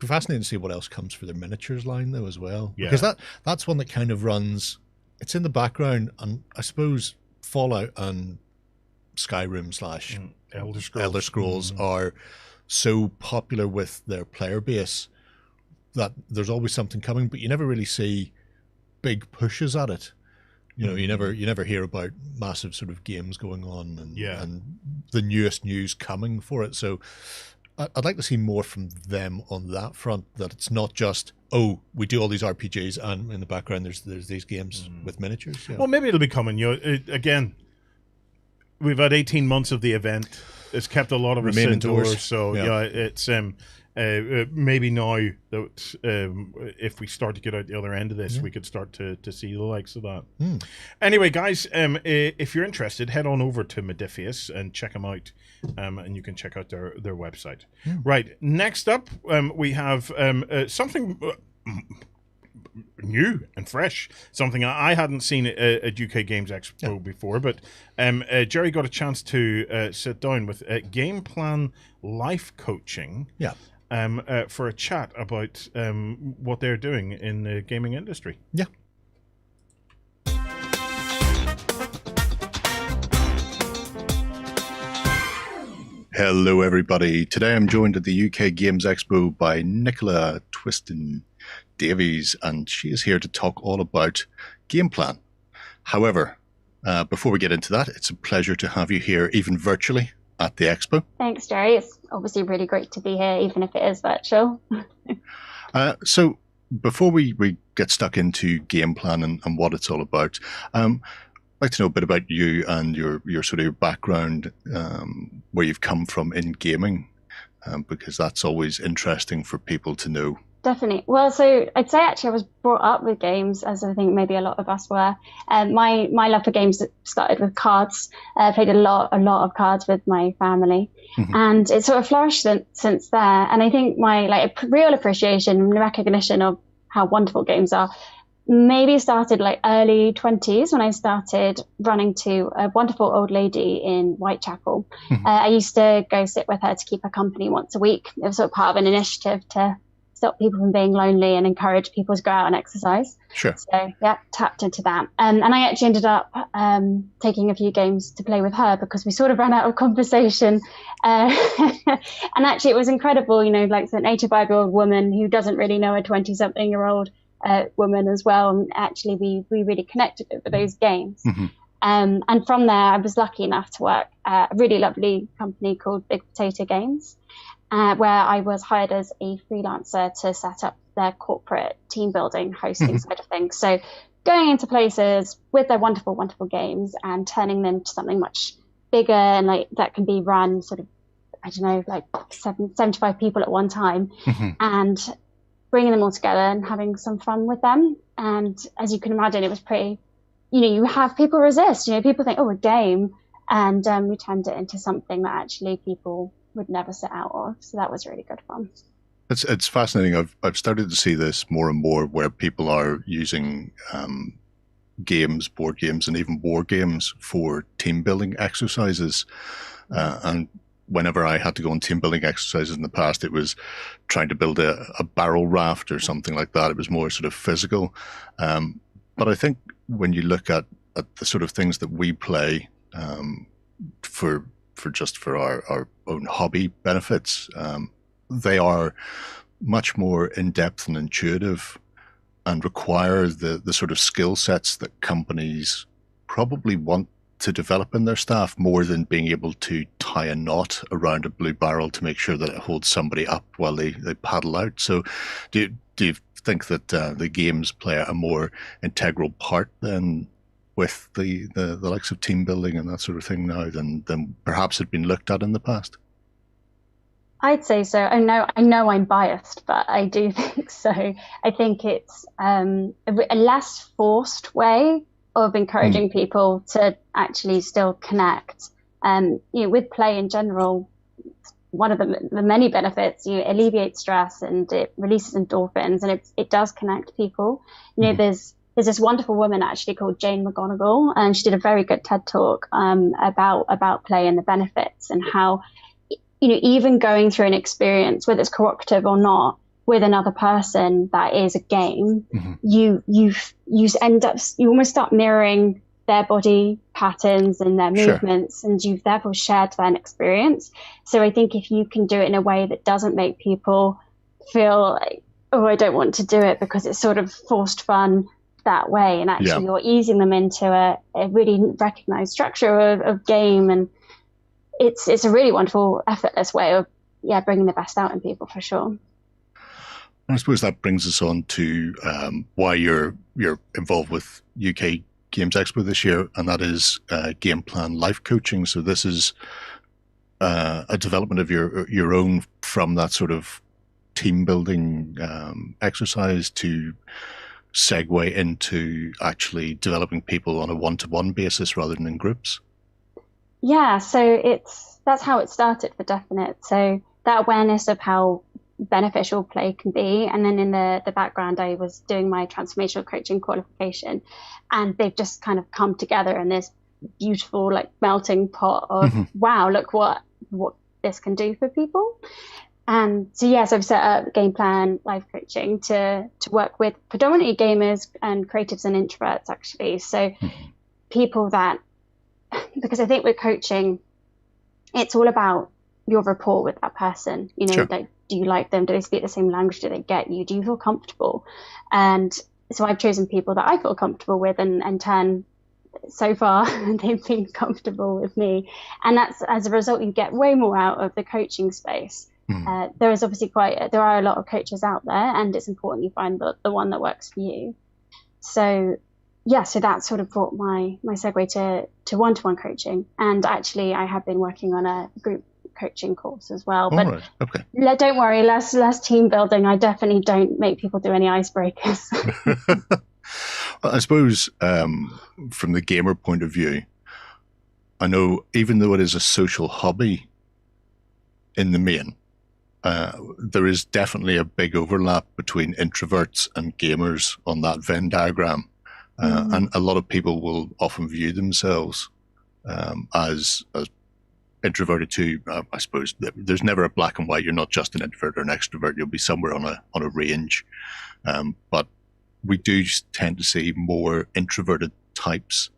Fascinating to see what else comes for their miniatures line though as well. Yeah. Because that's one that kind of runs. It's in the background, and I suppose Fallout and Skyrim / Elder Scrolls are so popular with their player base that there's always something coming, but you never really see big pushes at it. You never hear about massive sort of games going on and the newest news coming for it. So I'd like to see more from them on that front, that it's not just, we do all these RPGs and in the background there's these games with miniatures. Well, maybe it'll be coming. Again, we've had 18 months of the event. it's kept a lot of us indoors. So yeah, it's maybe now that if we start to get out the other end of this, we could start to see the likes of that. Anyway, guys, if you're interested, head on over to Modifius and check them out, and you can check out their website. Right, next up, we have something new and fresh, something I hadn't seen at UK Games Expo before, but Gerry got a chance to sit down with Game Plan Life Coaching for a chat about what they're doing in the gaming industry. Yeah. Hello everybody. Today I'm joined at the UK Games Expo by Nicola Twiston Davies, and she is here to talk all about Game Plan. However, before we get into that, it's a pleasure to have you here, even virtually, at the Expo. Thanks, Gerry. It's obviously really great to be here, even if it is virtual. So before we get stuck into Game Plan and what it's all about, I'd like to know a bit about you and your sort of your background, where you've come from in gaming, because that's always interesting for people to know. Definitely. Well, so I'd say actually I was brought up with games, as I think maybe a lot of us were. My love for games started with cards. I played a lot of cards with my family, and it sort of flourished since there. And I think my real appreciation and recognition of how wonderful games are maybe started early 20s when I started running to a wonderful old lady in Whitechapel. I used to go sit with her to keep her company once a week. It was sort of part of an initiative to stop people from being lonely and encourage people to go out and exercise. Sure. So yeah, tapped into that. And I actually ended up taking a few games to play with her because we sort of ran out of conversation. And actually it was incredible, like an 85-year-old woman who doesn't really know a 20-something-year-old woman as well. And actually we really connected over those games. And from there, I was lucky enough to work at a really lovely company called Big Potato Games, where I was hired as a freelancer to set up their corporate team building hosting side of things. So going into places with their wonderful, wonderful games and turning them to something much bigger and that can be run sort of, 75 people at one time, and bringing them all together and having some fun with them. And as you can imagine, it was pretty, you have people resist, people think, oh, a game. And we turned it into something that actually people would never sit out of. So that was really good fun. It's fascinating. I've started to see this more and more where people are using games, board games, and even war games for team building exercises. And whenever I had to go on team building exercises in the past, it was trying to build a barrel raft or something like that. It was more sort of physical. But I think when you look at the sort of things that we play for our own hobby benefits, they are much more in-depth and intuitive and require the sort of skill sets that companies probably want to develop in their staff more than being able to tie a knot around a blue barrel to make sure that it holds somebody up while they paddle out. So do you think that the games play a more integral part then with the likes of team building and that sort of thing now than perhaps had been looked at in the past? I'd say so. I know I'm biased, but I do think so. I think it's a less forced way of encouraging people to actually still connect. With play in general, one of the many benefits, you alleviate stress and it releases endorphins, and it does connect people. There's this wonderful woman actually called Jane McGonigal, and she did a very good TED talk about play and the benefits, and how even going through an experience, whether it's cooperative or not, with another person that is a game, you almost start mirroring their body patterns and their movements, and you've therefore shared that experience. So I think if you can do it in a way that doesn't make people feel like, oh, I don't want to do it because it's sort of forced fun that way, and actually you're easing them into a really recognized structure of game, and it's a really wonderful, effortless way of bringing the best out in people, for sure. I suppose that brings us on to why you're involved with UK Games Expo this year, and that is Game Plan Life Coaching. So this is a development of your own from that sort of team building exercise to segue into actually developing people on a one-to-one basis rather than in groups? Yeah, so that's how it started for definite. So that awareness of how beneficial play can be, and then in the background I was doing my transformational coaching qualification, and they've just kind of come together in this beautiful like melting pot of wow, look what this can do for people. And so yes, I've set up Game Plan Life Coaching to work with predominantly gamers and creatives and introverts actually. So people that, because I think with coaching, it's all about your rapport with that person. You know, Sure. like, do you like them? Do they speak the same language? Do they get you? Do you feel comfortable? And so I've chosen people that I feel comfortable with, and turn so far they've been comfortable with me. And that's, as a result, you get way more out of the coaching space. There is obviously there are a lot of coaches out there, and it's important you find the one that works for you. So yeah, so that sort of brought my segue to one-to-one coaching. And actually I have been working on a group coaching course as well. But right. Okay. Don't worry, less team building. I definitely don't make people do any icebreakers. I suppose from the gamer point of view, I know even though it is a social hobby in the main, there is definitely a big overlap between introverts and gamers on that Venn diagram. And a lot of people will often view themselves as introverted too. I suppose there's never a black and white. You're not just an introvert or an extrovert. You'll be somewhere on a range. But we do tend to see more introverted types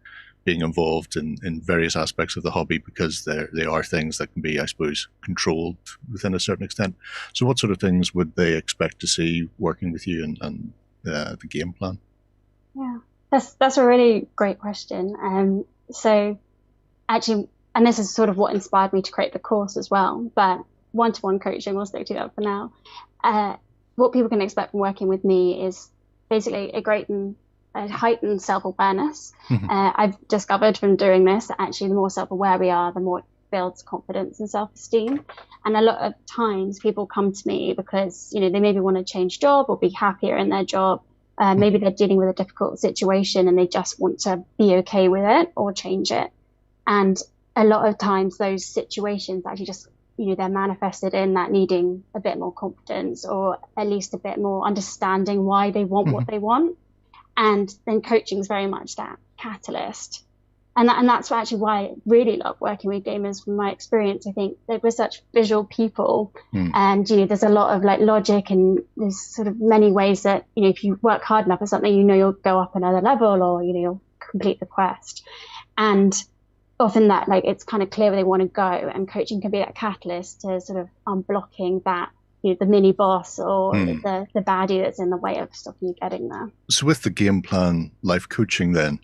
being involved in various aspects of the hobby, because they are things that can be, I suppose, controlled within a certain extent. So what sort of things would they expect to see working with you and the game plan? Yeah, that's a really great question. So actually, and this is sort of what inspired me to create the course as well, but one-to-one coaching, we'll stick to that for now. What people can expect from working with me is basically a heightened self-awareness. I've discovered from doing this that actually the more self-aware we are, the more it builds confidence and self-esteem. And a lot of times people come to me because, you know, they maybe want to change job or be happier in their job. Maybe they're dealing with a difficult situation and they just want to be okay with it or change it. And a lot of times those situations actually just, you know, they're manifested in that needing a bit more confidence, or at least a bit more understanding why they want what they want. And then coaching is very much that catalyst. And that's actually why I really love working with gamers. From my experience, I think that we're such visual people, and, you know, there's a lot of like logic, and there's sort of many ways that, you know, if you work hard enough at something, you know, you'll go up another level, or, you know, you'll complete the quest. And often that, like, it's kind of clear where they want to go, and coaching can be that catalyst to sort of unblocking that, you know, the mini boss or the baddie that's in the way of stopping you getting there. So with the Game Plan Life Coaching then,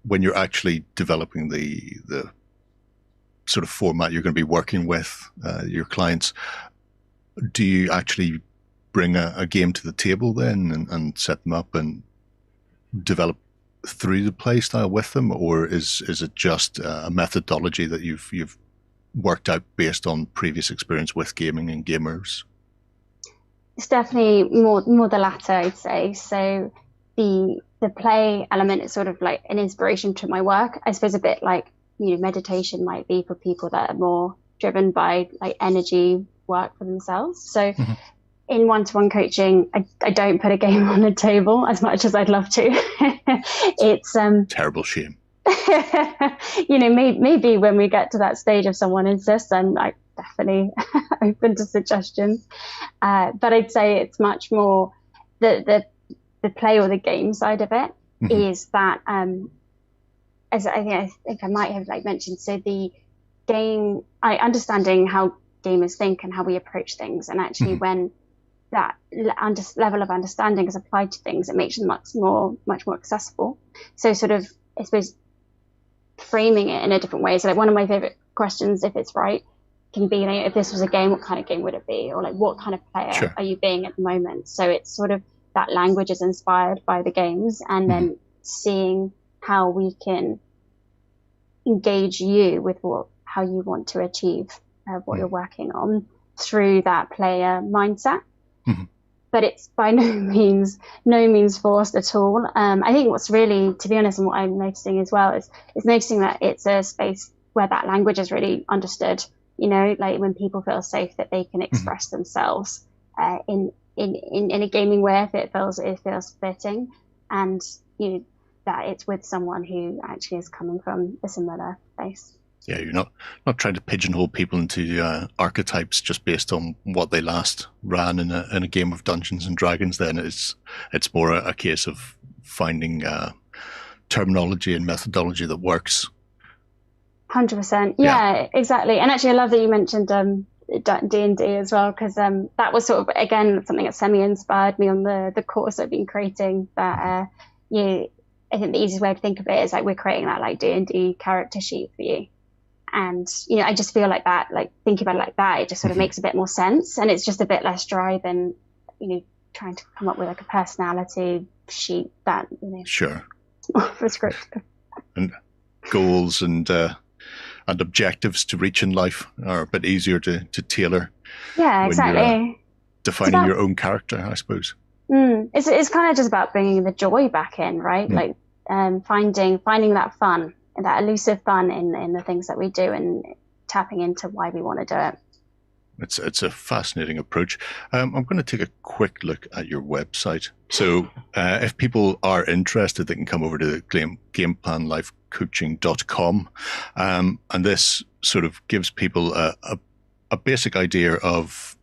when you're actually developing the sort of format you're going to be working with your clients, do you actually bring a game to the table then and set them up and develop through the play style with them, or is it just a methodology that you've worked out based on previous experience with gaming and gamers? It's definitely more the latter, I'd say. So the play element is sort of like an inspiration to my work. I suppose a bit like, you know, meditation might be for people that are more driven by like energy work for themselves. So in one-to-one coaching, I don't put a game on the table as much as I'd love to. It's terrible shame. You know, maybe when we get to that stage, if someone insists, I'm like definitely open to suggestions. But I'd say it's much more the play or the game side of it is that, as I think I might have like mentioned, so the game, understanding how gamers think and how we approach things, and actually when that level of understanding is applied to things, it makes them much more accessible. So sort of, I suppose, framing it in a different way. So like one of my favorite questions, if it's right, can be, you know, if this was a game, what kind of game would it be? Or like, what kind of player are you being at the moment? So it's sort of that language is inspired by the games, and then seeing how we can engage you with how you want to achieve what you're working on through that player mindset. But it's by no means forced at all. I think what's really, to be honest, and what I'm noticing as well is noticing that it's a space where that language is really understood. Like when people feel safe that they can express themselves in a gaming way, if it feels fitting, and that it's with someone who actually is coming from a similar place. Yeah, you're not trying to pigeonhole people into archetypes just based on what they last ran in a game of Dungeons and Dragons. Then it's more a case of finding terminology and methodology that works. 100%. Yeah, exactly. And actually, I love that you mentioned D&D as well, because that was sort of, again, something that semi-inspired me on the course I've been creating. That I think the easiest way to think of it is like we're creating that like D&D character sheet for you. And, I just feel like that, like thinking about it like that, it just sort of makes a bit more sense. And it's just a bit less dry than, trying to come up with like a personality sheet that, Sure. prescriptive. And goals and objectives to reach in life are a bit easier to tailor. Yeah, exactly. When you're, defining your own character, I suppose. It's kind of just about bringing the joy back in, right? Like finding that fun, that elusive fun in the things that we do, and tapping into why we want to do it. It's a fascinating approach. I'm going to take a quick look at your website. So if people are interested, they can come over to gameplanlifecoaching.com. And this sort of gives people a basic idea of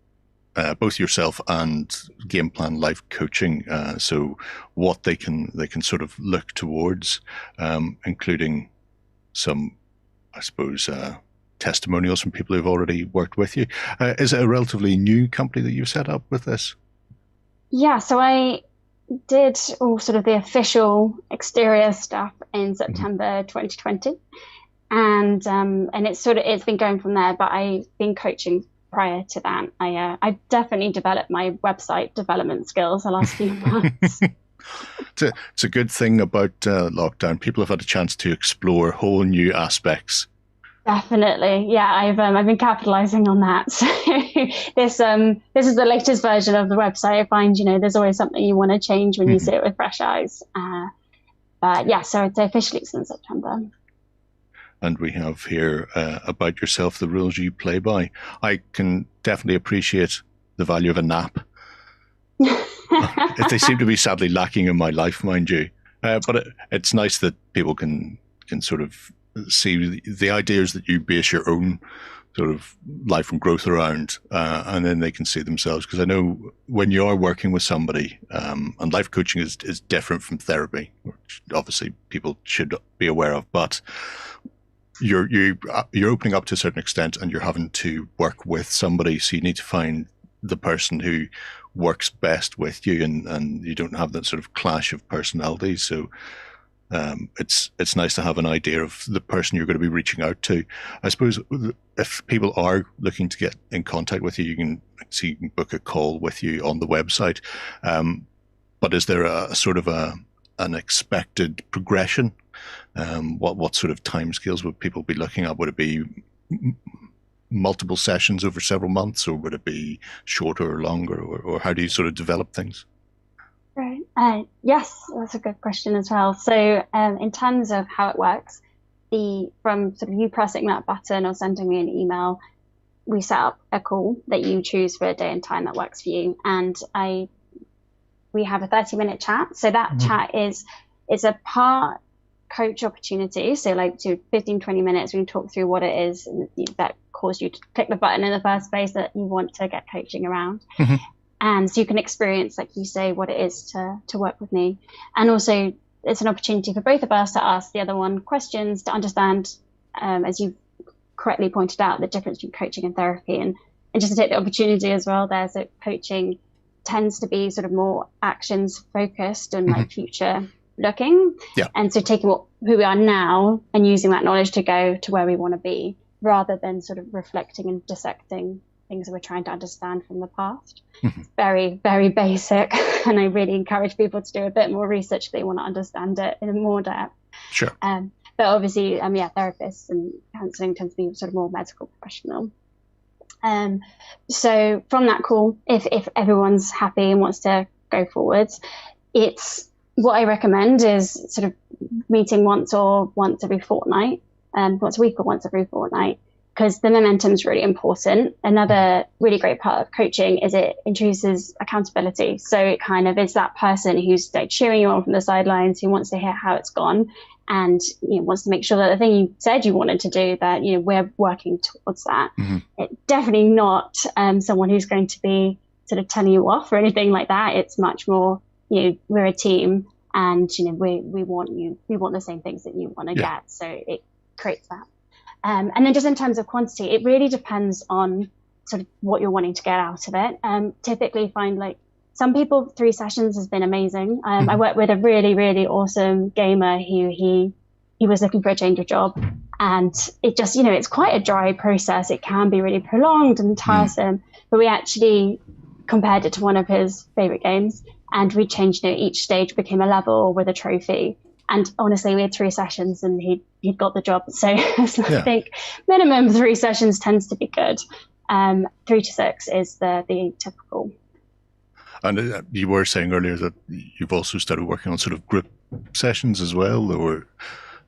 both yourself and Game Plan Life Coaching. So what they can sort of look towards, including some, I suppose, testimonials from people who've already worked with you. Is it a relatively new company that you've set up with this? Yeah, so I did all sort of the official exterior stuff in September 2020, and it's been going from there. But I've been coaching prior to that. I definitely developed my website development skills the last few months. It's a good thing about lockdown. People have had a chance to explore whole new aspects. Definitely, yeah. I've been capitalizing on that. So this is the latest version of the website. I find there's always something you want to change when you see it with fresh eyes. But yeah, so it's officially since September. And we have here about yourself, the rules you play by. I can definitely appreciate the value of a nap. They seem to be sadly lacking in my life, mind you. But it's nice that people can sort of see the ideas that you base your own sort of life and growth around, and then they can see themselves. Because I know when you are working with somebody, and life coaching is different from therapy, which obviously people should be aware of, but you're opening up to a certain extent, and you're having to work with somebody, so you need to find the person who works best with you, and you don't have that sort of clash of personalities. So it's nice to have an idea of the person you're going to be reaching out to. I suppose if people are looking to get in contact with you, you can book a call with you on the website. But is there a sort of an expected progression? What sort of timescales would people be looking at? Would it be multiple sessions over several months, or would it be shorter or longer, or how do you sort of develop things? Right. Yes, that's a good question as well. So in terms of how it works, from sort of you pressing that button or sending me an email, we set up a call that you choose for a day and time that works for you. And we have a 30-minute chat. So that chat is a part coach opportunity. So like 15, 20 minutes, we can talk through what it is that caused you to click the button in the first place that you want to get coaching around. And so you can experience, like you say, what it is to work with me. And also it's an opportunity for both of us to ask the other one questions to understand, as you correctly pointed out, the difference between coaching and therapy, and just to take the opportunity as well there. So coaching tends to be sort of more actions focused and like future looking. Yeah. And so taking who we are now and using that knowledge to go to where we want to be, rather than sort of reflecting and dissecting things that we're trying to understand from the past. It's very, very basic. And I really encourage people to do a bit more research if they want to understand it in more depth. Sure. But obviously, therapists and counselling tend to be sort of more medical professional. So from that call, if everyone's happy and wants to go forwards, it's what I recommend is sort of meeting once every fortnight, once a week or once every fortnight, because the momentum is really important. Another really great part of coaching is it introduces accountability. So it kind of is that person who's like cheering you on from the sidelines, who wants to hear how it's gone, and wants to make sure that the thing you said you wanted to do, that we're working towards that. It, definitely not someone who's going to be sort of telling you off or anything like that. It's much more, we're a team, and we want the same things that you want to get. So it creates that. And then just in terms of quantity, it really depends on sort of what you're wanting to get out of it. Typically find like some people 3 sessions has been amazing. I worked with a really, really awesome gamer who he was looking for a change of job, and it just, it's quite a dry process. It can be really prolonged and tiresome, but we actually compared it to one of his favorite games, and we changed each stage became a level with a trophy. And honestly, we had 3 sessions and he'd got the job. So I think minimum 3 sessions tends to be good. 3 to 6 is the typical. And you were saying earlier that you've also started working on sort of group sessions as well, or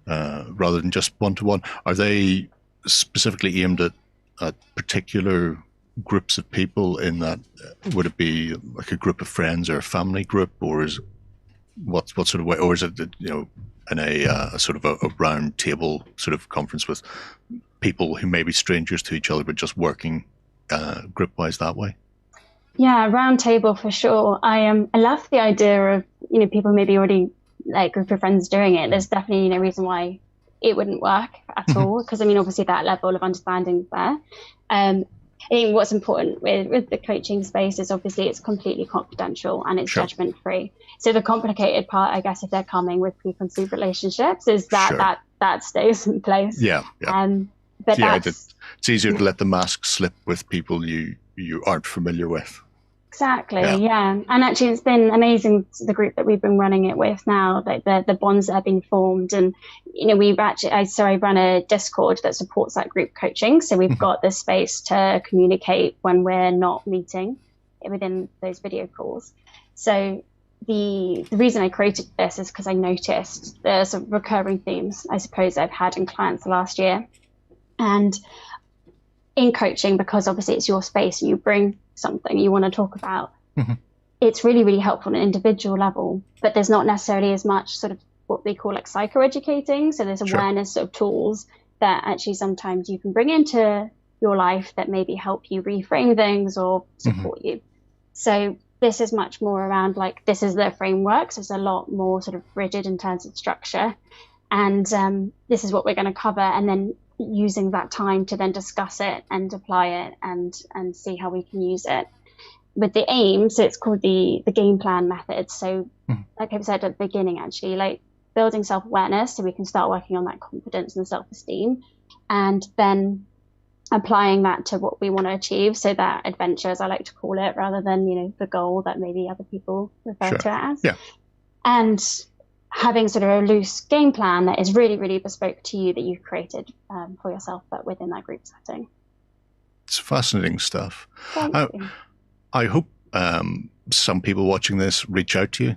rather than just one-to-one. Are they specifically aimed at particular groups of people in that? Would it be like a group of friends or a family group, or is what sort of way, or is it in a sort of a round table sort of conference with people who may be strangers to each other but just working group wise that way? Yeah, round table for sure. I love the idea of people maybe already like group of friends doing it. There's definitely no reason why it wouldn't work at all, because obviously that level of understanding there. I think what's important with the coaching space is obviously it's completely confidential and it's judgment free. So the complicated part, I guess, if they're coming with preconceived relationships, is that stays in place. But it's easier to let the mask slip with people you aren't familiar with. Exactly, yeah. And actually it's been amazing, the group that we've been running it with now, like the bonds that have been formed. And, I run a Discord that supports that group coaching. So we've got the space to communicate when we're not meeting within those video calls. So the reason I created this is because I noticed there's some recurring themes, I suppose, I've had in clients last year. And in coaching, because obviously it's your space and you bring something you want to talk about, it's really, really helpful on an individual level, but there's not necessarily as much sort of what they call like psychoeducating. So there's awareness of tools that actually sometimes you can bring into your life that maybe help you reframe things or support you. So this is much more around like, this is the framework. So it's a lot more sort of rigid in terms of structure. And this is what we're going to cover. And then using that time to then discuss it and apply it and see how we can use it with the aim. So it's called the game plan method. So like I said at the beginning, actually, like building self-awareness so we can start working on that confidence and self-esteem, and then applying that to what we want to achieve. So that adventure, as I like to call it, rather than the goal that maybe other people refer to it as. And having sort of a loose game plan that is really, really bespoke to you, that you've created for yourself, but within that group setting. It's fascinating stuff. I hope some people watching this reach out to you.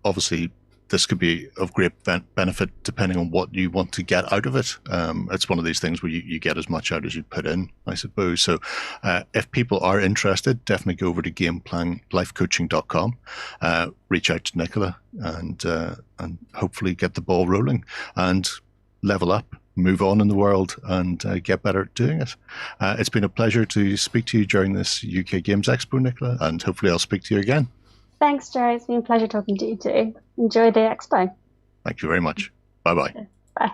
Obviously, this could be of great benefit depending on what you want to get out of it. It's one of these things where you get as much out as you put in, I suppose. So if people are interested, definitely go over to gameplanlifecoaching.com, reach out to Nicola, and hopefully get the ball rolling and level up, move on in the world, and get better at doing it. It's been a pleasure to speak to you during this UK Games Expo, Nicola, and hopefully I'll speak to you again. Thanks, Gerry. It's been a pleasure talking to you too. Enjoy the expo. Thank you very much. Bye-bye. Bye.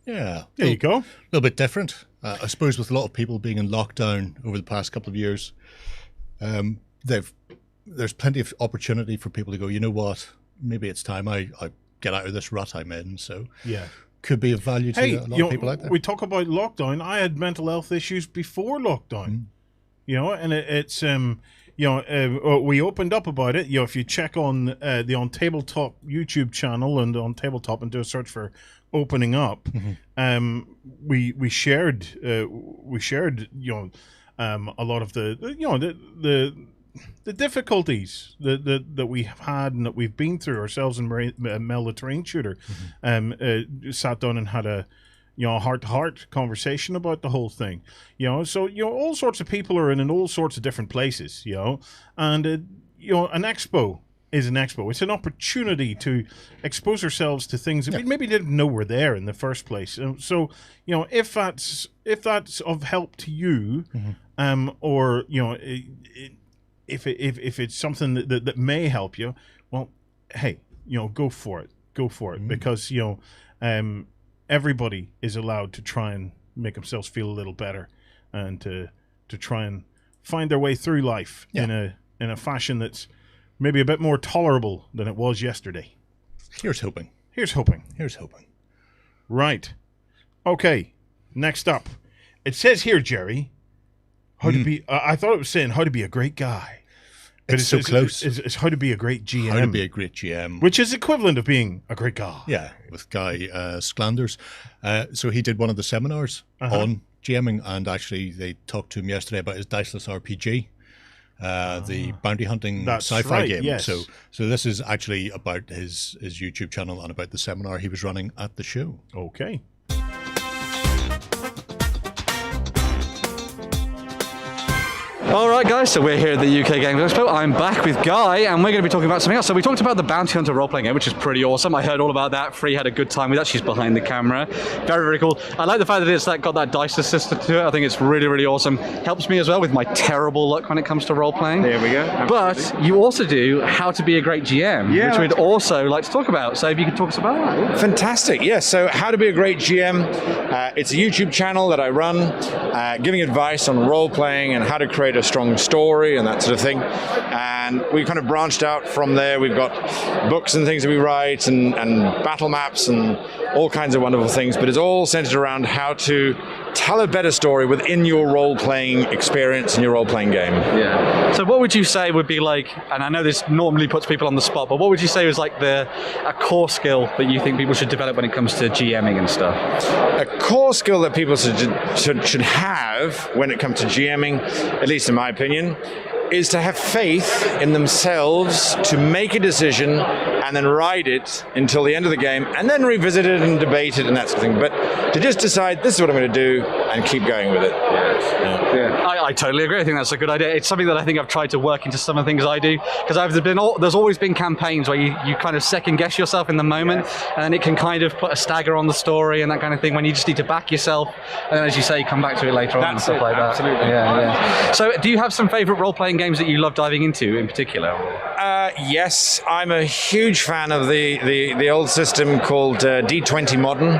Yeah. There you go. A little bit different. I suppose with a lot of people being in lockdown over the past couple of years, there's plenty of opportunity for people to go, you know what, maybe it's time I get out of this rut I'm in. So could be of value to a lot of people out there. We talk about lockdown. I had mental health issues before lockdown, and it's we opened up about it. If you check on the OnTableTop YouTube channel and on Tabletop and do a search for opening up, we shared a lot of the difficulties that we have had and that we've been through ourselves in Mel the Terrain Shooter. Sat down and had a heart-to-heart conversation about the whole thing. So all sorts of people are in all sorts of different places. And an expo is an expo. It's an opportunity to expose ourselves to things that we maybe didn't know were there in the first place. So if that's of help to you, or if it's something that may help you, well, hey, go for it, because everybody is allowed to try and make themselves feel a little better, and to try and find their way through life in a fashion that's maybe a bit more tolerable than it was yesterday. Here's hoping. Right. Okay. Next up, it says here, Gerry, how to be. I thought it was saying how to be a great guy. But it's so close. It's how to be a great GM. How to be a great GM. Which is equivalent of being a great guy. Yeah, with Guy Sklanders. So he did one of the seminars on GMing, and actually they talked to him yesterday about his Diceless RPG, the bounty hunting sci-fi game. Yes. So this is actually about his YouTube channel and about the seminar he was running at the show. Okay. Alright guys, so we're here at the UK Games Expo. I'm back with Guy and we're going to be talking about something else. So we talked about the Bounty Hunter role-playing game, which is pretty awesome. I heard all about that. Free had a good time with that. She's behind the camera. Very, very cool. I like the fact that it's got that dice system to it. I think it's really, really awesome. Helps me as well with my terrible luck when it comes to role-playing. There we go. Absolutely. But you also do How to Be a Great GM, which we'd also like to talk about. So if you could talk to us about that. Fantastic. Yes. So How to Be a Great GM. It's a YouTube channel that I run, giving advice on role-playing and how to create a strong story and that sort of thing. And we kind of branched out from there. We've got books and things that we write and battle maps and all kinds of wonderful things, but it's all centered around how to tell a better story within your role-playing experience and your role-playing game. Yeah. So what would you say would be like, and I know this normally puts people on the spot, but what would you say was like a core skill that you think people should develop when it comes to GMing and stuff? A core skill that people should have when it comes to GMing, at least in my opinion, is to have faith in themselves to make a decision and then ride it until the end of the game and then revisit it and debate it and that sort of thing. But to just decide, this is what I'm going to do and keep going with it. Yeah. I totally agree. I think that's a good idea. It's something that I think I've tried to work into some of the things I do, because there's always been campaigns where you kind of second guess yourself in the moment, and then it can kind of put a stagger on the story and that kind of thing when you just need to back yourself, and then, as you say, come back to it later on and stuff like that. Absolutely. Yeah. So do you have some favourite role-playing games that you love diving into in particular? Yes, I'm a huge fan of the old system called D20 Modern,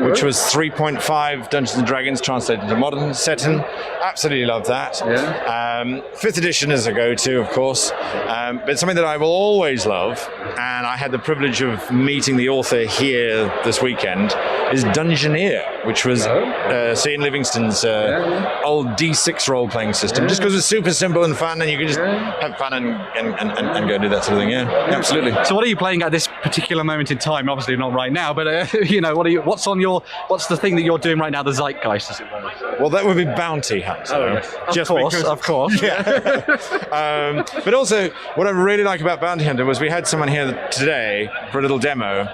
which was 3.5 Dungeons & Dragons translated into modern setting. Absolutely love that. Yeah. 5th edition is a go-to, of course, but something that I will always love, and I had the privilege of meeting the author here this weekend, is Dungeoneer, which was Ian Livingston's old D6 role-playing system, just because it's super simple and fun, and you can just have fun and go do that sort of thing. Yeah, absolutely. So what are you playing at this particular moment in time? Obviously not right now, but what's the thing that you're doing right now, the zeitgeist, as it were? Well, that would be Bounty Hunter. Of course. Yeah. But also, what I really like about Bounty Hunter was we had someone here today for a little demo,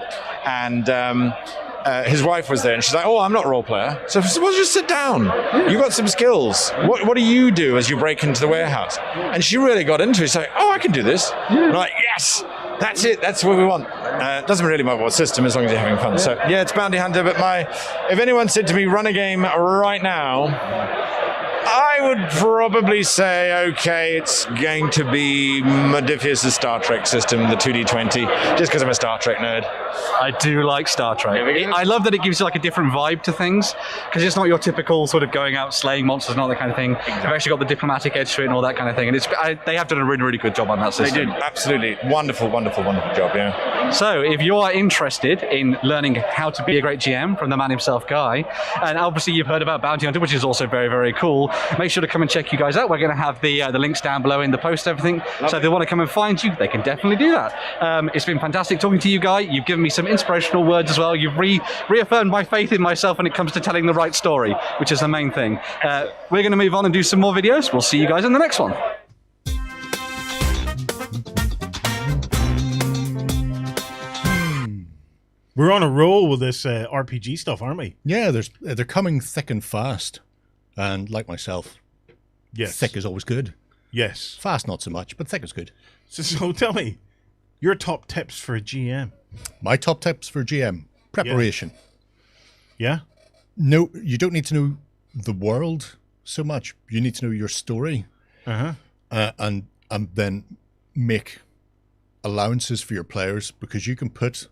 and his wife was there, and she's like, "Oh, I'm not a role player." So well, just sit down. You've got some skills. What do you do as you break into the warehouse? And she really got into it. She's like, "Oh, I can do this." And I'm like, "Yes, that's it. That's what we want." Doesn't really matter what system, as long as you're having fun. So yeah, it's Bounty Hunter. But if anyone said to me, "Run a game right now," I would probably say, okay, it's going to be Modiphius' Star Trek system, the 2D20, just because I'm a Star Trek nerd. I do like Star Trek. I love that it gives you like a different vibe to things, because it's not your typical sort of going out slaying monsters and all that kind of thing. Exactly. They've actually got the diplomatic edge to it and all that kind of thing, and they have done a really, really good job on that system. They did, absolutely. Wonderful, wonderful, wonderful job, yeah. So if you are interested in learning how to be a great GM from the man himself, Guy, and obviously you've heard about Bounty Hunter, which is also very, very cool, make sure to come and check you guys out. We're going to have the links down below in the post, everything. So if they want to come and find you, they can definitely do that. It's been fantastic talking to you, Guy. You've given me some inspirational words as well. You've reaffirmed my faith in myself when it comes to telling the right story, which is the main thing. We're going to move on and do some more videos. We'll see you guys in the next one. We're on a roll with this RPG stuff, aren't we? Yeah, they're coming thick and fast. And like myself, yes, thick is always good. Yes. Fast, not so much, but thick is good. So tell me, your top tips for a GM. My top tips for GM. Preparation. Yeah? No, you don't need to know the world so much. You need to know your story. And then make allowances for your players, because you can put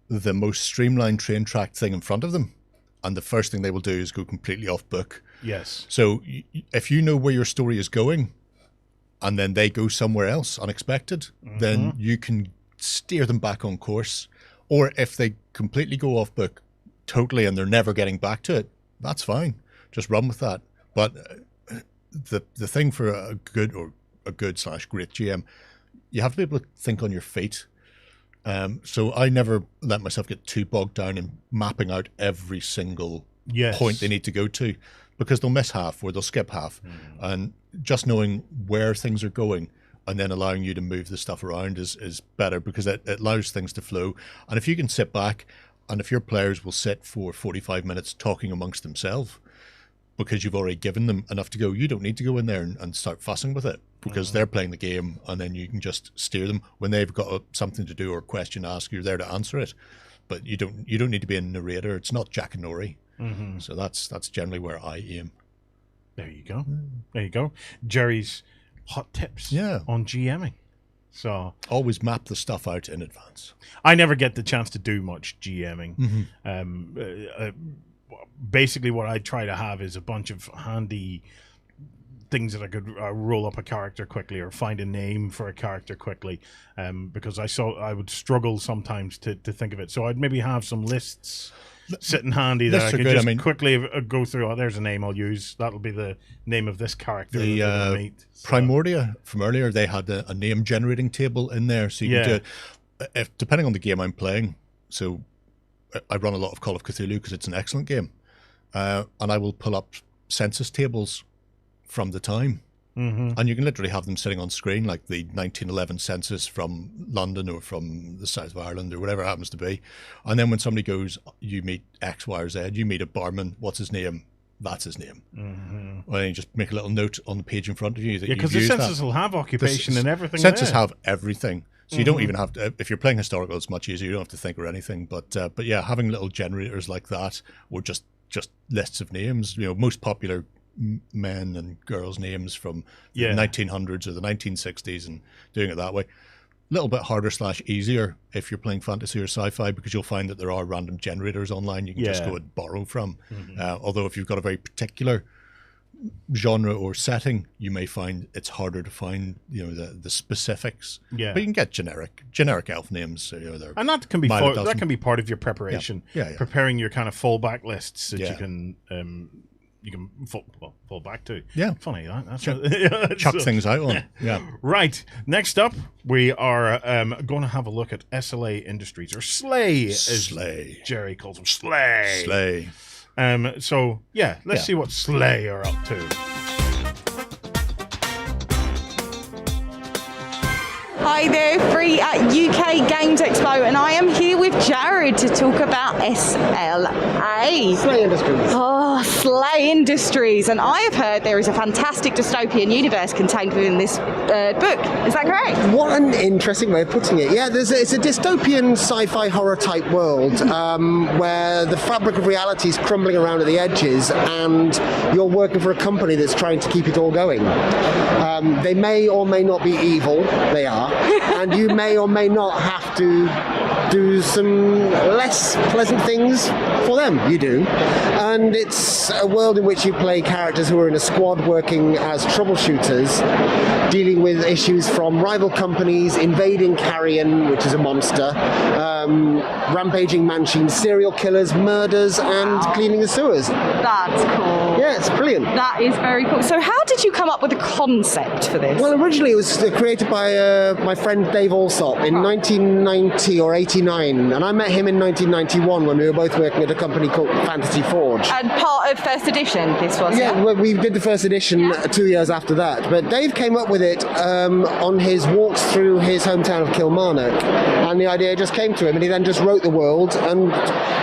the most streamlined train track thing in front of them, and the first thing they will do is go completely off book. Yes. So if you know where your story is going, and then they go somewhere else unexpected, then you can steer them back on course. Or if they completely go off book totally and they're never getting back to it, that's fine. Just run with that. But the thing for a good /great GM, you have to be able to think on your feet. So I never let myself get too bogged down in mapping out every single point they need to go to, because they'll miss half or they'll skip half. And just knowing where things are going and then allowing you to move the stuff around is better, because it allows things to flow. And if you can sit back, and if your players will sit for 45 minutes talking amongst themselves, because you've already given them enough to go, you don't need to go in there and start fussing with it, because they're playing the game, and then you can just steer them. When they've got something to do or a question to ask, you're there to answer it. But you don't need to be a narrator. It's not Jack and Nori. So that's generally where I aim. There you go. There you go. Gerry's hot tips on GMing. So always map the stuff out in advance. I never get the chance to do much GMing. Basically what I try to have is a bunch of handy things that I could roll up a character quickly, or find a name for a character quickly, because I would struggle sometimes to think of it. So I'd maybe have some lists sitting handy that I could just quickly go through. Oh, there's a name I'll use. That'll be the name of this character. The Primordia from earlier, they had a name generating table in there, so you can do it depending on the game I'm playing. So I run a lot of Call of Cthulhu because it's an excellent game, and I will pull up census tables from the time, and you can literally have them sitting on screen, like the 1911 census from London or from the south of Ireland or whatever it happens to be. And then when somebody goes, you meet X, Y, or Z, you meet a barman, what's his name? That's his name. And then you just make a little note on the page in front of you that because the census will have occupation and everything. Census have everything. So you don't even have to, if you're playing historical, it's much easier. You don't have to think or anything. But yeah, having little generators like that, or just lists of names, most popular men and girls' names from the 1900s or the 1960s, and doing it that way. A little bit harder / easier if you're playing fantasy or sci-fi, because you'll find that there are random generators online you can just go and borrow from. Although if you've got a very particular genre or setting, you may find it's harder to find the specifics. But you can get generic elf names. And that can be part of your preparation. Preparing your kind of fallback lists that you can fall back to. Funny that's chuck things out on. Right, next up we are going to have a look at SLA Industries, or Slay as Gerry calls them. Slay. So let's see what Slay are up to. Hi there, Free at UK Games Expo, and I am here with Jared to talk about SLA. Slay Industries. Oh, Slay Industries. And I have heard there is a fantastic dystopian universe contained within this book. Is that correct? What an interesting way of putting it. Yeah, it's a dystopian sci-fi horror type world where the fabric of reality is crumbling around at the edges, and you're working for a company that's trying to keep it all going. They may or may not be evil. They are. And you may or may not have to do some less pleasant things for them. You do. And it's a world in which you play characters who are in a squad working as troubleshooters, dealing with issues from rival companies, invading carrion, which is a monster, rampaging machines, serial killers, murders, and cleaning the sewers. That's cool. Yeah, it's brilliant. That is very cool. So how did you come up with the concept for this? Well, originally it was created by my friend Dave Alsop in 1990 or 89, and I met him in 1991 when we were both working at a company called Fantasy Forge. And part of first edition, this was? Yeah, well, we did the first edition 2 years after that, but Dave came up with it on his walks through his hometown of Kilmarnock, and the idea just came to him, and he then just wrote the world and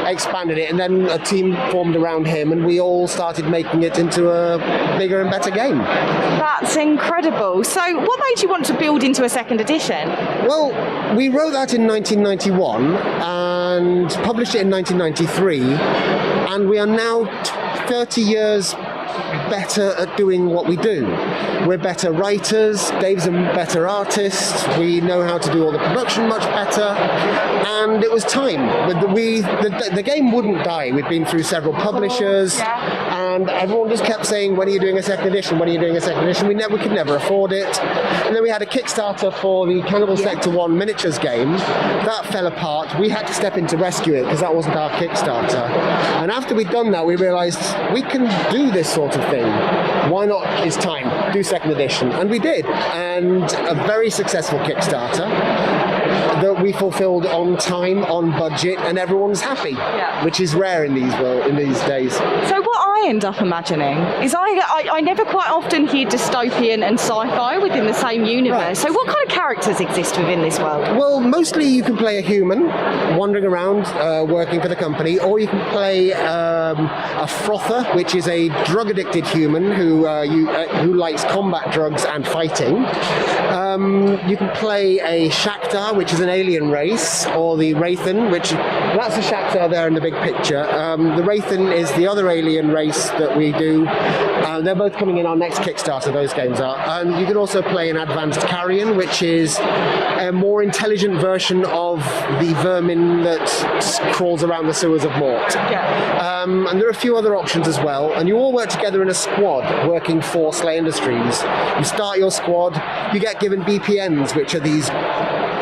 expanded it, and then a team formed around him, and we all started making it into a bigger and better game. That's incredible. So what made you want to build into a second edition? Well, we wrote that in 1991 and published it in 1993, and we are now 30 years better at doing what we do. We're better writers, Dave's a better artist, we know how to do all the production much better, and it was time. The game wouldn't die. We'd been through several publishers, and everyone just kept saying, when are you doing a second edition? When are you doing a second edition? We could never afford it. And then we had a Kickstarter for the Cannibal Sector 1 miniatures game. That fell apart. We had to step in to rescue it because that wasn't our Kickstarter. And after we'd done that, we realised we can do this sort of thing. Why not? It's time. Do second edition. And we did. And a very successful Kickstarter that we fulfilled on time, on budget, and everyone's happy, which is rare in these days. So what I end up imagining is I never quite often hear dystopian and sci-fi within the same universe. Right. So what kind of characters exist within this world? Well, mostly you can play a human wandering around working for the company, or you can play a frother, which is a drug-addicted human who likes combat drugs and fighting. You can play a Shakhtar, which is an alien race, or the Wraithen, that's a Shakhtar there in the big picture. The Wraithen is the other alien race that we do. They're both coming in our next Kickstarter, those games are. And you can also play an advanced carrion, which is a more intelligent version of the vermin that crawls around the sewers of Mort. And there are a few other options as well. And you all work together in a squad working for Slay Industries. You start your squad, you get given BPNs, which are these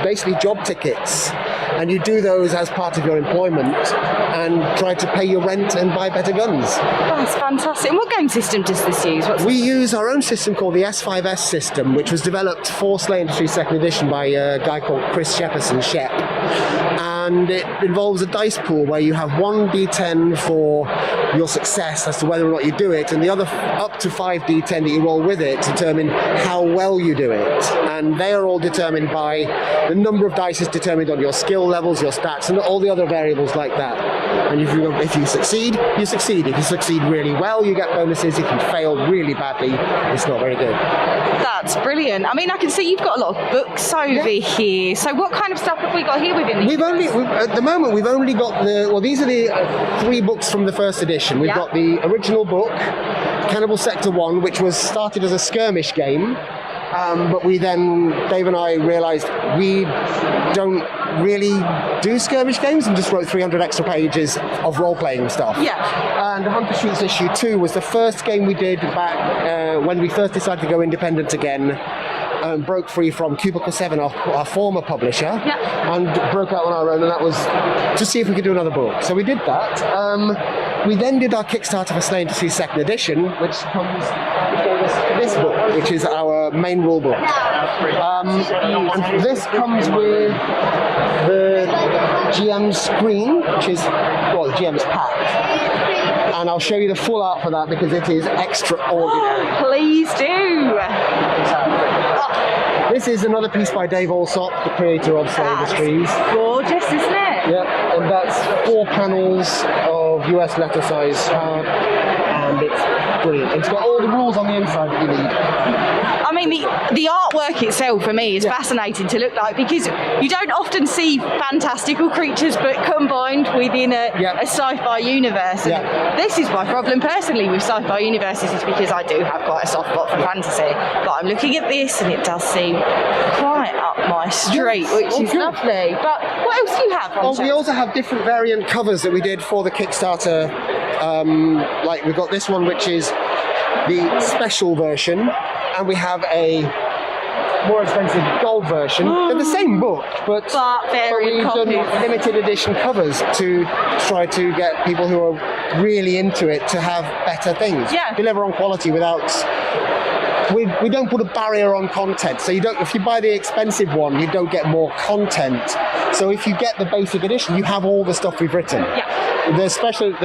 basically job tickets, and you do those as part of your employment and try to pay your rent and buy better guns. That's fantastic. And what game system does this use? We use our own system called the S5S system, which was developed for Slay Industries 2nd edition by a guy called Chris Shepperson, Shep. And it involves a dice pool where you have 1d10 for your success as to whether or not you do it, and the other up to 5d10 that you roll with it determine how well you do it. And they are all determined by the number of dice is determined on your skill levels, your stats, and all the other variables like that. And if you succeed, you succeed. If you succeed really well, you get bonuses. If you fail really badly, it's not very good. That's brilliant. I mean, I can see you've got a lot of books over here. So what kind of stuff have we got here within these? At the moment, we've only got these are the 3 books from the first edition. We've got the original book, Cannibal Sector 1, which was started as a skirmish game. But Dave and I realised we don't really do skirmish games and just wrote 300 extra pages of role-playing stuff. And Hunter Shoots Issue 2 was the first game we did back when we first decided to go independent again. Broke free from Cubicle 7, our former publisher, and broke out on our own, and that was to see if we could do another book. So we did that. We then did our Kickstarter for Slay Industries 2nd edition, which gave us this book, which is our main rule book. And this comes with the GM screen, which is, the GM's pack. And I'll show you the full art for that because it is extraordinary. Oh, please do! This is another piece by Dave Alsop, the creator of Slay Industries. Gorgeous, isn't it? Yeah, and that's 4 panels of US letter size card, and it's brilliant. It's got all the rules on the inside that you need. I mean, the artwork itself for me is fascinating to look like, because you don't often see fantastical creatures but combined within a sci-fi universe. And this is my problem personally with sci-fi universes, is because I do have quite a soft spot for fantasy. But I'm looking at this and it does seem quite up my street, which is lovely. But what else do you have? We also have different variant covers that we did for the Kickstarter. Like we've got this one, which is the special version. And we have a more expensive gold version. They're the same book, but we've done limited edition covers to try to get people who are really into it to have better things. Yeah. Deliver on quality without. We don't put a barrier on content, so you don't. If you buy the expensive one, you don't get more content. So if you get the basic edition, you have all the stuff we've written. Yeah. The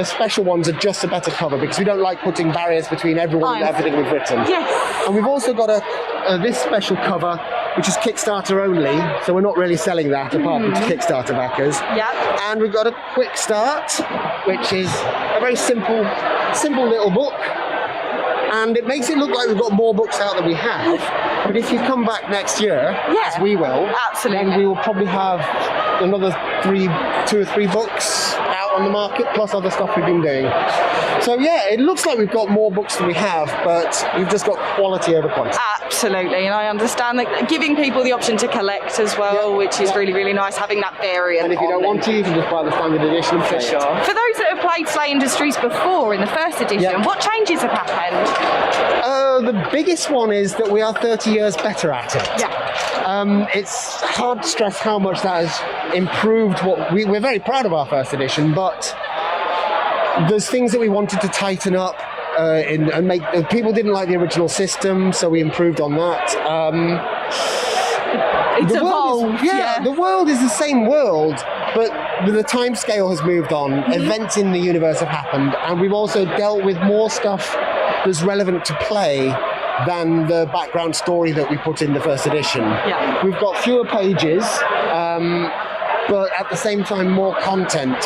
special ones are just a better cover because we don't like putting barriers between everyone and everything we've written. Yes. And we've also got this special cover, which is Kickstarter only, so we're not really selling that apart from to Kickstarter backers. Yeah. And we've got a quick start, which is a very simple little book. And it makes it look like we've got more books out than we have. But if you come back next year, as we will, then we will probably have another 2 or 3 books out on the market, plus other stuff we've been doing. So yeah, it looks like we've got more books than we have, but we've just got quality over quantity. Absolutely, and I understand that giving people the option to collect as well, which is really, really nice, having that variant. And if you don't want to, you can just buy the standard edition and play it. For those that have played Slay Industries before in the first edition, what changes have happened? The biggest one is that we are 30 years better at it. Yeah. It's hard to stress how much that has improved. We're very proud of our first edition, but there's things that we wanted to tighten up and make. People didn't like the original system, so we improved on that. It's evolved. The world is the same world, but the time scale has moved on. Events in the universe have happened, and we've also dealt with more stuff that's relevant to play than the background story that we put in the first edition. Yeah. We've got fewer pages, but at the same time more content.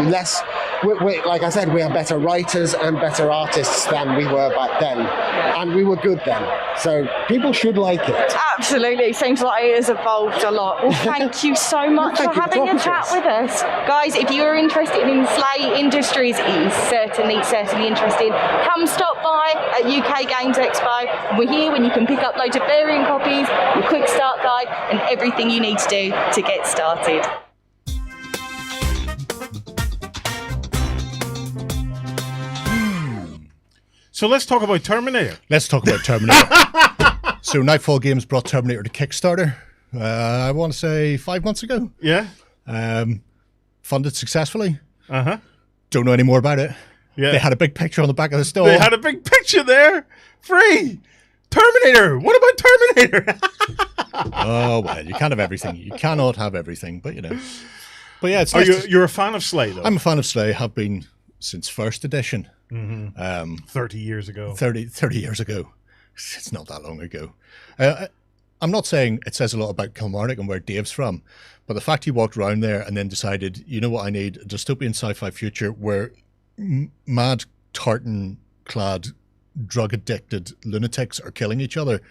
Less, like I said, we are better writers and better artists than we were back then, and we were good then. So people should like it. Absolutely, seems like it has evolved a lot. Well, thank you so much for having a chat with us. Guys, if you're interested in Slay Industries, it is certainly interesting. Come stop by at UK Games Expo. We're here when you can pick up loads of variant copies, your quick start guide, and everything you need to do to get started. So let's talk about Terminator. Let's talk about Terminator. So Nightfall Games brought Terminator to Kickstarter, I want to say 5 months ago. Yeah. Funded successfully. Uh-huh. Don't know any more about it. Yeah. They had a big picture on the back of the store. They had a big picture there. Free. Terminator. What about Terminator? Oh, well, you can't have everything. You cannot have everything, but you know. But yeah, it's you're a fan of Slay, though? I'm a fan of Slay. Have been since first edition. 30 years ago. 30 years ago. It's not that long ago. I'm not saying it says a lot about Kilmarnock and where Dave's from, but the fact he walked around there and then decided, you know what I need? A dystopian sci-fi future where mad, tartan-clad, drug-addicted lunatics are killing each other.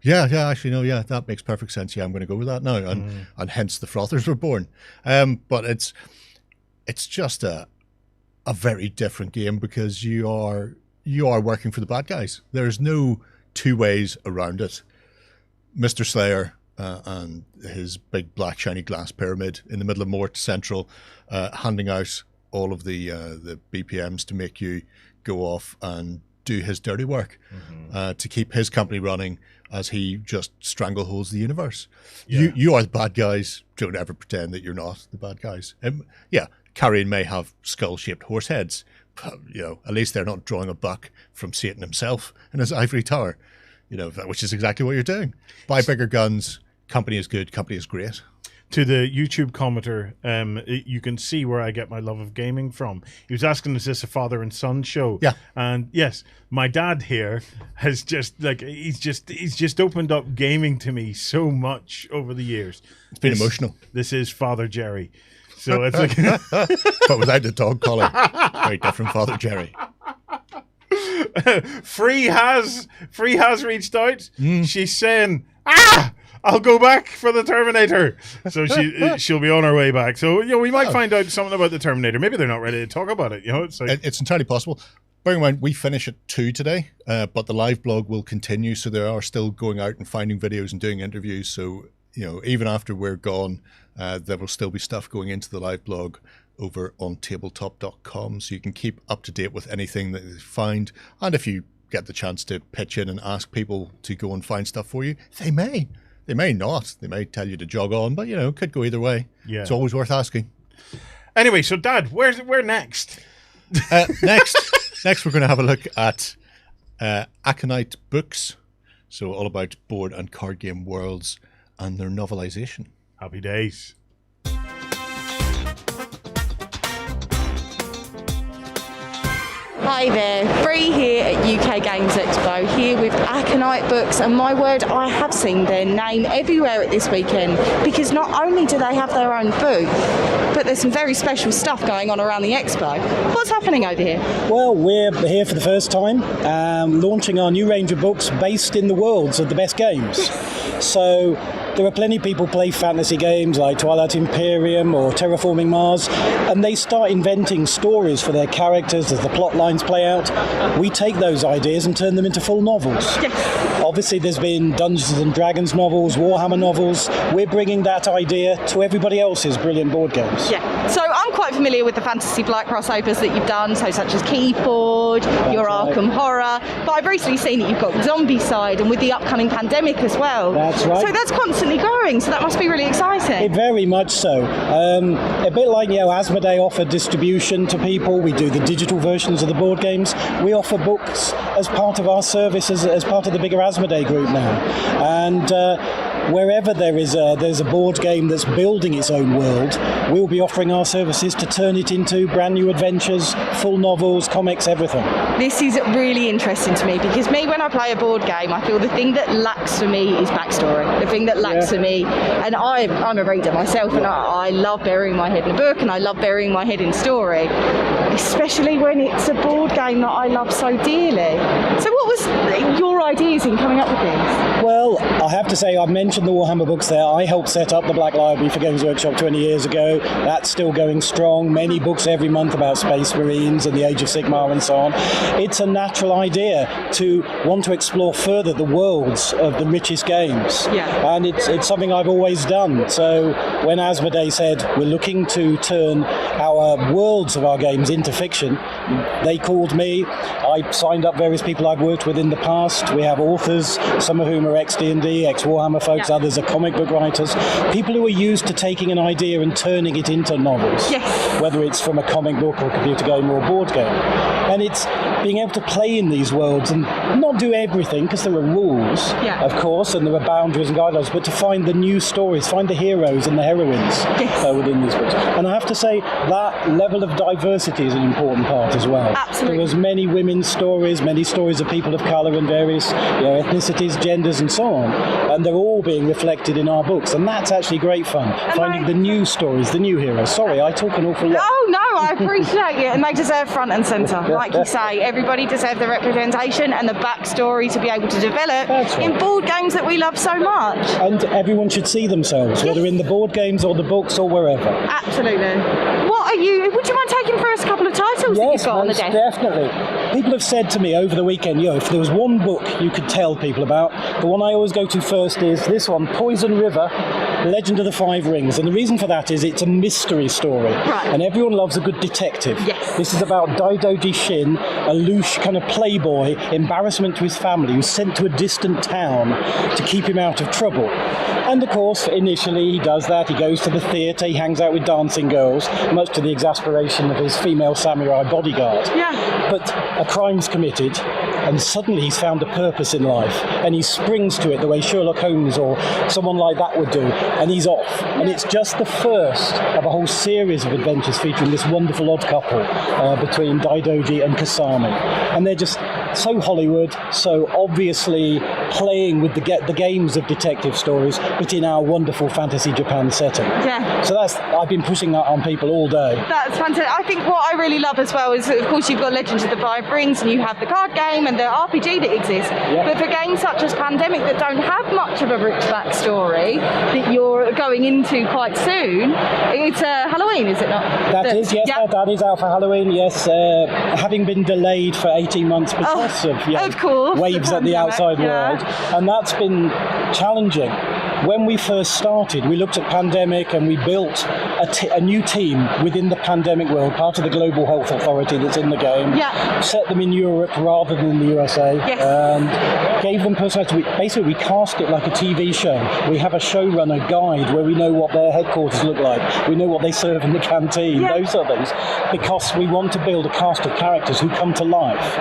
Yeah, actually, no, yeah, that makes perfect sense. Yeah, I'm going to go with that now. And hence the Frothers were born. But it's just a very different game because you are working for the bad guys. There's no two ways around it. Mr. Slayer and his big black shiny glass pyramid in the middle of Mort Central, handing out all of the BPMs to make you go off and do his dirty work to keep his company running as he just strangleholds the universe. Yeah. You are the bad guys. Don't ever pretend that you're not the bad guys. Yeah, Carrion may have skull-shaped horse heads, but, you know, at least they're not drawing a buck from Satan himself in his ivory tower, you know, which is exactly what you're doing. Buy bigger guns. Company is good. Company is great. To the YouTube commenter, you can see where I get my love of gaming from. He was asking, is this a father and son show? Yeah. And yes, my dad here has just he's just opened up gaming to me so much over the years. It's been emotional. This is Father Gerry. So it's like but without the dog collar. Very different Father Gerry. Free has reached out. She's saying, I'll go back for the Terminator. So she'll be on her way back. So, you know, we might find out something about the Terminator. Maybe they're not ready to talk about it. You know, it's entirely possible. Bear in mind, we finish at 2 today, but the live blog will continue. So they are still going out and finding videos and doing interviews. So, you know, even after we're gone, there will still be stuff going into the live blog over on OnTableTop.com. So you can keep up to date with anything that you find. And if you get the chance to pitch in and ask people to go and find stuff for you. They may not. They may tell you to jog on, but it could go either way. Yeah. It's always worth asking. Anyway, so Dad, where next? Next we're going to have a look at Aconite Books. So all about board and card game worlds and their novelization. Happy days. Hi there, Bree here at UK Games Expo, here with Aconite Books, and my word, I have seen their name everywhere at this weekend, because not only do they have their own booth, but there's some very special stuff going on around the expo. What's happening over here? Well, we're here for the first time, launching our new range of books based in the worlds of the best games. So there are plenty of people play fantasy games like Twilight Imperium or Terraforming Mars, and they start inventing stories for their characters as the plot lines play out. We take those ideas and turn them into full novels. Obviously there's been Dungeons and Dragons novels, Warhammer novels. We're bringing that idea to everybody else's brilliant board games. Yeah, so I'm quite familiar with the Fantasy Flight crossovers that you've done, so such as Keyboard, your Arkham Horror, but I've recently seen that you've got Zombie Side, and with the upcoming pandemic as well. That's right. So that's constantly growing, so that must be really exciting. Very much so. A bit like Asmodee offer distribution to people, we do the digital versions of the board games. We offer books as part of our service, as part of the bigger Asmodee group now. And wherever there's a board game that's building its own world, we'll be offering our services to turn it into brand new adventures, full novels, comics, everything. This is really interesting to me, because when I play a board game, I feel the thing that lacks for me is backstory. The thing that lacks for me, and I'm a reader myself, and I love burying my head in a book, and I love burying my head in story, especially when it's a board game that I love so dearly. So what was your ideas in coming up with this? Well, I have to say, I've mentioned the Warhammer books there. I helped set up the Black Library for Games Workshop 20 years ago. That's still going strong. Many books every month about Space Marines and the Age of Sigmar and so on. It's a natural idea to want to explore further the worlds of the richest games. Yeah. And it's something I've always done. So when Asmodee said we're looking to turn our worlds of our games into fiction, they called me. I signed up various people I've worked with in the past. We have authors, some of whom are ex-D&D, ex-Warhammer folks, others are comic book writers, people who are used to taking an idea and turning it into novels, whether it's from a comic book or computer game or a board game. And it's being able to play in these worlds and not do everything, because there are rules, of course, and there are boundaries and guidelines, but to find the new stories, find the heroes and the heroines within these books. And I have to say, that level of diversity is an important part as well. Absolutely. There's many women's stories, many stories of people of colour and various ethnicities, genders and so on, and they're all being reflected in our books, and that's actually great fun, finding the new stories, the new heroes. Sorry, I talk an awful lot. Oh no, I appreciate it, and they deserve front and centre. Like you say, everybody deserves the representation and the backstory to be able to develop in board games that we love so much. And everyone should see themselves, whether in the board games or the books or wherever. Absolutely. Would you mind taking for us a couple of titles that you've got on the desk? Definitely. People have said to me over the weekend, if there was one book you could tell people about, the one I always go to first is this one, Poison River, Legend of the Five Rings. And the reason for that is it's a mystery story. Right. And everyone loves a good detective. Yes. This is about Daidoji Shin, a louche kind of playboy, embarrassment to his family, who's sent to a distant town to keep him out of trouble. And of course, initially he does that. He goes to the theatre, he hangs out with dancing girls, much to the exasperation of his female samurai bodyguard. Yeah. But a crime's committed, and suddenly he's found a purpose in life, and he springs to it the way Sherlock Holmes or someone like that would do, and he's off. And it's just the first of a whole series of adventures featuring this wonderful odd couple between Daidoji and Kasami. And they're just so Hollywood, so obviously playing with the games of detective stories, but in our wonderful fantasy Japan setting. Yeah. So I've been pushing that on people all day. That's fantastic. I think what I really love as well is, of course, you've got Legends of the Five Rings, and you have the card game and the RPG that exists. But for games such as Pandemic that don't have much of a rich backstory that you're going into quite soon, it's Halloween, is it not? That is out for Halloween, yes. Having been delayed for 18 months because of course, waves at the outside world, and that's been challenging. when we first started, we looked at pandemic and we built a new team within the pandemic world, part of the global health authority that's in the game. Yeah. Set them in Europe rather than the USA. Yes. And gave them personality. Basically, we cast it like a TV show. We have a showrunner guide where we know what their headquarters look like. We know what they serve in the canteen, those sort of things. Because we want to build a cast of characters who come to life.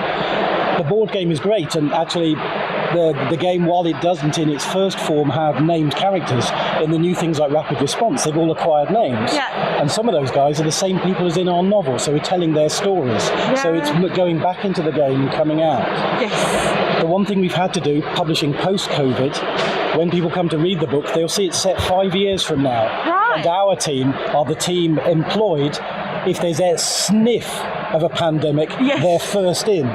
The board game is great, and actually the game, while it doesn't in its first form have named characters, in the new things like Rapid Response, they've all acquired names. Yeah. And some of those guys are the same people as in our novel, so we're telling their stories. So it's going back into the game and coming out. Yes. The one thing we've had to do, publishing post-COVID, when people come to read the book, they'll see it's set 5 years from now. Right. And our team are the team employed, if there's a sniff of a pandemic, they're first in.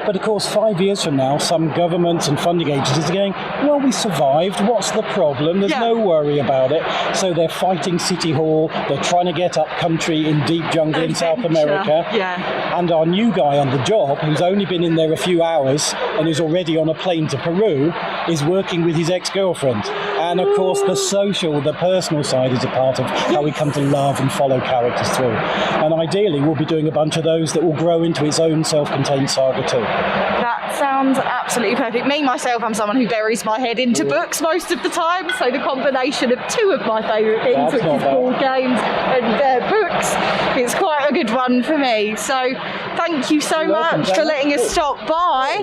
But of course, 5 years from now, some governments and funding agencies are going, well, we survived, what's the problem? There's no worry about it. So they're fighting City Hall, they're trying to get up country in deep jungle in South America. Yeah. And our new guy on the job, who's only been in there a few hours and is already on a plane to Peru, is working with his ex-girlfriend. And of course, the social, the personal side is a part of how we come to love and follow characters through. And ideally, we'll be doing a bunch of those that will grow into its own self-contained saga too. That sounds absolutely perfect. Me, myself, I'm someone who buries my head into books most of the time, so the combination of two of my favourite things, which is board games and books, it's quite a good one for me. So thank you so much for letting us stop by.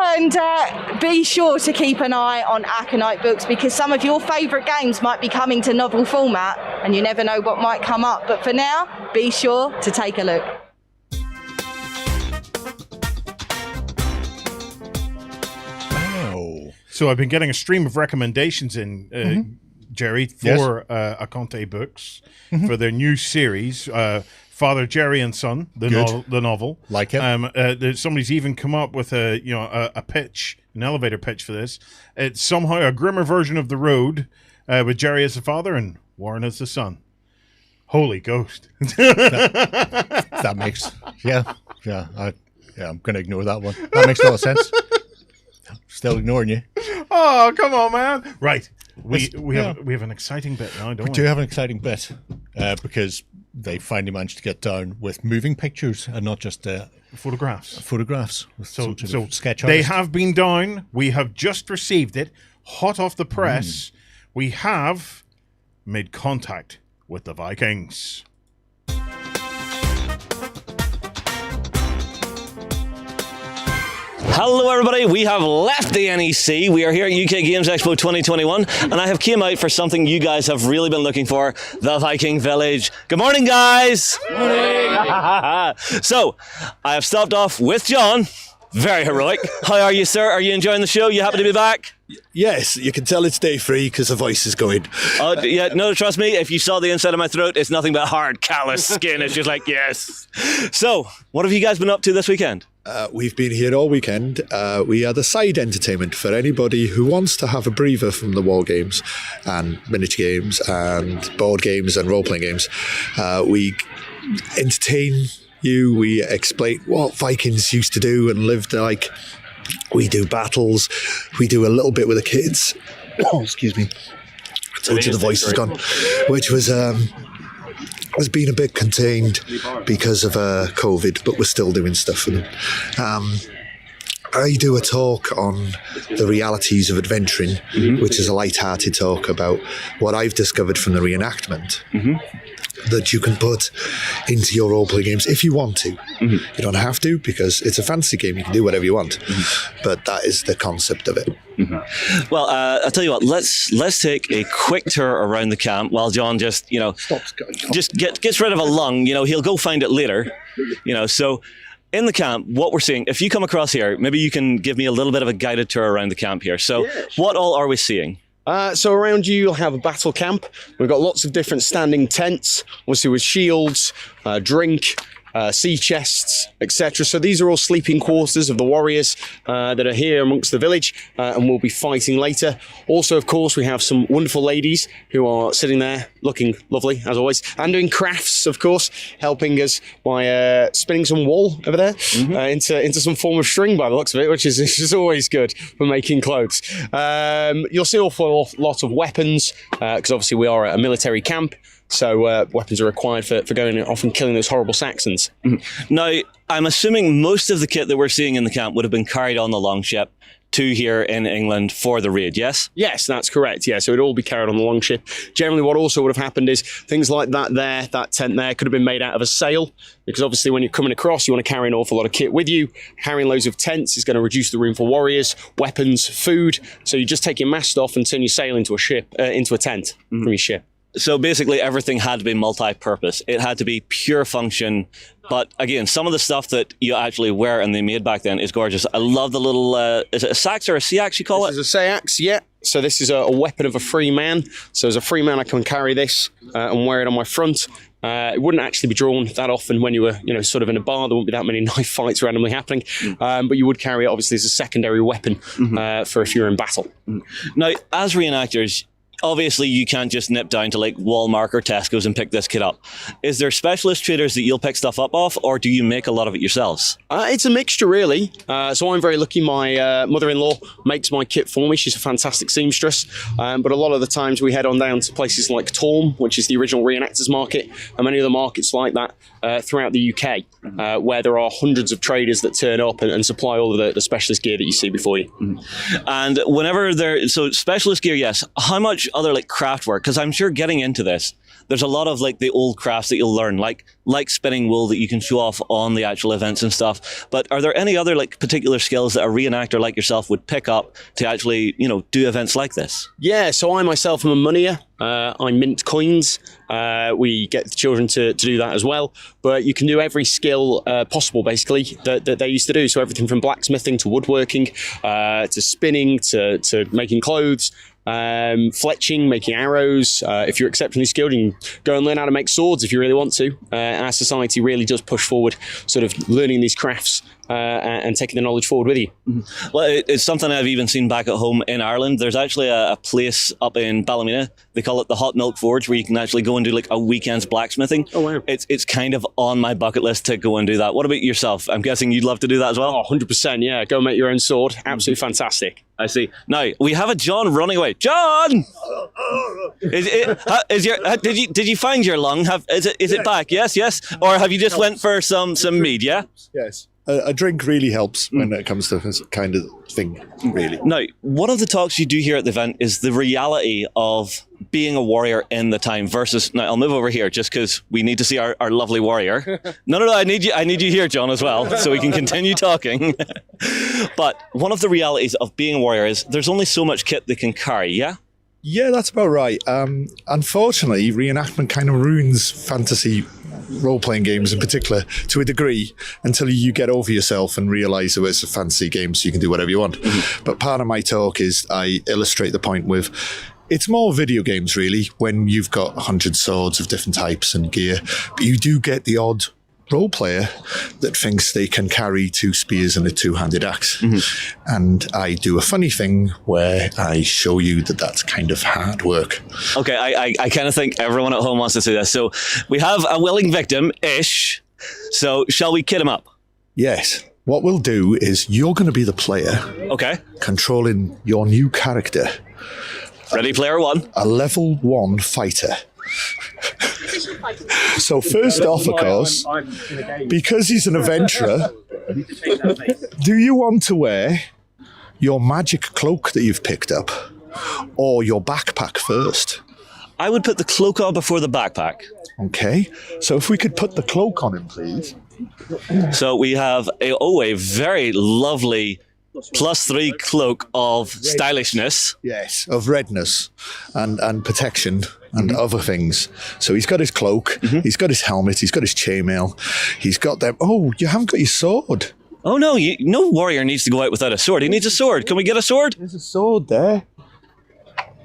And be sure to keep an eye on Aconite Books, because some of your favourite games might be coming to novel format, and you never know what might come up. But for now, be sure to take a look. So I've been getting a stream of recommendations in, Gerry, for Aconte Books for their new series, Father, Gerry and Son, the novel. Like it. Somebody's even come up with a pitch, an elevator pitch for this. It's somehow a grimmer version of The Road, with Gerry as the father and Warren as the son. Holy Ghost! that makes I'm going to ignore that one. That makes a lot of sense. Still ignoring you. Oh, come on, man! Right, we have an exciting bit now, don't we? We do have an exciting bit because they finally managed to get down with moving pictures and not just photographs. Photographs. With So sketch they artists. have been down. We have just received it, hot off the press. We have made contact with the Vikings. Hello everybody, we have left the NEC. We are here at UK Games Expo 2021 and I have came out for something you guys have really been looking for, the Viking Village. Good morning guys! Good morning! So, I have stopped off with John. Very heroic. How are you, sir? Are you enjoying the show? You happy to be back? Yes, you can tell it's day 3 because the voice is going. Oh, yeah, no, trust me, if you saw the inside of my throat, it's nothing but hard, callous skin. It's just like, yes. So, what have you guys been up to this weekend? We've been here all weekend. We are the side entertainment for anybody who wants to have a breather from the war games and miniature games and board games and role-playing games. We entertain you. We explain what Vikings used to do and lived like. We do battles. We do a little bit with the kids. Oh, excuse me. I told you the voice is gone. Which was has been a bit contained because of COVID, but we're still doing stuff for them. I do a talk on the realities of adventuring, which is a light-hearted talk about what I've discovered from the reenactment that you can put into your role-play games if you want to. You don't have to, because it's a fantasy game. You can do whatever you want. But that is the concept of it. Well, I'll tell you what, let's take a quick tour around the camp while John just, gets rid of a lung. He'll go find it later. So in the camp, what we're seeing, if you come across here, maybe you can give me a little bit of a guided tour around the camp here. So what all are we seeing? So around you, you'll have a battle camp. We've got lots of different standing tents, obviously with shields, drink, sea chests, etc. So these are all sleeping quarters of the warriors that are here amongst the village and will be fighting later. Also, of course, we have some wonderful ladies who are sitting there looking lovely, as always, and doing crafts, of course, helping us by spinning some wool over there into some form of string by the looks of it, which is always good for making clothes. You'll see an awful lot of weapons, because obviously we are at a military camp, so weapons are required for going off and killing those horrible Saxons. Now, I'm assuming most of the kit that we're seeing in the camp would have been carried on the longship to here in England for the raid, yes? Yes, that's correct, yeah. So it'd all be carried on the longship. Generally, what also would have happened is things like that tent there could have been made out of a sail, because obviously when you're coming across, you want to carry an awful lot of kit with you. Carrying loads of tents is going to reduce the room for warriors, weapons, food. So you just take your mast off and turn your sail into a tent from your ship. So basically everything had to be multi-purpose. It had to be pure function. But again, some of the stuff that you actually wear and they made back then is gorgeous. I love the little, is it a sax or a seax you call it? This is a seax, yeah. So this is a weapon of a free man. So as a free man, I can carry this and wear it on my front. It wouldn't actually be drawn that often when you were, sort of in a bar. There wouldn't be that many knife fights randomly happening. But you would carry it, obviously, as a secondary weapon for if you're in battle. Now, as reenactors, obviously you can't just nip down to like Walmart or Tesco's and pick this kit up. Is there specialist traders that you'll pick stuff up off, or do you make a lot of it yourselves? It's a mixture, really. So I'm very lucky. My mother-in-law makes my kit for me. She's a fantastic seamstress. But a lot of the times we head on down to places like Torm, which is the original reenactors market, and many other markets like that throughout the UK, where there are hundreds of traders that turn up and supply all of the specialist gear that you see before you. And whenever so specialist gear, yes. How much other like craft work? Because I'm sure getting into this, there's a lot of like the old crafts that you'll learn, like spinning wool that you can show off on the actual events and stuff. But are there any other like particular skills that a reenactor like yourself would pick up to actually, do events like this? Yeah, so I myself am a moneyer. I mint coins. We get the children to do that as well. But you can do every skill possible, basically, that they used to do. So everything from blacksmithing to woodworking, to spinning, to making clothes, fletching, making arrows. If you're exceptionally skilled, you can go and learn how to make swords if you really want to. Our society really does push forward sort of learning these crafts and taking the knowledge forward with you. Well, it's something I've even seen back at home in Ireland. There's actually a place up in Ballymena. They call it the Hot Milk Forge, where you can actually go and do like a weekend's blacksmithing. Oh, wow. It's kind of on my bucket list to go and do that. What about yourself? I'm guessing you'd love to do that as well? Oh, 100%, yeah. Go make your own sword. Absolutely fantastic. I see. Now, we have a John running away. John! Did you find your lung? Is it back? Yes? Or have you just went for some mead, yeah? Yes. A drink really helps when it comes to this kind of thing, really. Now, one of the talks you do here at the event is the reality of being a warrior in the time versus... Now, I'll move over here just because we need to see our lovely warrior. No, I need you here, John, as well, so we can continue talking. But one of the realities of being a warrior is there's only so much kit they can carry, yeah? Yeah, that's about right. Unfortunately, reenactment kind of ruins fantasy role-playing games in particular to a degree until you get over yourself and realise that it's a fantasy game so you can do whatever you want. But part of my talk is I illustrate the point with it's more video games really when you've got 100 swords of different types and gear, but you do get the odd role player that thinks they can carry 2 spears and a 2-handed axe. And I do a funny thing where I show you that that's kind of hard work. Okay, I kind of think everyone at home wants to see this. So we have a willing victim-ish. So shall we kit him up? Yes. What we'll do is you're going to be the player. Okay. Controlling your new character. Ready, player 1. A level 1 fighter. So first off, of course, because he's an adventurer, do you want to wear your magic cloak that you've picked up or your backpack first? I would put the cloak on before the backpack. Okay, so if we could put the cloak on him, please. So we have a very lovely +3 cloak of stylishness. Yes, of redness and protection and other things. So he's got his cloak, he's got his helmet, he's got his chainmail, he's got them. Oh, you haven't got your sword. Oh no, no warrior needs to go out without a sword. He needs a sword. Can we get a sword? There's a sword there.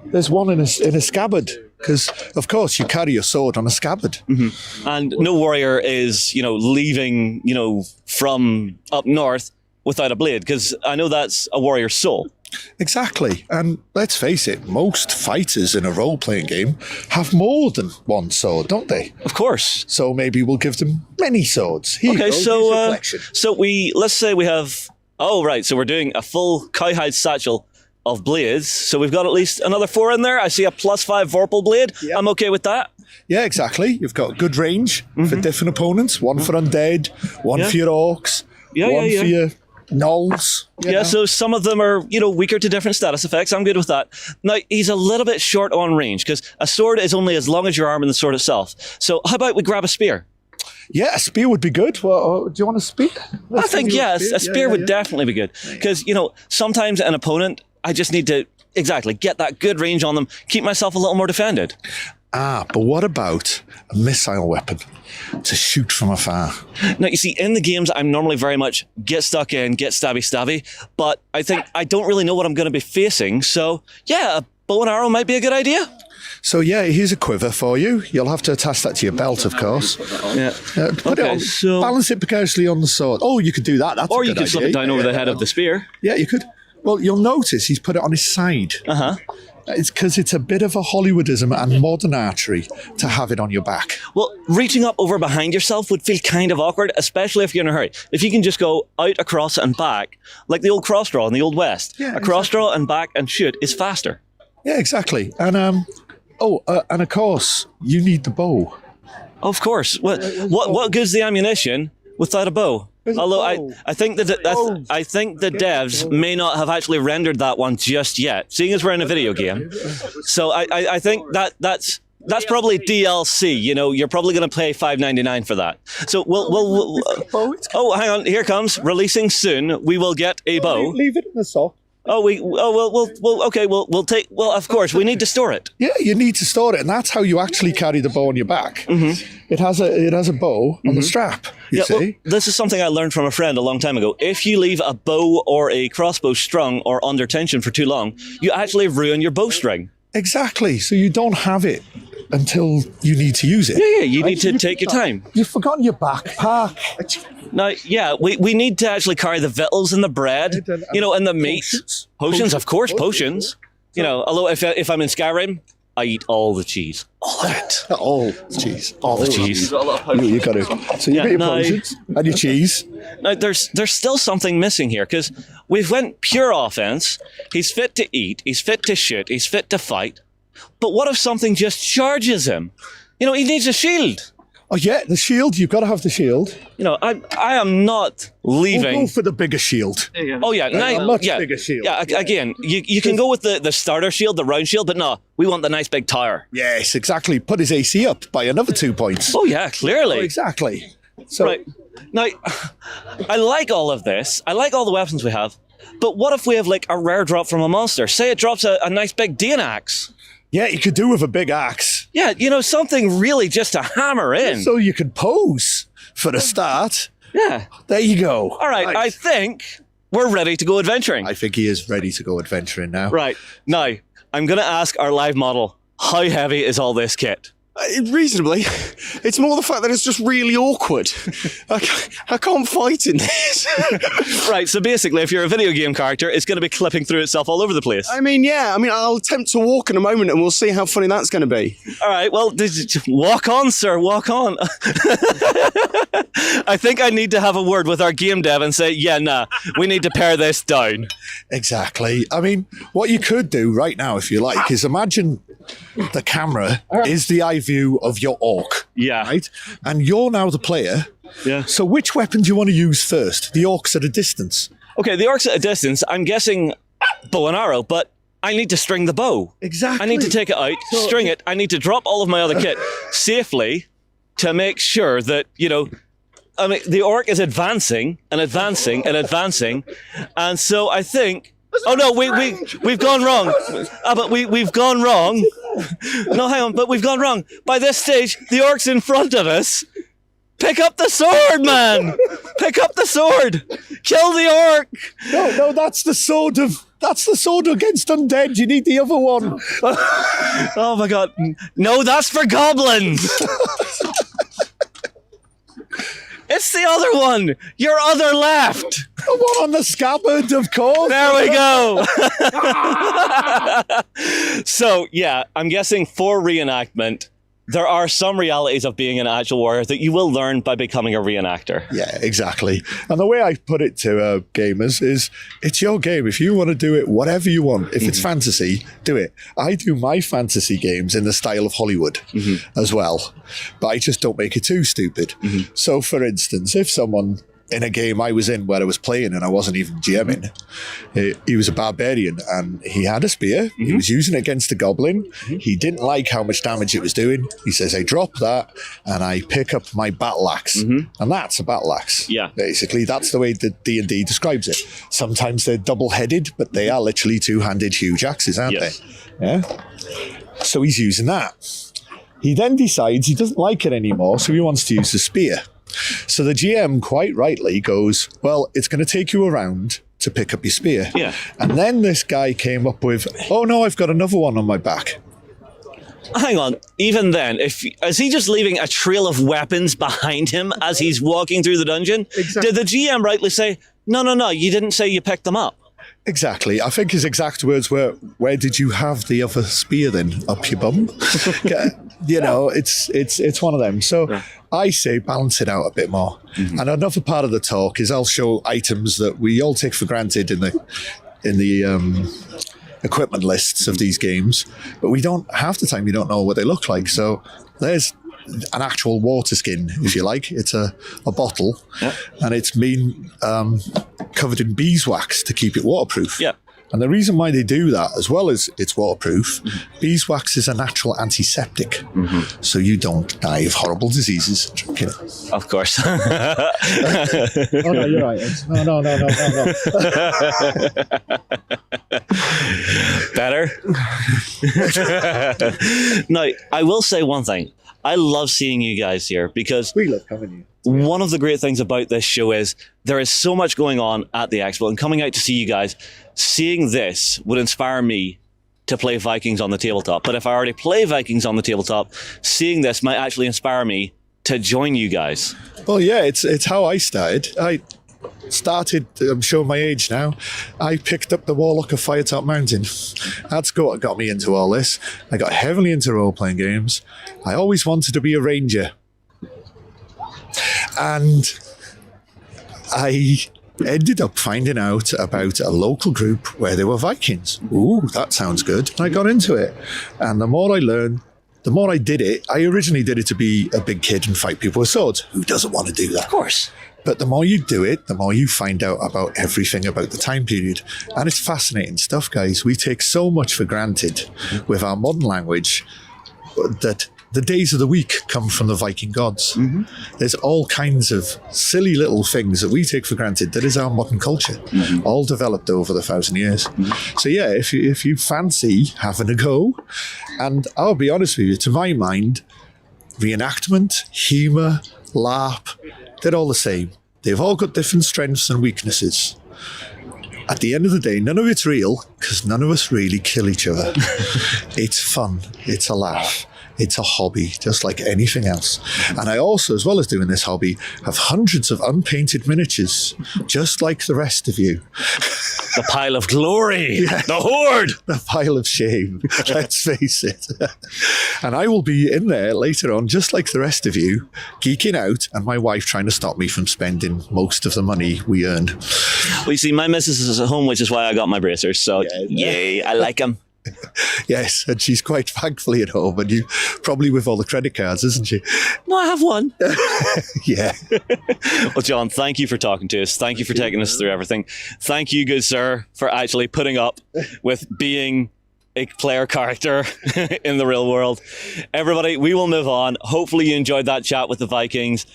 There's one in a scabbard. because, of course, you carry your sword on a scabbard. Mm-hmm. And no warrior is, leaving, from up north without a blade, because I know that's a warrior's soul. Exactly. And let's face it, most fighters in a role-playing game have more than one sword, don't they? Of course. So maybe we'll give them many swords. Here Okay, you go, so let's say we have, so we're doing a full cowhide satchel of blades. So we've got at least another 4 in there. I see a +5 Vorpal blade. Yep. I'm okay with that. Yeah, exactly. You've got good range for different opponents. One for undead, one for your orcs, one for your gnolls. So some of them are, weaker to different status effects. I'm good with that. Now, he's a little bit short on range, because a sword is only as long as your arm and the sword itself. So how about we grab a spear? Yeah, a spear would be good. Well, do you want a spear? I think, yes, a spear would definitely be good. Because, sometimes an opponent, I just need to, get that good range on them, keep myself a little more defended. But what about a missile weapon to shoot from afar? Now, you see, in the games, I'm normally very much get stuck in, get stabby, but I think I don't really know what I'm going to be facing, so, a bow and arrow might be a good idea. So, here's a quiver for you. You'll have to attach that to your belt, of course. Yeah. Put it on, balance it precariously on the sword. Oh, you could do that. That's or a good you could idea. slip it down over the head of the spear. Yeah, you could. Well, you'll notice he's put it on his side. Uh-huh. It's because it's a bit of a Hollywoodism and modern archery to have it on your back. Well, reaching up over behind yourself would feel kind of awkward, especially if you're in a hurry. If you can just go out, across, and back, like the old cross draw in the Old West. Yeah, cross draw and back and shoot is faster. Yeah, exactly. And and of course, you need the bow. Of course. What good's the ammunition without a bow? Although I think the devs may not have actually rendered that one just yet, seeing as we're in a video game. So I think that's probably DLC. You're probably going to pay $5.99 for that. So we'll hang on. Here comes releasing soon. We will get a bow. Leave it in the sock. We'll take. Well, of course, we need to store it. Yeah, you need to store it, and that's how you actually carry the bow on your back. Mm-hmm. It has a bow on the strap. You see? Well, this is something I learned from a friend a long time ago. If you leave a bow or a crossbow strung or under tension for too long, you actually ruin your bowstring. Exactly. So you don't have it until you need to use it. Yeah. You need to take your time. You've forgotten your backpack. Now, we need to actually carry the victuals and the bread, and the meat. Potions, of course, potions. Although if I'm in Skyrim, I eat all the cheese. All of it. All the cheese. All the cheese. You got to. So you get your potions and your cheese. Now, there's still something missing here, because we've went pure offense. He's fit to eat. He's fit to shoot. He's fit to fight. But what if something just charges him? He needs a shield. Oh, yeah, the shield. You've got to have the shield. I am not leaving. We'll go for the bigger shield. Oh, yeah. A much bigger shield. Yeah, again, you can go with the starter shield, the round shield, but no, we want the nice big tower. Yes, exactly. Put his AC up by another 2 points. Oh, yeah, clearly. Oh, exactly. So, right. Now, I like all of this. I like all the weapons we have. But what if we have, a rare drop from a monster? Say it drops a nice big Dane axe. Yeah, you could do with a big axe. Yeah, something really just to hammer in. So you could pose for a start. Yeah. There you go. All right, nice. I think we're ready to go adventuring. I think he is ready to go adventuring now. Right. Now, I'm going to ask our live model, how heavy is all this kit? Reasonably. It's more the fact that it's just really awkward. I can't fight in this. Right, so basically, if you're a video game character, it's going to be clipping through itself all over the place. I'll attempt to walk in a moment and we'll see how funny that's going to be. All right, well, walk on, sir, walk on. I think I need to have a word with our game dev and say, we need to pare this down. Exactly. What you could do right now, if you like, is imagine the camera is the eye view of your orc. Yeah. Right? And you're now the player. Yeah. So which weapon do you want to use first? The orcs at a distance. Okay, the orcs at a distance, I'm guessing bow and arrow, but I need to string the bow. Exactly. I need to take it out, string it. I need to drop all of my other kit safely to make sure that, the orc is advancing and advancing and advancing. And so I think... Oh no, we've gone wrong. But we've gone wrong. No, hang on, but we've gone wrong. By this stage, the orc's in front of us. Pick up the sword, man! Pick up the sword! Kill the orc! No, that's the sword of That's the sword against undead. You need the other one. Oh my god. No, that's for goblins. It's the other one. Your other left. The one on the scabbard, of course. There we go. So, yeah, I'm guessing for reenactment, there are some realities of being an actual warrior that you will learn by becoming a reenactor. Yeah, exactly. And the way I put it to gamers is, it's your game. If you want to do it, whatever you want. If it's fantasy, do it. I do my fantasy games in the style of Hollywood as well, but I just don't make it too stupid. So, for instance, if someone in a game I was in where I was playing and I wasn't even GMing, he was a barbarian and he had a spear. He was using it against a goblin. He didn't like how much damage it was doing. He says, I drop that and I pick up my battle axe. And that's a battle axe. Yeah. Basically, that's the way that D&D describes it. Sometimes they're double-headed, but they are literally two-handed huge axes, aren't they? Yeah. So he's using that. He then decides he doesn't like it anymore, so he wants to use the spear. So the GM quite rightly goes, well, it's going to take you around to pick up your spear. Yeah. And then this guy came up with, oh no, I've got another one on my back. Hang on. Even then, is he just leaving a trail of weapons behind him as he's walking through the dungeon? Exactly. Did the GM rightly say, no, you didn't say you picked them up? Exactly. I think his exact words were, where did you have the other spear then? Up your bum? You know, it's one of them. So I say balance it out a bit more. And another part of the talk is I'll show items that we all take for granted in the equipment lists of these games, but we don't, half the time you don't know what they look like. So there's an actual water skin, if you like. It's a bottle, and it's been covered in beeswax to keep it waterproof. Yeah. And the reason why they do that, as well as it's waterproof, beeswax is a natural antiseptic, so you don't die of horrible diseases drinking it. Of course. Oh no, you're right. No. Better? Now, I will say one thing. I love seeing you guys here because we love having you. One of the great things about this show is there is so much going on at the expo, and coming out to see you guys, seeing this would inspire me to play Vikings on the tabletop. But if I already play Vikings on the tabletop, seeing this might actually inspire me to join you guys. Well, yeah, it's how I started. I'm showing my age now. I picked up the Warlock of Firetop Mountain. That's what got me into all this. I got heavily into role-playing games. I always wanted to be a ranger. And I ended up finding out about a local group where they were Vikings. Ooh, that sounds good. And I got into it. And the more I learned, the more I did it. I originally did it to be a big kid and fight people with swords. Who doesn't want to do that? Of course. But the more you do it, the more you find out about everything about the time period. And it's fascinating stuff, guys. We take so much for granted with our modern language that the days of the week come from the Viking gods. There's all kinds of silly little things that we take for granted that is our modern culture, all developed over the 1,000 years. So yeah, if you fancy having a go, and I'll be honest with you, to my mind, reenactment, humour, LARP, they're all the same. They've all got different strengths and weaknesses. At the end of the day, none of it's real because none of us really kill each other. It's fun. It's a laugh. It's a hobby, just like anything else. And I also, as well as doing this hobby, have hundreds of unpainted miniatures, just like the rest of you. The pile of glory, the horde, the pile of shame, let's face it. And I will be in there later on, just like the rest of you, geeking out, and my wife trying to stop me from spending most of the money we earned. Well, you see, my missus is at home, which is why I got my bracers, so yay, I like them. Yes, and she's quite thankfully at home, and you probably with all the credit cards, isn't she? No, I have one. Yeah. Well, John, thank you for talking to us. Thank you for taking us through everything. Thank you, good sir, for actually putting up with being a player character in the real world. Everybody, we will move on. Hopefully you enjoyed that chat with the Vikings.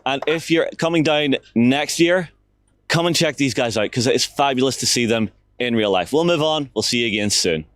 And if you're coming down next year, come and check these guys out because it is fabulous to see them in real life. We'll move on. We'll see you again soon.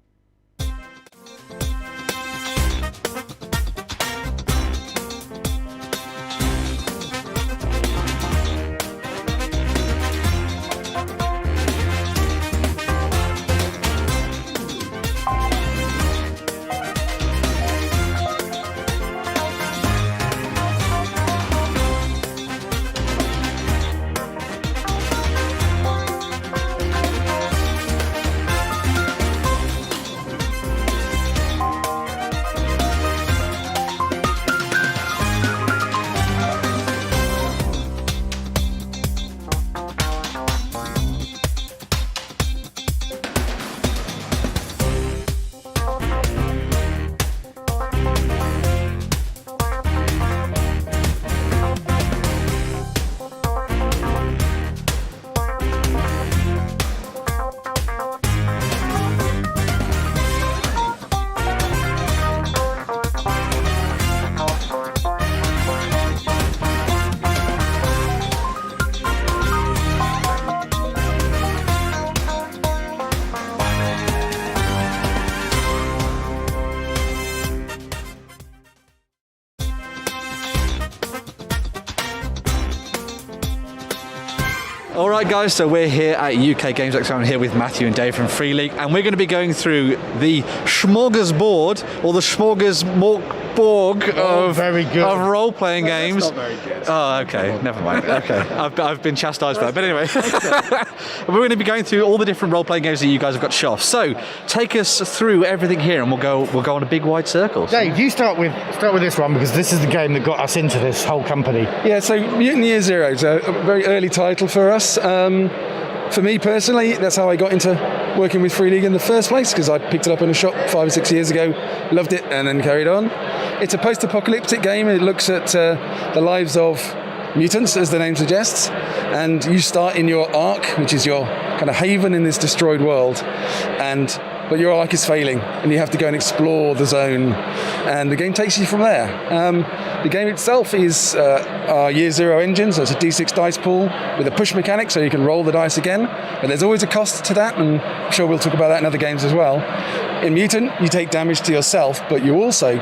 All right, guys, so we're here at UK Games Expo. I'm here with Matthew and Dave from Free League, and we're going to be going through the smorgasbord, or the smorgasbord of role-playing games. That's not very good. Oh, okay, never mind. Okay, I've been chastised for that. But anyway, we're going to be going through all the different role-playing games that you guys have got to show off. So take us through everything here, and we'll go on a big wide circle. Dave, you start with this one, because this is the game that got us into this whole company. Yeah, so Mutant Year Zero is a very early title for us. For me personally, that's how I got into working with Free League in the first place, because I picked it up in a shop 5 or 6 years ago, loved it, and then carried on. It's a post-apocalyptic game. It looks at the lives of mutants, as the name suggests, and you start in your Ark, which is your kind of haven in this destroyed world, but your Ark is failing, and you have to go and explore the zone, and the game takes you from there. The game itself is our Year Zero engine, so it's a D6 dice pool with a push mechanic, so you can roll the dice again, but there's always a cost to that, and I'm sure we'll talk about that in other games as well. In Mutant, you take damage to yourself, but you also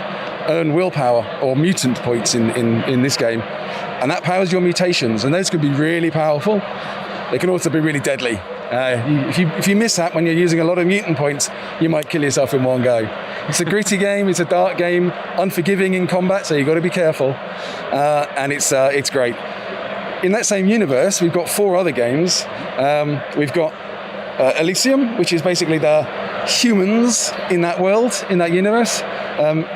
earn willpower, or mutant points in this game, and that powers your mutations, and those can be really powerful. They can also be really deadly. If you miss that when you're using a lot of mutant points, you might kill yourself in one go. It's a gritty game, it's a dark game, unforgiving in combat, so you've got to be careful, and it's great. In that same universe, we've got 4 other games. We've got Elysium, which is basically the humans in that world, in that universe.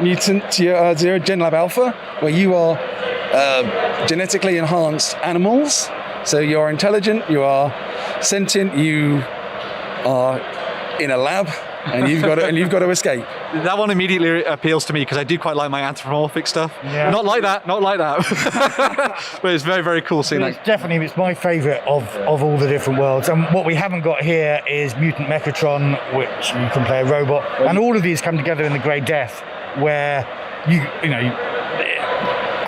Mutant Year Zero, GenLab Alpha, where you are genetically enhanced animals. So you're intelligent, you are sentient, you are in a lab, and you've got to escape. That one immediately appeals to me because I do quite like my anthropomorphic stuff. Yeah. Not like that. But it's very, very cool seeing that. It's my favourite of all the different worlds. And what we haven't got here is Mutant Mechatron, which you can play a robot. And all of these come together in the Grey Death, where you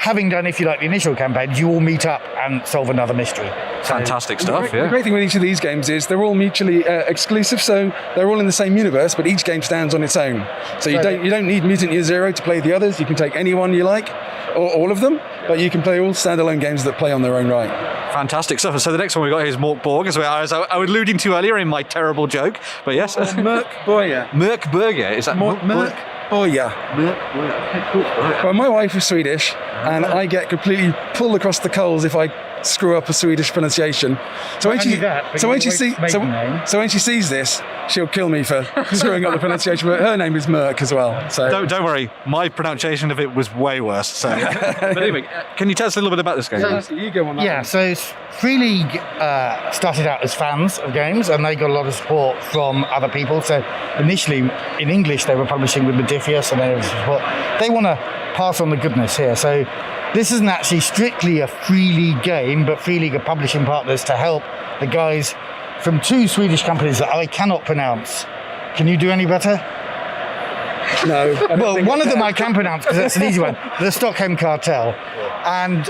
having done, if you like, the initial campaign, you all meet up and solve another mystery. Fantastic stuff, The great thing with each of these games is they're all mutually exclusive, so they're all in the same universe, but each game stands on its own. So you don't need Mutant Year Zero to play the others. You can take any one you like, or all of them, but you can play all standalone games that play on their own right. Fantastic stuff. So the next one we got here is Mork Borg, as I was alluding to earlier in my terrible joke. But yes, Merc Boya. Merc Burger. Is that Merc Boya? Well, my wife is Swedish, and I get completely pulled across the coals if I screw up a Swedish pronunciation. So when she sees this, she'll kill me for screwing up the pronunciation. But her name is Merc as well. So don't worry, my pronunciation of it was way worse. So, but anyway, can you tell us a little bit about this game? You go on that. Yeah, so Free League started out as fans of games, and they got a lot of support from other people. So initially, in English, they were publishing with Modifius, and they want to pass on the goodness here. So this isn't actually strictly a Free League game, but Free League are publishing partners to help the guys from 2 Swedish companies that I cannot pronounce. Can you do any better? No. Well, one of them I can pronounce because that's an easy one. The Stockholm Cartel. And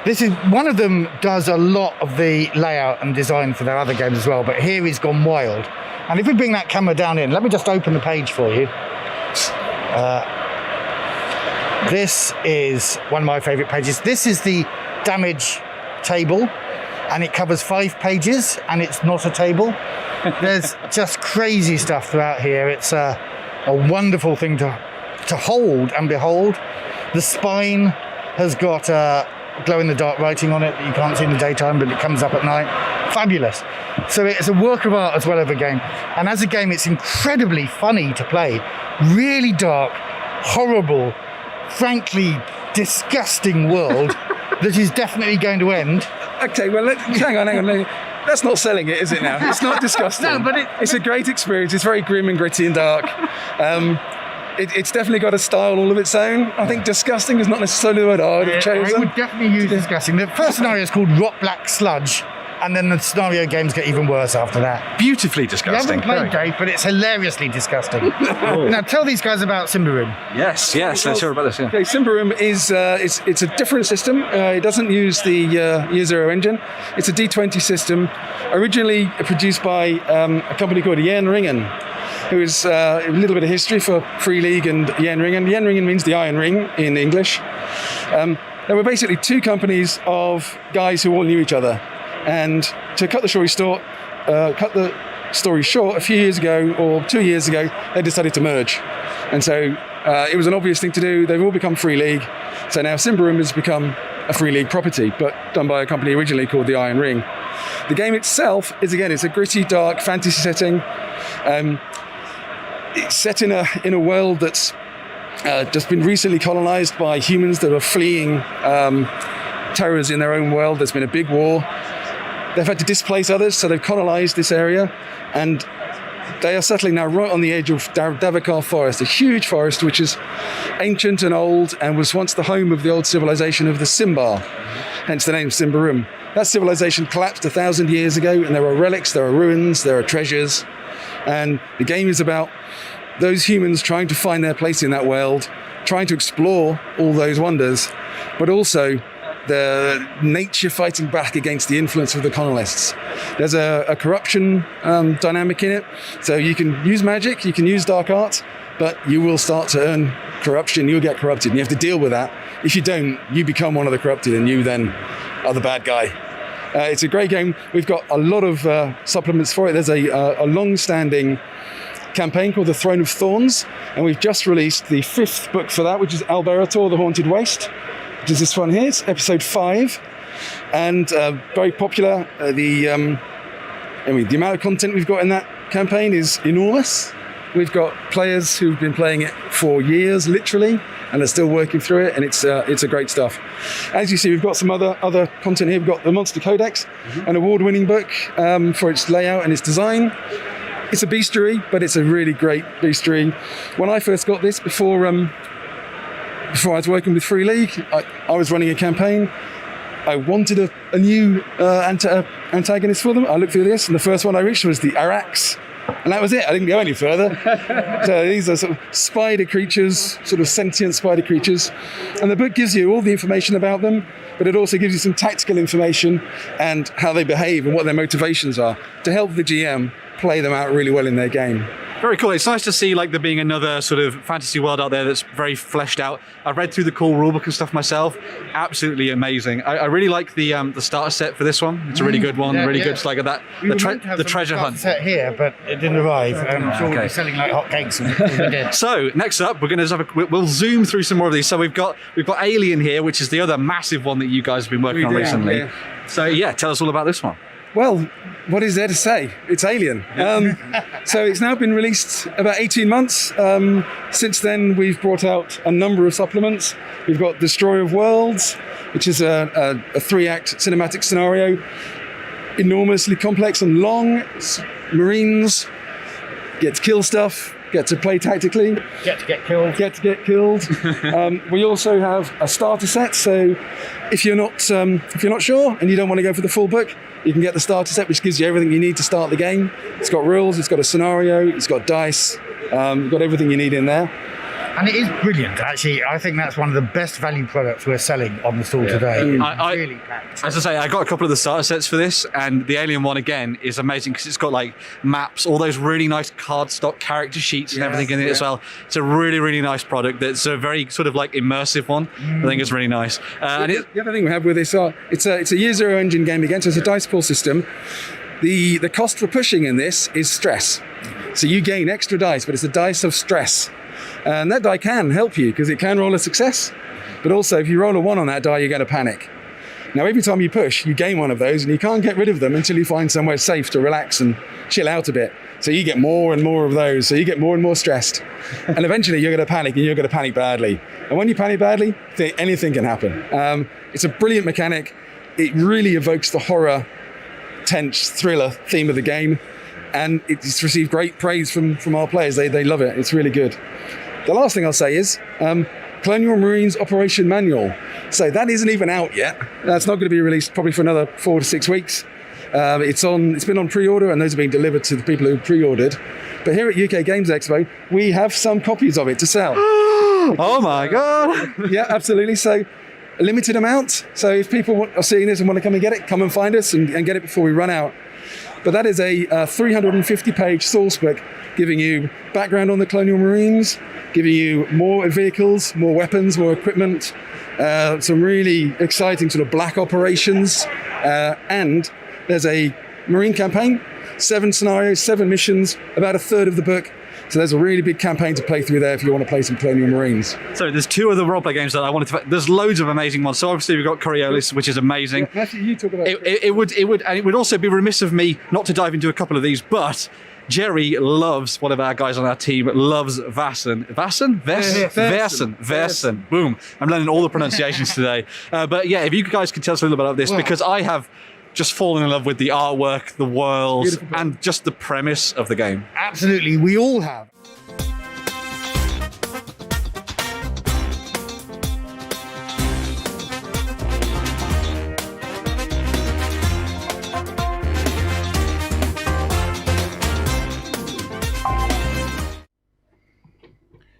this is one of them does a lot of the layout and design for their other games as well, but here he's gone wild. And if we bring that camera down in, let me just open the page for you. This is one of my favourite pages. This is the damage table, and it covers 5 pages, and it's not a table. There's just crazy stuff throughout here. It's a wonderful thing to hold and behold. The spine has got glow-in-the-dark writing on it that you can't see in the daytime, but it comes up at night. Fabulous. So it's a work of art as well as a game. And as a game, it's incredibly funny to play. Really dark, horrible, frankly disgusting world that is definitely going to end. Okay, well, hang on. That's not selling it, is it now? It's not disgusting. No, but it's a great experience. It's very grim and gritty and dark. It's definitely got a style all of its own. I think disgusting is not necessarily the word I would have chosen. I would definitely use disgusting. The first scenario is called Rock Black Sludge, and then the scenario games get even worse after that. Beautifully disgusting. You haven't played, Dave, but it's hilariously disgusting. Now, tell these guys about Simbaroom. Yes, let's hear about this. Yeah. Okay, Simbaroom is it's a different system. It doesn't use the Year Zero engine. It's a D20 system, originally produced by a company called Järnringen, who is a little bit of history for Free League and Järnringen. Järnringen means the Iron Ring in English. There were basically 2 companies of guys who all knew each other. And to cut the story short, a few years ago or 2 years ago, they decided to merge. And so it was an obvious thing to do. They've all become Free League. So now Symbaroum has become a Free League property, but done by a company originally called the Iron Ring. The game itself is, again, it's a gritty, dark fantasy setting. It's set in a world that's just been recently colonized by humans that are fleeing terrors in their own world. There's been a big war. They've had to displace others, so they've colonized this area, and they are settling now right on the edge of Davakar Forest, a huge forest which is ancient and old and was once the home of the old civilization of the Simbar, hence the name Symbaroum. That civilization collapsed 1,000 years ago, and there are relics, there are ruins, there are treasures, and the game is about those humans trying to find their place in that world, trying to explore all those wonders, but also the nature fighting back against the influence of the colonists. There's a corruption dynamic in it, so you can use magic, you can use dark arts, but you will start to earn corruption, you'll get corrupted, and you have to deal with that. If you don't, you become one of the corrupted, and you then are the bad guy. It's a great game. We've got a lot of supplements for it. There's a long-standing campaign called The Throne of Thorns, and we've just released the 5th book for that, which is Alberator, the Haunted Waste, which is this one here. It's episode 5, and very popular. The amount of content we've got in that campaign is enormous. We've got players who've been playing it for years, literally, and are still working through it, and it's a great stuff. As you see, we've got some other content here. We've got the Monster Codex, an award-winning book for its layout and its design. It's a bestiary, but it's a really great bestiary. When I first got this, before I was working with Free League, I was running a campaign. I wanted a new antagonist for them. I looked through this, and the first one I reached was the Arax, and that was it. I didn't go any further. So these are sort of spider creatures, sort of sentient spider creatures, and the book gives you all the information about them, but it also gives you some tactical information and how they behave and what their motivations are to help the GM play them out really well in their game. Very cool. It's nice to see like there being another sort of fantasy world out there that's very fleshed out. I've read through the core rulebook and stuff myself. Absolutely amazing. I really like the starter set for this one. It's a really good one. Really good. It's like that. The treasure hunt set here, but it didn't arrive. I'm sure we'll be selling like hotcakes. So next up, we're going to we'll zoom through some more of these. So we've got Alien here, which is the other massive one that you guys have been working on recently. Yeah. So yeah, tell us all about this one. Well, what is there to say? It's Alien. So it's now been released about 18 months. Since then, we've brought out a number of supplements. We've got Destroyer of Worlds, which is a 3-act cinematic scenario, enormously complex and long. Marines get to kill stuff, get to play tactically. Get to get killed. We also have a starter set, so if you're not sure and you don't want to go for the full book, you can get the starter set, which gives you everything you need to start the game. It's got rules, it's got a scenario, it's got dice, you've got everything you need in there. And it is brilliant, actually. I think that's one of the best value products we're selling on the store today. Really packed. As I say, I got a couple of the starter sets for this, and the Alien one, again, is amazing because it's got like maps, all those really nice cardstock character sheets and everything in it as well. It's a really, really nice product. That's a very sort of like immersive one. I think it's really nice. The other thing we have with this, it's a year zero engine game again, so it's a dice pool system. The cost for pushing in this is stress. So you gain extra dice, but it's a dice of stress. And that die can help you because it can roll a success, but also if you roll a 1 on that die, you're going to panic. Now, every time you push, you gain one of those, and you can't get rid of them until you find somewhere safe to relax and chill out a bit. So you get more and more of those, so you get more and more stressed. And eventually you're going to panic, and you're going to panic badly. And when you panic badly, anything can happen. It's a brilliant mechanic. It really evokes the horror, tense, thriller theme of the game. And it's received great praise from our players. They love it. It's really good. The last thing I'll say is Colonial Marines Operation Manual. So that isn't even out yet. That's not going to be released probably for another 4 to 6 weeks. It's been on pre-order, and those are being delivered to the people who pre-ordered. But here at UK Games Expo, we have some copies of it to sell. Oh my God! Yeah, absolutely. So a limited amount. So if people are seeing this and want to come and get it, come and find us and get it before we run out. But that is a 350-page source book giving you background on the Colonial Marines, giving you more vehicles, more weapons, more equipment, some really exciting sort of black operations, and There's a Marine campaign, 7 scenarios, 7 missions, about a third of the book. So there's a really big campaign to play through there if you want to play some Colonial Marines. So there's 2 other roleplay games that I wanted to. There's loads of amazing ones. So obviously we've got Coriolis, which is amazing. Yeah, Matthew, you talk about it would also be remiss of me not to dive into a couple of these, but Gerry loves, one of our guys on our team, loves Vaesen. Vaesen. Boom. I'm learning all the pronunciations today. But yeah, if you guys can tell us a little bit about this, because I have just fallen in love with the artwork, the world, and just the premise of the game. Absolutely, we all have.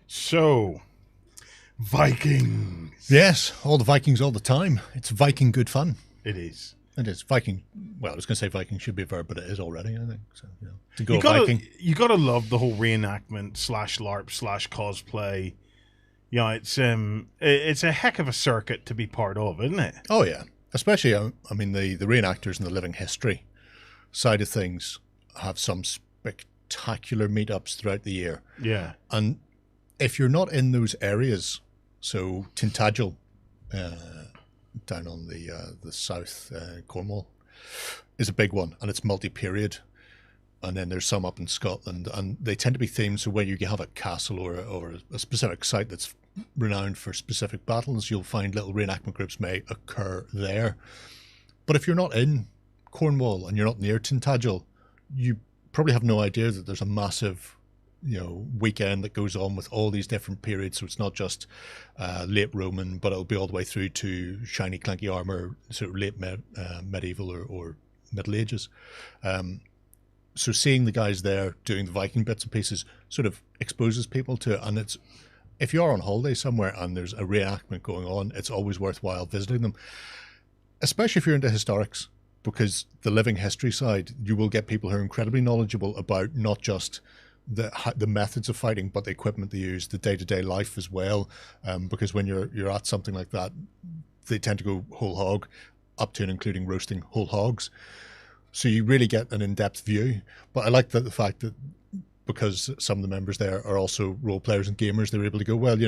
So, Vikings. Yes, all the Vikings all the time. It's Viking good fun. It is. It is. Viking, well, I was going to say Viking should be a verb, but it is already, I think. So, to go Viking. You got to love the whole reenactment / LARP / cosplay. Yeah, it's a heck of a circuit to be part of, isn't it? Oh, yeah. Especially, I mean, the reenactors and the living history side of things have some spectacular meetups throughout the year. Yeah. And if you're not in those areas, so Tintagel, down on the south, Cornwall, is a big one, and it's multi-period. And then there's some up in Scotland, and they tend to be themed. So when you have a castle or a specific site that's renowned for specific battles, you'll find little reenactment groups may occur there. But if you're not in Cornwall and you're not near Tintagel, you probably have no idea that there's a massive weekend that goes on with all these different periods. So it's not just late Roman, but it'll be all the way through to shiny clanky armor, sort of late medieval or Middle Ages. So seeing the guys there doing the Viking bits and pieces sort of exposes people to it. And if you're on holiday somewhere and there's a reenactment going on, it's always worthwhile visiting them, especially if you're into historics, because the living history side, you will get people who are incredibly knowledgeable about not just the methods of fighting, but the equipment they use, the day-to-day life as well. Because when you're at something like that, they tend to go whole hog, up to and including roasting whole hogs. So you really get an in-depth view. But I like the fact that because some of the members there are also role players and gamers, they're able to go, well,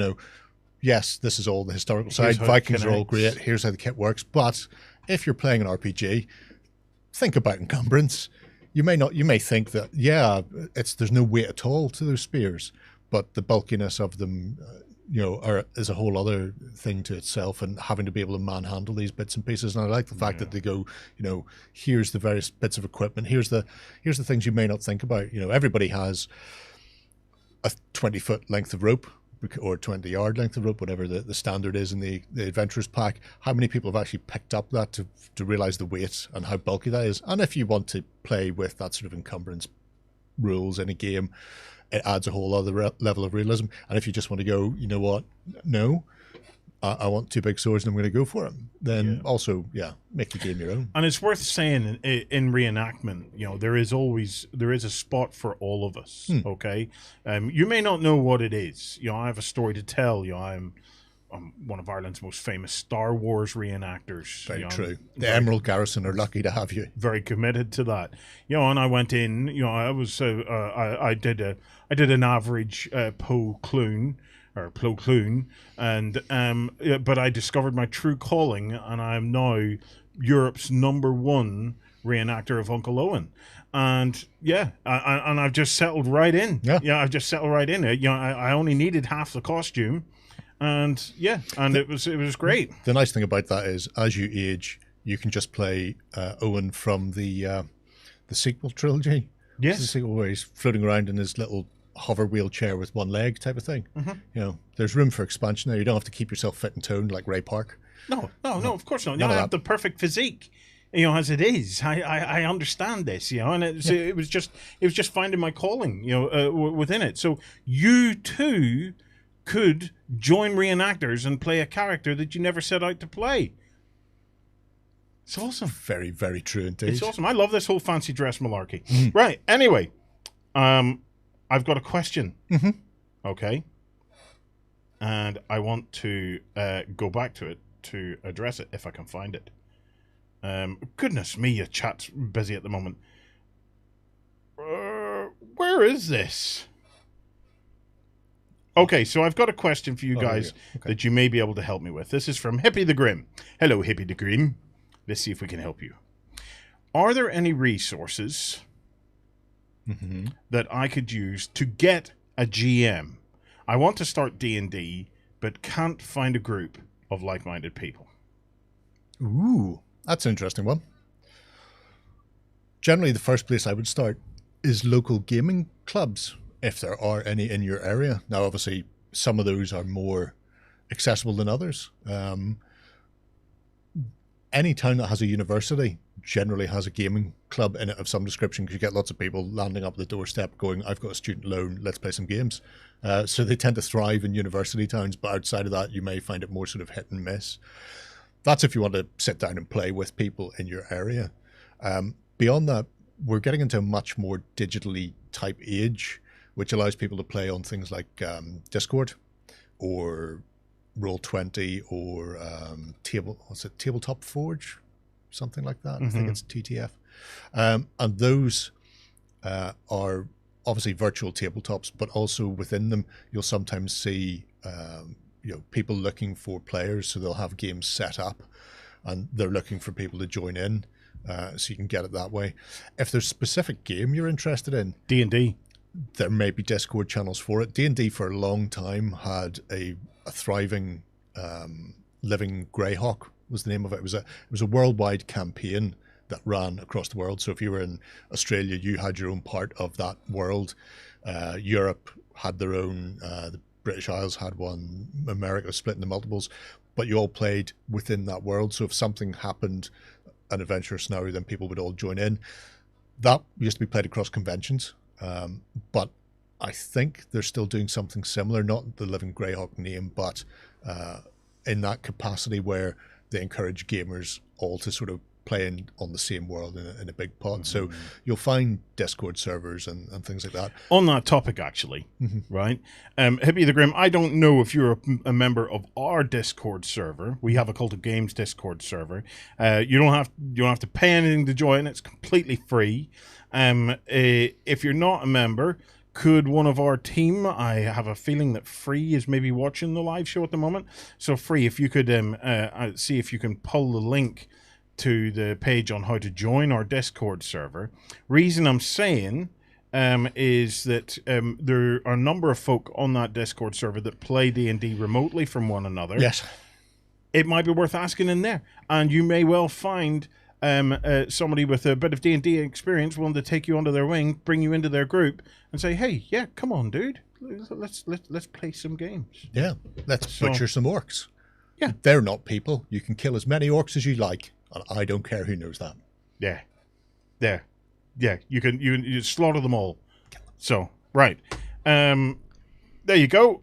yes, this is all the historical side. Vikings are all great. Here's how the kit works. But if you're playing an RPG, think about encumbrance. You may think that, there's no weight at all to those spears, but the bulkiness of them, is a whole other thing to itself, and having to be able to manhandle these bits and pieces. And I like the fact that they go, here's the various bits of equipment. Here's the things you may not think about. Everybody has a 20-foot length of rope or 20-yard length of rope, whatever the standard is in the adventurers pack. How many people have actually picked up that to realize the weight and how bulky that is? And if you want to play with that sort of encumbrance rules in a game, it adds a whole other level of realism. And if you just want to go, you know what, no, I want 2 big swords and I'm going to go for them, then also, make the game your own. And it's worth saying in reenactment, there is a spot for all of us. Okay, you may not know what it is. I have a story to tell. I'm one of Ireland's most famous Star Wars reenactors. Very true. The Emerald Garrison are lucky to have you. Very committed to that. And I went in. I was I did an average Plo Clun, and but I discovered my true calling, and I am now Europe's #1 reenactor of Uncle Owen. And I've just settled right in. I've just settled right in. I only needed half the costume. And it was great. The nice thing about that is, as you age, you can just play Owen from the sequel trilogy. Yes, the sequel where he's floating around in his little hover wheelchair with one leg type of thing. Mm-hmm. There's room for expansion there. You don't have to keep yourself fit and toned like Ray Park. No, of course not. I have the perfect physique. As it is, I understand this, and it was just finding my calling, within it. So you too could join reenactors and play a character that you never set out to play. It's awesome. Very, very true indeed. It's awesome. I love this whole fancy dress malarkey. Right. Anyway, I've got a question. Okay. And I want to go back to it to address it if I can find it. Goodness me, your chat's busy at the moment. Where is this? Okay, so I've got a question for you guys that you may be able to help me with. This is from Hippie the Grim. Hello, Hippie the Grim. Let's see if we can help you. Are there any resources that I could use to get a GM? I want to start D&D, but can't find a group of like-minded people. Ooh, that's an interesting one. Generally, the first place I would start is local gaming clubs, if there are any in your area. Now, obviously, some of those are more accessible than others. Any town that has a university generally has a gaming club in it of some description, because you get lots of people landing up the doorstep going, I've got a student loan, let's play some games. So they tend to thrive in university towns, but outside of that, you may find it more sort of hit and miss. That's if you want to sit down and play with people in your area. Beyond that, we're getting into a much more digitally type age, which allows people to play on things like Discord or Roll20 or Tabletop Forge, something like that. I think it's TTF. And those are obviously virtual tabletops, but also within them, you'll sometimes see people looking for players, so they'll have games set up and they're looking for people to join in, so you can get it that way. If there's a specific game you're interested in, D&D, there may be Discord channels for it. D&D for a long time had a thriving Living Greyhawk was the name of it. It was a worldwide campaign that ran across the world. So if you were in Australia, you had your own part of that world. Europe had their own. The British Isles had one. America was split into multiples, but you all played within that world. So if something happened, an adventure scenario, then people would all join in. That used to be played across conventions, but I think they're still doing something similar, not the Living Greyhawk name, but in that capacity where they encourage gamers all to sort of play on the same world in a big pot. So you'll find Discord servers and things like that. On that topic, actually, right? Hippie the Grim, I don't know if you're a member of our Discord server. We have a Cult of Games Discord server. You don't have to pay anything to join. It's completely free. If you're not a member, could one of our team, I have a feeling that Free is maybe watching the live show at the moment. So Free, if you could see if you can pull the link to the page on how to join our Discord server. Reason I'm saying is that there are a number of folk on that Discord server that play D&D remotely from one another. Yes. It might be worth asking in there. And you may well find somebody with a bit of D&D experience willing to take you under their wing, bring you into their group, and say, "Hey, yeah, come on, dude, let's play some games." Yeah, let's butcher some orcs. Yeah, they're not people. You can kill as many orcs as you like, and I don't care who knows that. Yeah, you can slaughter them all. So right, there you go.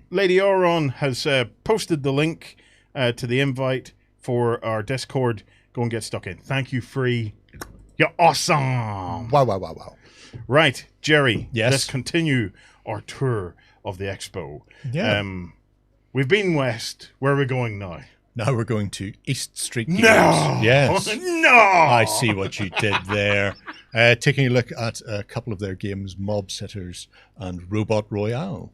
Lady Auron has posted the link to the invite for our Discord. Go and get stuck in. Thank you, Free. You're awesome. Wow. Right, Gerry. Yes. Let's continue our tour of the expo. Yeah. We've been west. Where are we going now? Now we're going to East Street Games. No! Yes. No! I see what you did there. Taking a look at a couple of their games, Mob Sitters and Robot Royale.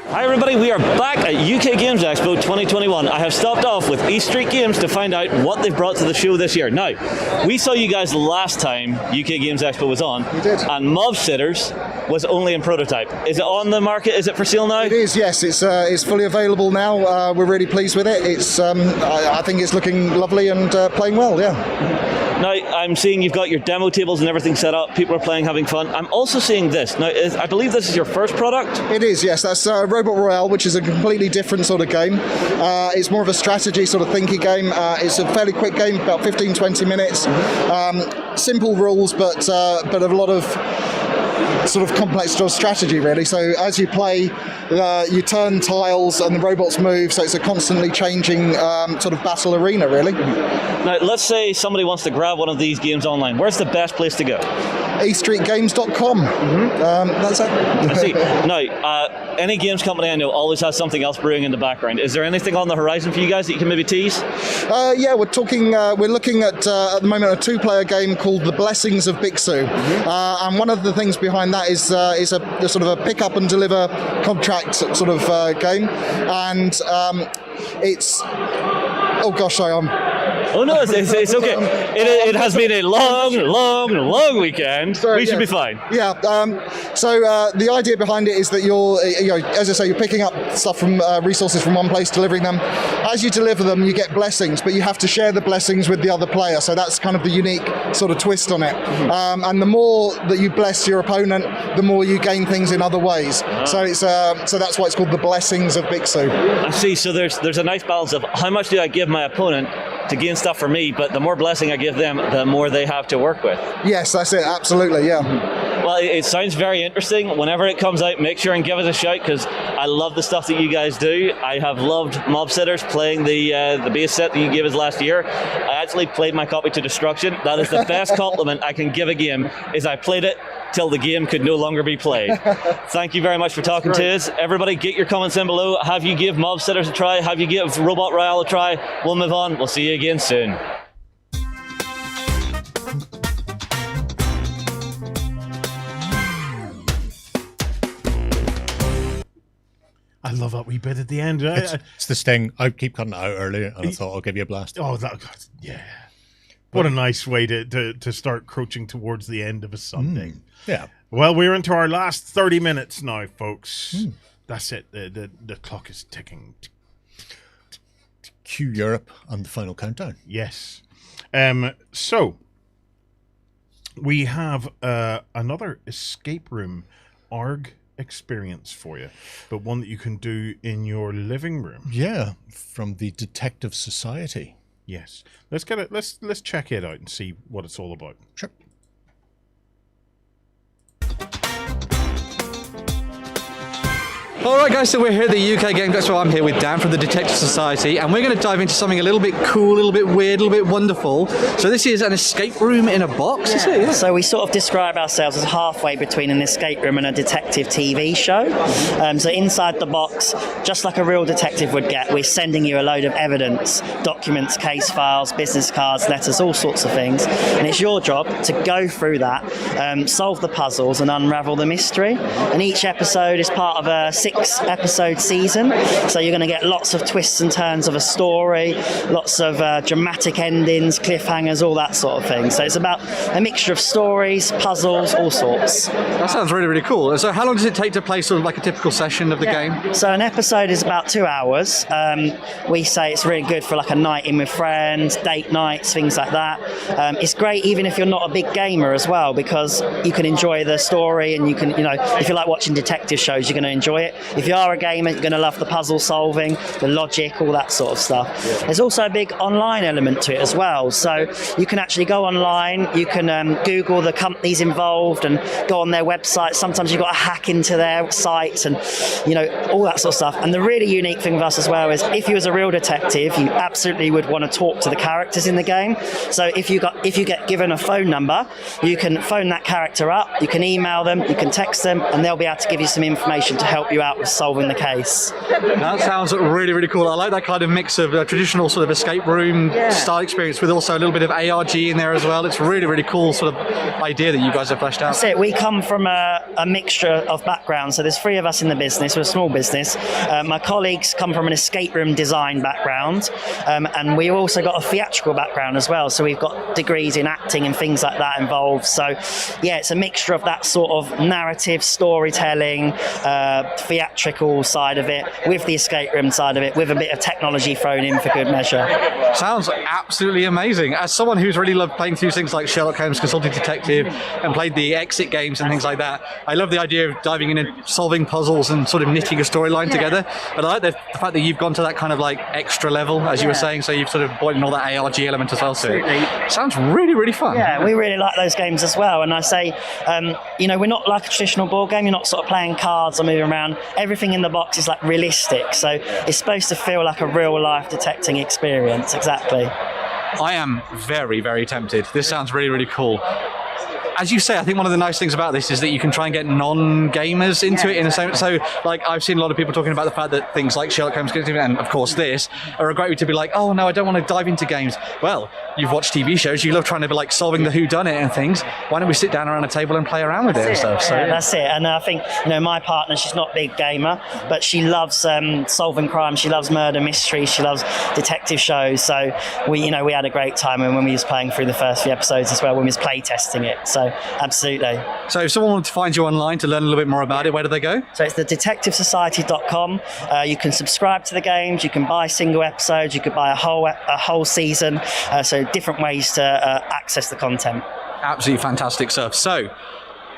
Hi everybody, we are back at UK Games Expo 2021. I have stopped off with East Street Games to find out what they've brought to the show this year. Now, we saw you guys last time UK Games Expo was on. We did. And Mob Sitters was only in prototype. Is it on the market? Is it for sale now? It is, yes. It's fully available now. We're really pleased with it. It's I think it's looking lovely and playing well, yeah. Now, I'm seeing you've got your demo tables and everything set up. People are playing, having fun. I'm also seeing this. Now, I believe this is your first product? It is, yes. That's Robot Royale, which is a completely different sort of game. It's more of a strategy sort of thinky game. It's a fairly quick game, about 15-20 minutes. Simple rules, but a lot of sort of complex sort of strategy, really. So as you play, you turn tiles and the robots move, so it's a constantly changing sort of battle arena, really. Now, let's say somebody wants to grab one of these games online. Where's the best place to go? eStreetGames.com. That's it. I see. Now, any games company I know always has something else brewing in the background. Is there anything on the horizon for you guys that you can maybe tease? Yeah, we're looking at the moment a 2-player game called The Blessings of Bixu, and one of the things behind that is a sort of a pick up and deliver contract sort of game, and it's Oh no, it's okay. It has been a long weekend. We should be fine. Yeah. So the idea behind it is that as I say, you're picking up stuff from resources from one place, delivering them. As you deliver them, you get blessings, but you have to share the blessings with the other player. So that's kind of the unique sort of twist on it. And the more that you bless your opponent, the more you gain things in other ways. So it's so that's why it's called The Blessings of Bixu. I see. So there's a nice balance of how much do I give my opponent to gain stuff for me, but the more blessing I give them, the more they have to work with. Yes, that's it. Absolutely, yeah. Well, it sounds very interesting. Whenever it comes out, make sure and give us a shout, because I love the stuff that you guys do. I have loved Mob Sitters, playing the base set that you gave us last year. I actually played my copy to destruction. That is the best compliment I can give a game, is I played it till the game could no longer be played. Thank you very much for talking to us. Everybody, get your comments in below. Have you give Mob Sitters a try? Have you give Robot Royale a try? We'll move on. We'll see you again soon. I love that wee bit at the end. It's this thing. I keep cutting it out earlier, and I thought I'll give you a blast. Oh, yeah. What a nice way to start crouching towards the end of a Sunday. Yeah. Well, we're into our last 30 minutes now, folks. That's it. The clock is ticking. Cue Europe and the final countdown. Yes. So we have another escape room ARG experience for you, but one that you can do in your living room. Yeah, from the Detective Society. Yes. Let's get it. Let's check it out and see what it's all about. Sure. All right, guys, so we're here at the UK Games Expo. I'm here with Dan from the Detective Society, and we're going to dive into something a little bit cool, a little bit weird, a little bit wonderful. So this is an escape room in a box, is it? Yeah. So we sort of describe ourselves as halfway between an escape room and a detective TV show. So inside the box, just like a real detective would get, we're sending you a load of evidence, documents, case files, business cards, letters, all sorts of things. And it's your job to go through that, solve the puzzles and unravel the mystery. And each episode is part of a 6-episode season, so you're going to get lots of twists and turns of a story, lots of dramatic endings, cliffhangers, all that sort of thing. So it's about a mixture of stories, puzzles, all sorts. That sounds really, really cool. So how long does it take to play sort of like a typical session of the game? So an episode is about 2 hours. We say it's really good for like a night in with friends, date nights, things like that. It's great even if you're not a big gamer as well, because you can enjoy the story, and you can, if you like watching detective shows, you're going to enjoy it. If you are a gamer, you're going to love the puzzle solving, the logic, all that sort of stuff. Yeah. There's also a big online element to it as well. So you can actually go online, you can Google the companies involved and go on their website. Sometimes you've got to hack into their sites and, all that sort of stuff. And the really unique thing with us as well is if you was a real detective, you absolutely would want to talk to the characters in the game. So if you get given a phone number, you can phone that character up, you can email them, you can text them, and they'll be able to give you some information to help you out with solving the case. That sounds really, really cool. I like that kind of mix of traditional sort of escape room style experience with also a little bit of ARG in there as well. It's really, really cool sort of idea that you guys have fleshed out. That's it. We come from a mixture of backgrounds. So there's 3 of us in the business. We're a small business. My colleagues come from an escape room design background, and we've also got a theatrical background as well. So we've got degrees in acting and things like that involved. So yeah, it's a mixture of that sort of narrative, storytelling, theatrical side of it, with the escape room side of it, with a bit of technology thrown in for good measure. Sounds absolutely amazing. As someone who's really loved playing through things like Sherlock Holmes, Consulting Detective, and played the exit games and things like that, I love the idea of diving in and solving puzzles and sort of knitting a storyline together. But I like the fact that you've gone to that kind of like extra level, as you were saying, so you've sort of brought in all that ARG element as well. So it sounds really, really fun. Yeah, we really like those games as well. And I say, we're not like a traditional board game. You're not sort of playing cards or moving around. Everything in the box is like realistic. So it's supposed to feel like a real life detecting experience. Exactly. I am very, very tempted. This sounds really, really cool. As you say, I think one of the nice things about this is that you can try and get non-gamers into it in a sense. So, like, I've seen a lot of people talking about the fact that things like Sherlock Holmes, and of course this, are a great way to be like, oh no, I don't want to dive into games. Well, you've watched TV shows, you love trying to be like solving the whodunit and things. Why don't we sit down around a table and play around with it and stuff? So that's it. And I think, my partner, she's not a big gamer, but she loves solving crime. She loves murder mysteries. She loves detective shows. So we had a great time when we was playing through the first few episodes as well, when we was play testing it. So absolutely. So if someone wanted to find you online to learn a little bit more about it, where do they go? So it's the detectivesociety.com. You can subscribe to the games, you can buy single episodes, you could buy a whole season. So different ways to access the content. Absolutely fantastic stuff. So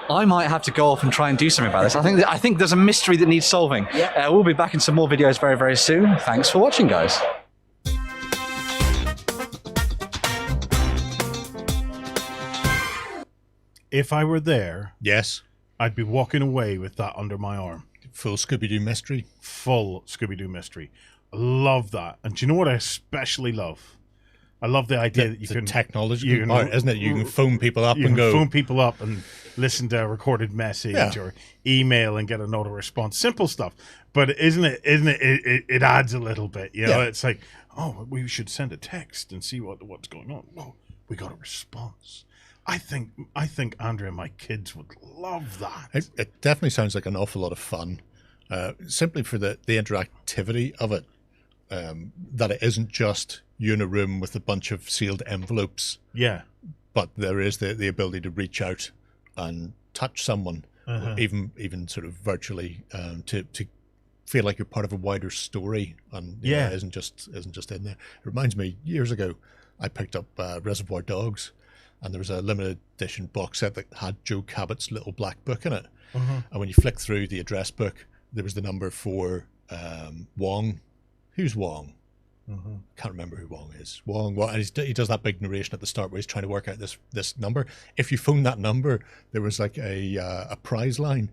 I might have to go off and try and do something about this. I think there's a mystery that needs solving. Yeah. We'll be back in some more videos very, very soon. Thanks for watching, guys. If I were there, yes, I'd be walking away with that under my arm. Full Scooby-Doo mystery. Full Scooby-Doo mystery. I love that. And do you know what I especially love? I love the idea that you can technology, isn't it? You can phone people up and go. Phone people up and listen to a recorded message or email and get an auto response. Simple stuff, but isn't it? It adds a little bit. You know, it's like, oh, we should send a text and see what's going on. Oh, we got a response. I think Andrea and my kids would love that. It definitely sounds like an awful lot of fun, simply for the interactivity of it. That it isn't just you in a room with a bunch of sealed envelopes. Yeah. But there is the ability to reach out and touch someone, even sort of virtually, to feel like you're part of a wider story, and it isn't just in there. It reminds me, years ago, I picked up Reservoir Dogs, and there was a limited edition box set that had Joe Cabot's little black book in it. And when you flick through the address book, there was the number for Wong. Who's Wong? Can't remember who Wong is. Wong, and he does that big narration at the start where he's trying to work out this number. If you phone that number, there was like a prize line.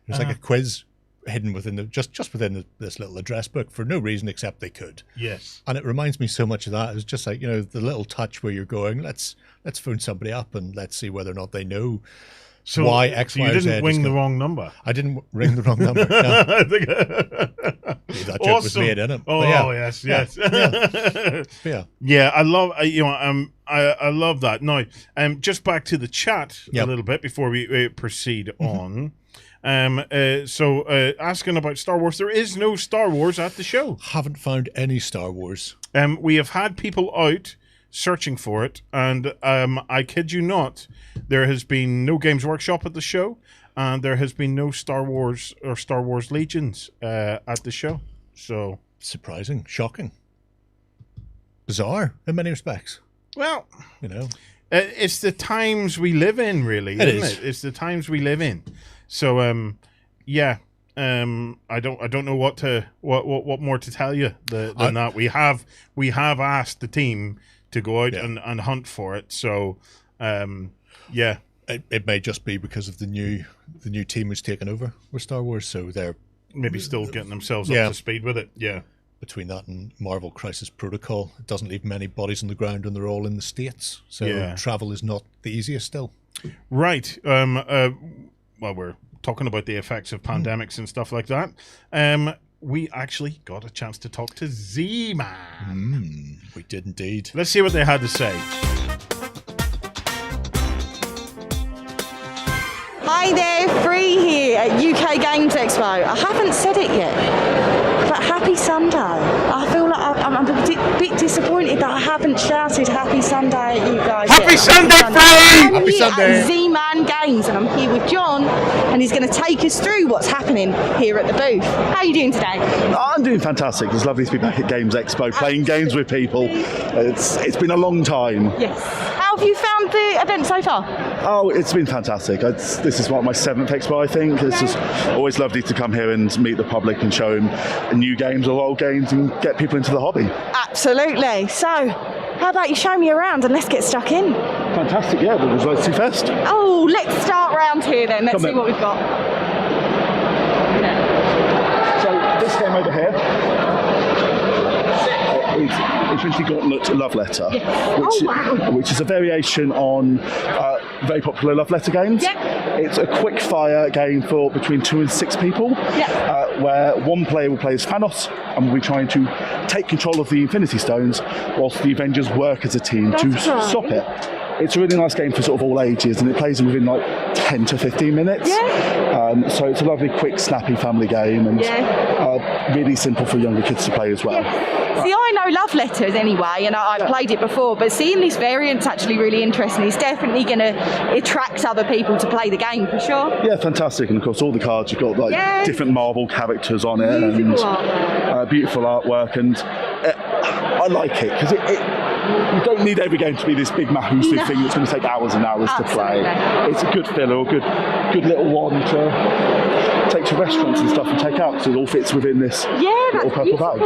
It was like a quiz hidden within just within this little address book for no reason except they could. Yes. And it reminds me so much of that. It's just like, the little touch where you're going, let's phone somebody up and let's see whether or not they know. So why X, so you Y, didn't Z ring the wrong number. I didn't ring the wrong number. No. That joke was made in it. Oh yes. Yeah. I love I love that. Now, just back to the chat a little bit before we proceed on. So asking about Star Wars, there is no Star Wars at the show. Haven't found any Star Wars. We have had people out searching for it, and I kid you not, there has been no Games Workshop at the show, and there has been no Star Wars or Star Wars Legions at the show. So surprising, shocking, bizarre in many respects. Well, it's the times we live in, really, isn't it? It's the times we live in. So I don't know what more to tell you than that. We have asked the team to go out and hunt for it. So it may just be because of the new team who's taken over with Star Wars, so they're maybe still getting themselves up to speed with it. Yeah. Between that and Marvel Crisis Protocol, it doesn't leave many bodies on the ground, and they're all in the States. So travel is not the easiest still. Right. Well, we're talking about the effects of pandemics and stuff like that. We actually got a chance to talk to Z-Man. We did indeed. Let's see what they had to say. Hi there, Free here at UK Games Expo. I haven't said it yet, but happy Sunday. I feel like I'm a bit bit disappointed that I haven't shouted Happy Sunday at you guys. Happy Sunday, Free! Happy Sunday! Z-Man Games, and I'm here with John, and he's going to take us through what's happening here at the booth. How are you doing today? I'm doing fantastic. It's lovely to be back at Games Expo, playing games with people. It's been a long time. Yes. How have you found the event so far? Oh, it's been fantastic. This is my 7th Expo, I think. It's just always lovely to come here and meet the public and show them new games or old games and get people into the hobby. Absolutely. So, how about you show me around and let's get stuck in? Fantastic, yeah. What would you like to see first? Oh, let's start round here then. Let's see what we've got. So, this game over here is Infinity Gauntlet Love Letter, which is a variation on very popular Love Letter games. It's a quick fire game for between 2 and 6 people, where one player will play as Thanos and will be trying to take control of the Infinity Stones whilst the Avengers work as a team to stop it. It's a really nice game for sort of all ages, and it plays within like 10 to 15 minutes. So it's a lovely, quick, snappy family game, and really simple for younger kids to play as well. See, I know Love Letters anyway, and I've played it before, but seeing this variant's actually really interesting. It's definitely going to attract other people to play the game, for sure. Yeah, fantastic. And of course, all the cards, you've got like different Marvel characters on it, and beautiful artwork, and I like it, because you don't need every game to be this big massive thing that's going to take hours and hours to play. It's a good filler, a good little one to take to restaurants and stuff and take out, so it all fits within this little purple bag.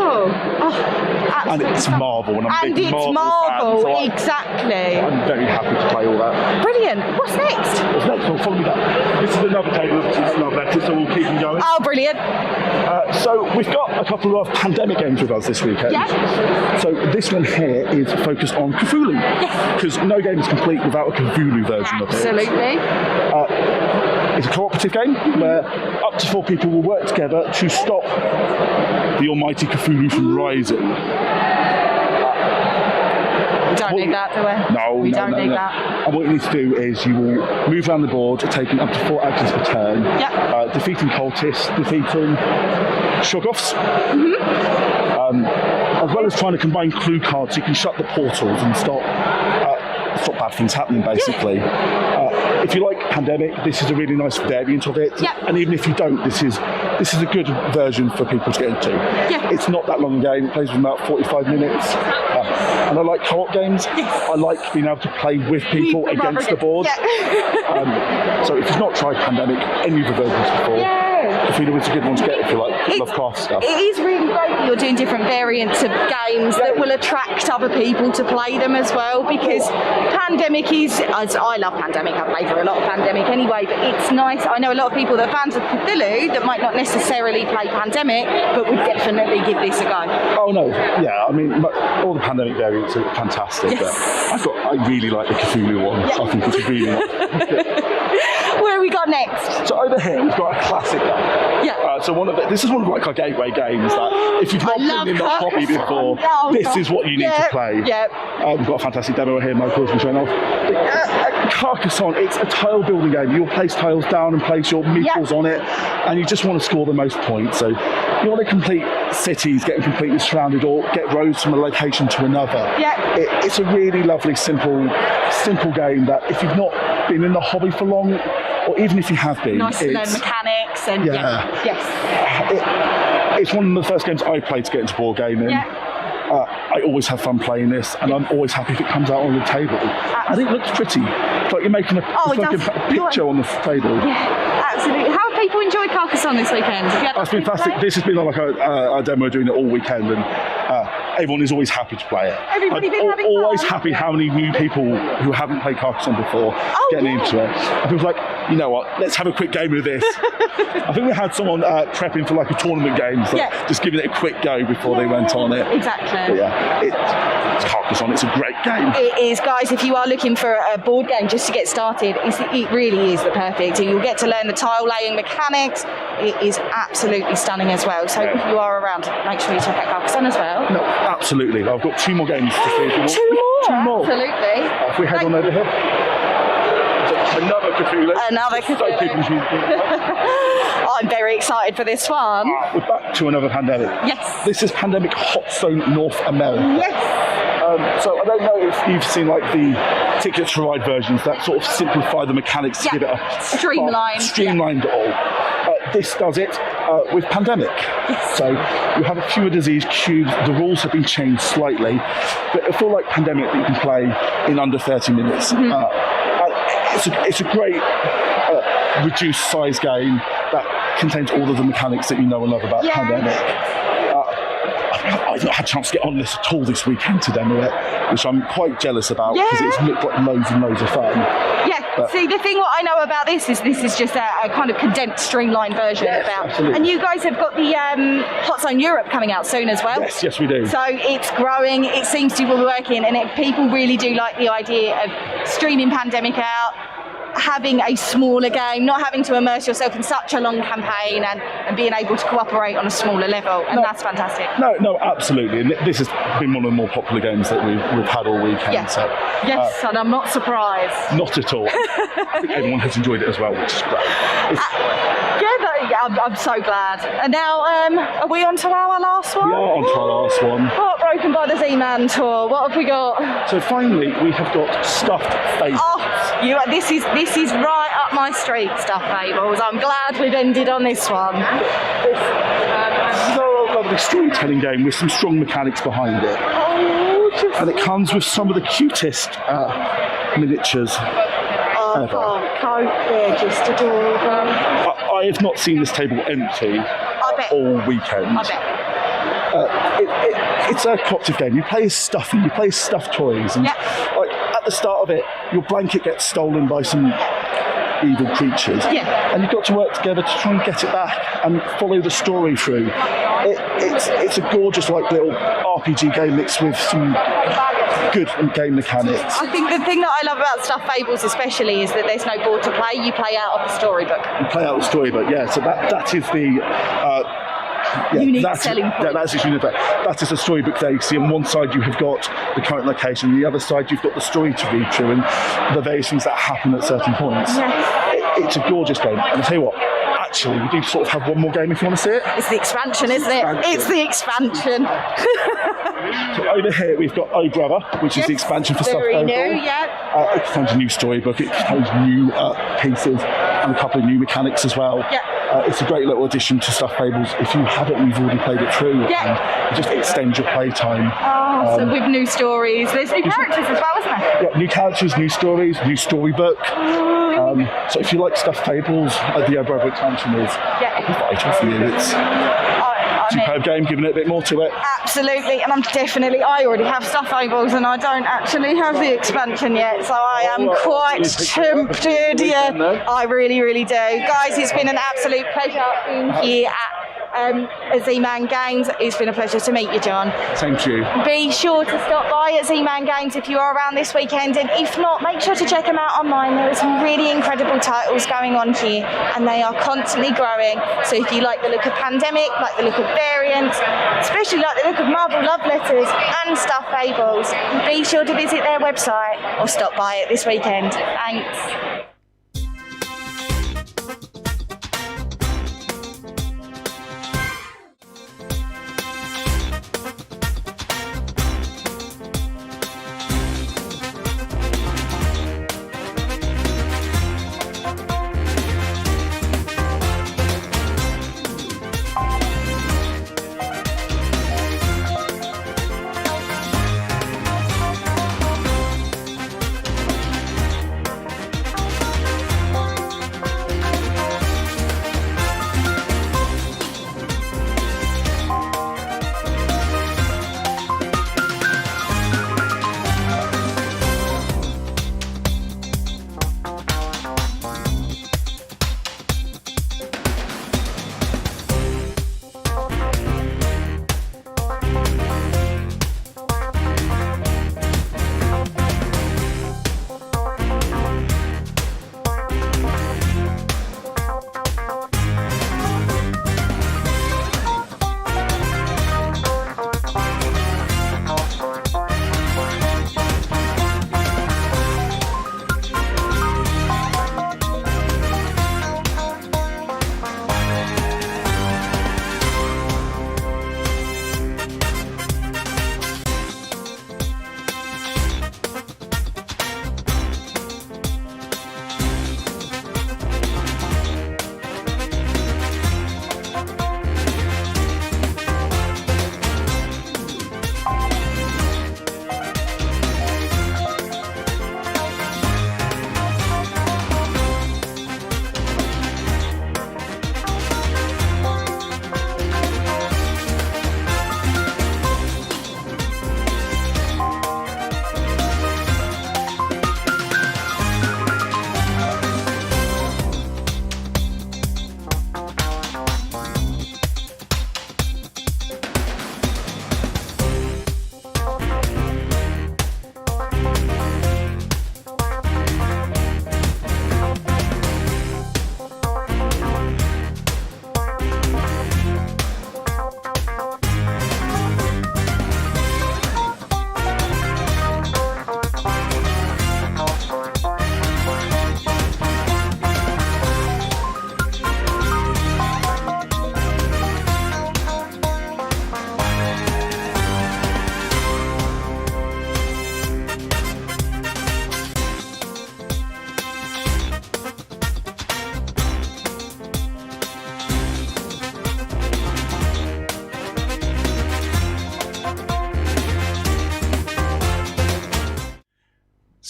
And it's Marvel, and I'm a big Marvel fan, so exactly. I'm very happy to play all that. Brilliant. What's next? What's next? Well, follow me down. This is another table of Love Letters, so we'll keep them going. Oh, brilliant. So we've got a couple of pandemic games with us this weekend. So this one here is focused on Cthulhu, because no game is complete without a Cthulhu version of it. Absolutely. It's a cooperative game where up to 4 people will work together to stop the almighty Cthulhu from rising. We don't need that, do we? No, we don't need that. And what you need to do is you will move around the board, taking up to 4 actions per turn, defeating cultists, defeating shoggoths, as well as trying to combine clue cards so you can shut the portals and stop bad things happening, basically. If you like Pandemic, this is a really nice variant of it. And even if you don't, this is a good version for people to get into. It's not that long a game. It plays within about 45 minutes. And I like co-op games. I like being able to play with people against the board. So if you've not tried Pandemic, any of the versions before, Cthulhu is a good one to get if you like Lovecraft stuff. It is really great that you're doing different variants of games that will attract other people to play them as well, because Pandemic is, as I love Pandemic, I've played for a lot of Pandemic anyway, but it's nice. I know a lot of people that are fans of Cthulhu that might not necessarily play Pandemic, but would definitely give this a go. Oh no, yeah, I mean, all the Pandemic variants are fantastic, but I really like the Cthulhu one. I think it's really nice. Where have we got next? So over here we've got a classic game. So this is one of like our gateway games that if you've not been in the hobby before, this is what you need to play. We've got a fantastic demo here, Michael's been showing off. Carcassonne, it's a tile building game. You'll place tiles down and place your meeples on it, and you just want to score the most points. So you want to complete cities, get them completely surrounded, or get roads from a location to another. It's a really lovely, simple game that if you've not been in the hobby for long, or even if you have been, nice to learn mechanics and it's one of the first games I played to get into board gaming. I always have fun playing this, and I'm always happy if it comes out on the table. I think it looks pretty. It's like you're making a picture on the table. Absolutely. How have people enjoyed Carcassonne this weekend? It's been fantastic. This has been like a demo doing it all weekend, and everyone is always happy to play it. Everybody been having always fun? happy how many new people who haven't played Carcassonne before getting into it. And people like, you know what, let's have a quick game of this. I think we had someone prepping for like a tournament game, so just giving it a quick go before they went on it. Exactly. But it's Carcassonne, it's a great game. It is, guys. If you are looking for a board game just to get started, it really is the perfect. You'll get to learn the tile laying mechanics. It is absolutely stunning as well. So if you are around, make sure you check out Carcassonne as well. No, absolutely. I've got 2 more games to see if you want. 2 more? Absolutely. If we head on over here. Another Cthulhu. Another Cthulhu. I'm very excited for this one. We're back to another Pandemic. Yes. This is Pandemic Hot Zone North America. Yes. So I don't know if you've seen like the Ticket to Ride versions that sort of simplify the mechanics to give it a streamlined it all. This does it with Pandemic. So you have a fewer disease cubes. The rules have been changed slightly, but I feel like Pandemic that you can play in under 30 minutes. It's a great reduced size game that contains all of the mechanics that you know and love about Pandemic. I've not had a chance to get on this at all this weekend to demo it, which I'm quite jealous about because it's looked like loads and loads of fun. See, the thing what I know about this is just a kind of condensed, streamlined version absolutely. And you guys have got the Hot Zone Europe coming out soon as well. Yes, we do. So it's growing, it seems to be working, and people really do like the idea of streaming Pandemic out, having a smaller game, not having to immerse yourself in such a long campaign and being able to cooperate on a smaller level, and that's fantastic. No, absolutely. And this has been one of the more popular games that we've had all weekend. Yeah. So, and I'm not surprised. Not at all. I think everyone has enjoyed it as well, which is great. I'm so glad. And now, are we on to our last one? We are on to our last one. Heartbroken by the Z-Man tour. What have we got? So finally, we have got Stuffed Fables. This is right up my street, Stuffed Fables. I'm glad we've ended on this one. This is a lovely storytelling game with some strong mechanics behind it. And it comes with some of the cutest miniatures ever. They're just adorable. I have not seen this table empty all weekend. It's a cooperative game. You play as Stuffy, you play as stuffed toys, and like at the start of it, your blanket gets stolen by some evil creatures, and you've got to work together to try and get it back and follow the story through. It's a gorgeous like little RPG game mixed with some good game mechanics. I think the thing that I love about Stuffed Fables especially is that there's no board to play. You play out of the storybook. You play out of the storybook, so that is the unique selling point. That's its unique. That is a storybook there. You see on one side you have got the current location, on the other side you've got the story to read through and the various things that happen at certain points. It's a gorgeous game, and I'll tell you what, actually we do sort of have one more game if you want to see it. It's the expansion, isn't it? It's the expansion. So over here we've got Oh Brother, which is the expansion for Stuffed Fables. It contains a new storybook, it contains new pieces and a couple of new mechanics as well. It's a great little addition to Stuffed Fables. If you haven't, you've already played it through. And it just extends your playtime. So with new stories, there's new characters as well, isn't there? Yeah, new characters, new stories, new storybook. So if you like Stuffed Fables, the Oh Brother expansion is vital for you. It's a superb game, giving it a bit more to it. Absolutely, and I already have Stuffed Fables and I don't actually have the expansion yet, so I am quite tempted. I really, really do. Guys, it's been an absolute pleasure being here at Z-Man Games. It's been a pleasure to meet you, John. Same to you. Be sure to stop by at Z-Man Games if you are around this weekend, and if not, make sure to check them out online. There are some really incredible titles going on here, and they are constantly growing. So if you like the look of Pandemic, like the look of Variant, especially like the look of Marvel Love Letters and Stuffed Fables, be sure to visit their website or stop by it this weekend. Thanks.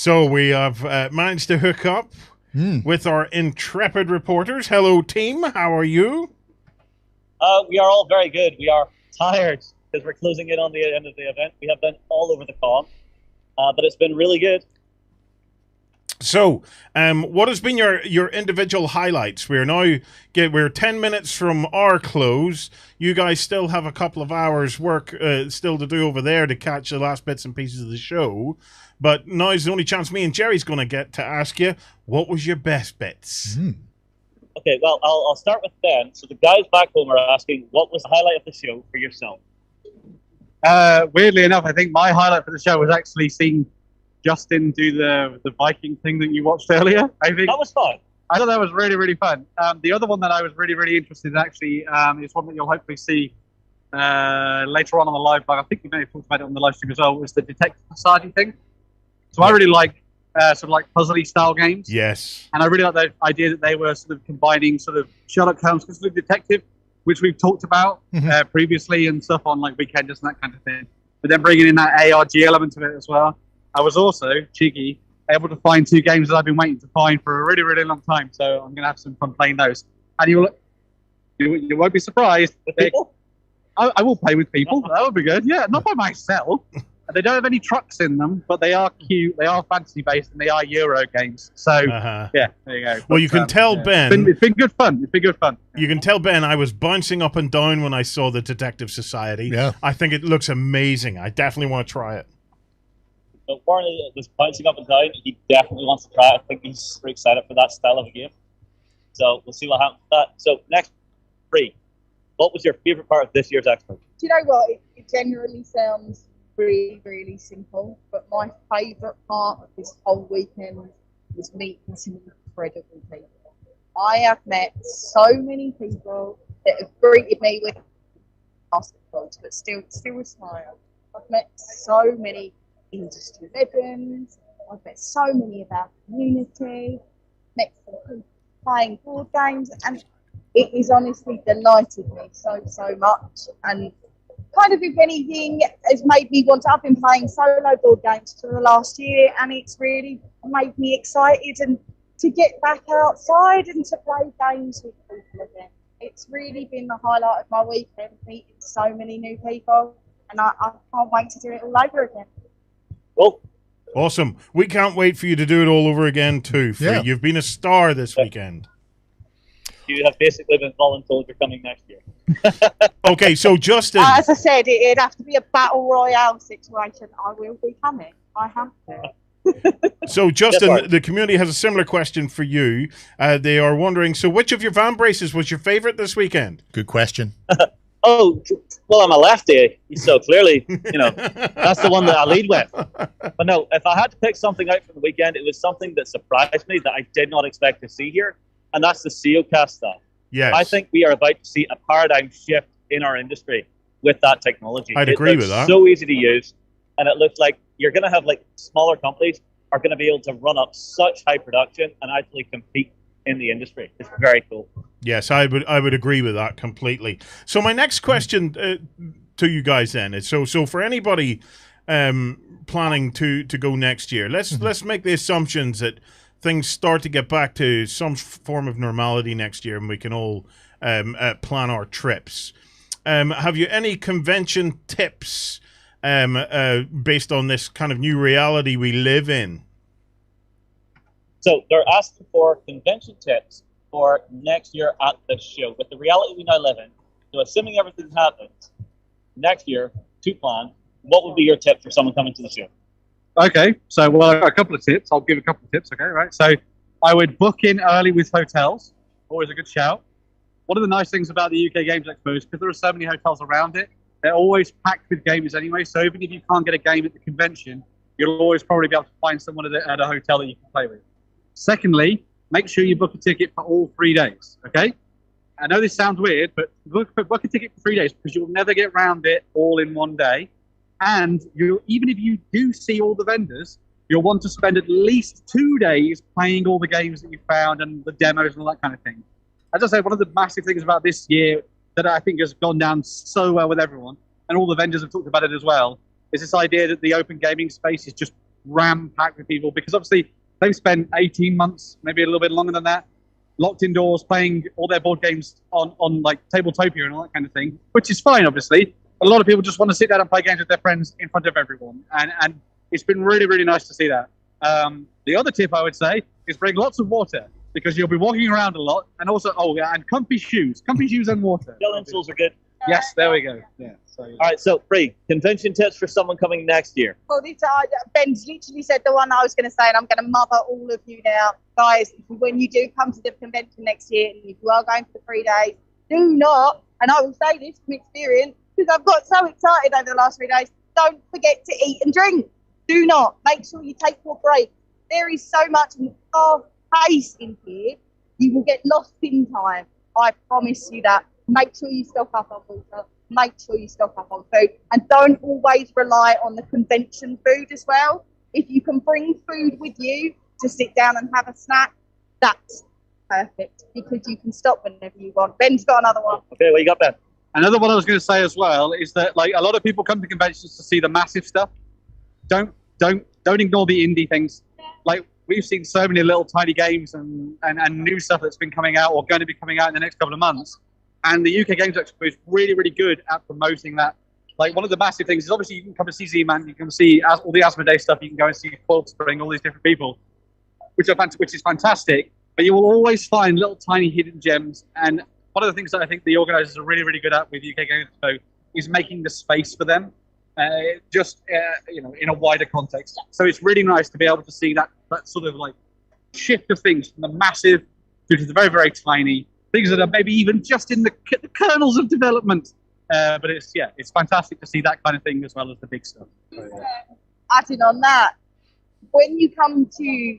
So we have managed to hook up with our intrepid reporters. Hello, team. How are you? We are all very good. We are tired because we're closing in on the end of the event. We have been all over the con, but it's been really good. So, what has been your individual highlights? We're 10 minutes from our close. You guys still have a couple of hours work still to do over there to catch the last bits and pieces of the show. But now is the only chance me and Gerry's going to get to ask you, what was your best bits? Okay, well, I'll start with Ben. So the guys back home are asking, what was the highlight of the show for yourself? Weirdly enough, I think my highlight for the show was actually seeing Justin do the Viking thing that you watched earlier. I think that was fun. I thought that was really, really fun. The other one that I was really, really interested in actually is one that you'll hopefully see later on the live blog. I think we may have talked about it on the live stream as well. Was the Detective Society thing. So I really like sort of like puzzly style games. Yes. And I really like the idea that they were sort of combining sort of Sherlock Holmes with Detective, which we've talked about previously and stuff on like Weekenders and that kind of thing. But then bringing in that ARG element to it as well. I was also, cheeky, able to find 2 games that I've been waiting to find for a really, really long time. So I'm going to have some fun playing those. And you won't be surprised. I will play with people. That would be good. Yeah, not by myself. They don't have any trucks in them, but they are cute. They are fantasy-based, and they are Euro games. So, yeah, there you go. Well, you can tell Ben... It's been good fun. It's been good fun. You can tell Ben I was bouncing up and down when I saw the Detective Society. Yeah. I think it looks amazing. I definitely want to try it. So Warren was bouncing up and down. He definitely wants to try it. I think he's super excited for that style of a game. So we'll see what happens with that. So next, Free, what was your favorite part of this year's Expo? Do you know what? It generally sounds really, really simple, but my favourite part of this whole weekend was meeting some incredible people. I have met so many people that have greeted me with basketballs, but still a smile. I've met so many industry legends. I've met so many of our community, met some people playing board games, and it has honestly delighted me so much. And kind of, if anything, has made me want to. I've been playing solo board games for the last year, and it's really made me excited and to get back outside and to play games with people again. It's really been the highlight of my weekend, meeting so many new people, and I can't wait to do it all over again. Cool. Awesome. We can't wait for you to do it all over again too, Free. Yeah. You've been a star this weekend. You have basically been voluntold you're coming next year. Okay, so Justin... as I said, it'd have to be a battle royale situation. I will be coming. I have to. So, Justin, the community has a similar question for you. They are wondering, so which of your van braces was your favourite this weekend? Good question. Oh, well, I'm a lefty, so clearly, that's the one that I lead with. But no, if I had to pick something out from the weekend, it was something that surprised me that I did not expect to see here, and that's the SEOcast stuff. Yes. I think we are about to see a paradigm shift in our industry with that technology. I'd agree with that. It's so easy to use, and it looks like you're going to have smaller companies are going to be able to run up such high production and actually compete in the industry. It's very cool. Yes, I would agree with that completely. So my next question to you guys then is so for anybody planning to go next year, let's make the assumptions that things start to get back to some form of normality next year and we can all plan our trips. Have you any convention tips based on this kind of new reality we live in? So they're asking for convention tips for next year at the show. With the reality we now live in, so assuming everything happens next year to plan, what would be your tip for someone coming to the show? Okay, so well, I've got a couple of tips. I'll give a couple of tips, okay, right? So I would book in early with hotels. Always a good shout. One of the nice things about the UK Games Expo is because there are so many hotels around it, they're always packed with gamers anyway, so even if you can't get a game at the convention, you'll always probably be able to find someone at a hotel that you can play with. Secondly, make sure you book a ticket for all 3 days, okay? I know this sounds weird, but book a ticket for 3 days because you'll never get around it all in one day. And even if you do see all the vendors, you'll want to spend at least 2 days playing all the games that you found and the demos and all that kind of thing. As I said, one of the massive things about this year that I think has gone down so well with everyone, and all the vendors have talked about it as well, is this idea that the open gaming space is just ram-packed with people, because obviously they've spent 18 months, maybe a little bit longer than that, locked indoors, playing all their board games on like Tabletopia and all that kind of thing, which is fine, obviously. A lot of people just want to sit down and play games with their friends in front of everyone, and it's been really, really nice to see that. The other tip I would say is bring lots of water, because you'll be walking around a lot, and also, and comfy shoes and water. Gel insoles are good. Yes, there we go. Yeah. So, All right, so Free, convention tips for someone coming next year. Well, Ben's literally said the one I was going to say, and I'm going to mother all of you now. Guys, when you do come to the convention next year, and if you are going for the 3 days, do not, and I will say this from experience, because I've got so excited over the last 3 days, don't forget to eat and drink. Do not. Make sure you take your break. There is so much fast pace in here, you will get lost in time. I promise you that. Make sure you stock up on water. Make sure you stock up on food. And don't always rely on the convention food as well. If you can bring food with you to sit down and have a snack, that's perfect, because you can stop whenever you want. Ben's got another one. Okay, what you got, Ben? Another one I was going to say as well is that, like, a lot of people come to conventions to see the massive stuff. Don't ignore the indie things. Like, we've seen so many little tiny games and new stuff that's been coming out or going to be coming out in the next couple of months. And the UK Games Expo is really, really good at promoting that. Like, one of the massive things is, obviously, you can come and see Z-Man, you can see all the Asmodee stuff, you can go and see Coiled Spring, all these different people, which is fantastic. But you will always find little tiny hidden gems. And one of the things that I think the organisers are really, really good at with UK Games Expo is making the space for them, in a wider context. So it's really nice to be able to see that sort of like shift of things from the massive to the very, very tiny. Things that are maybe even just in the kernels of development, but it's fantastic to see that kind of thing as well as the big stuff. So, Adding on that, when you come to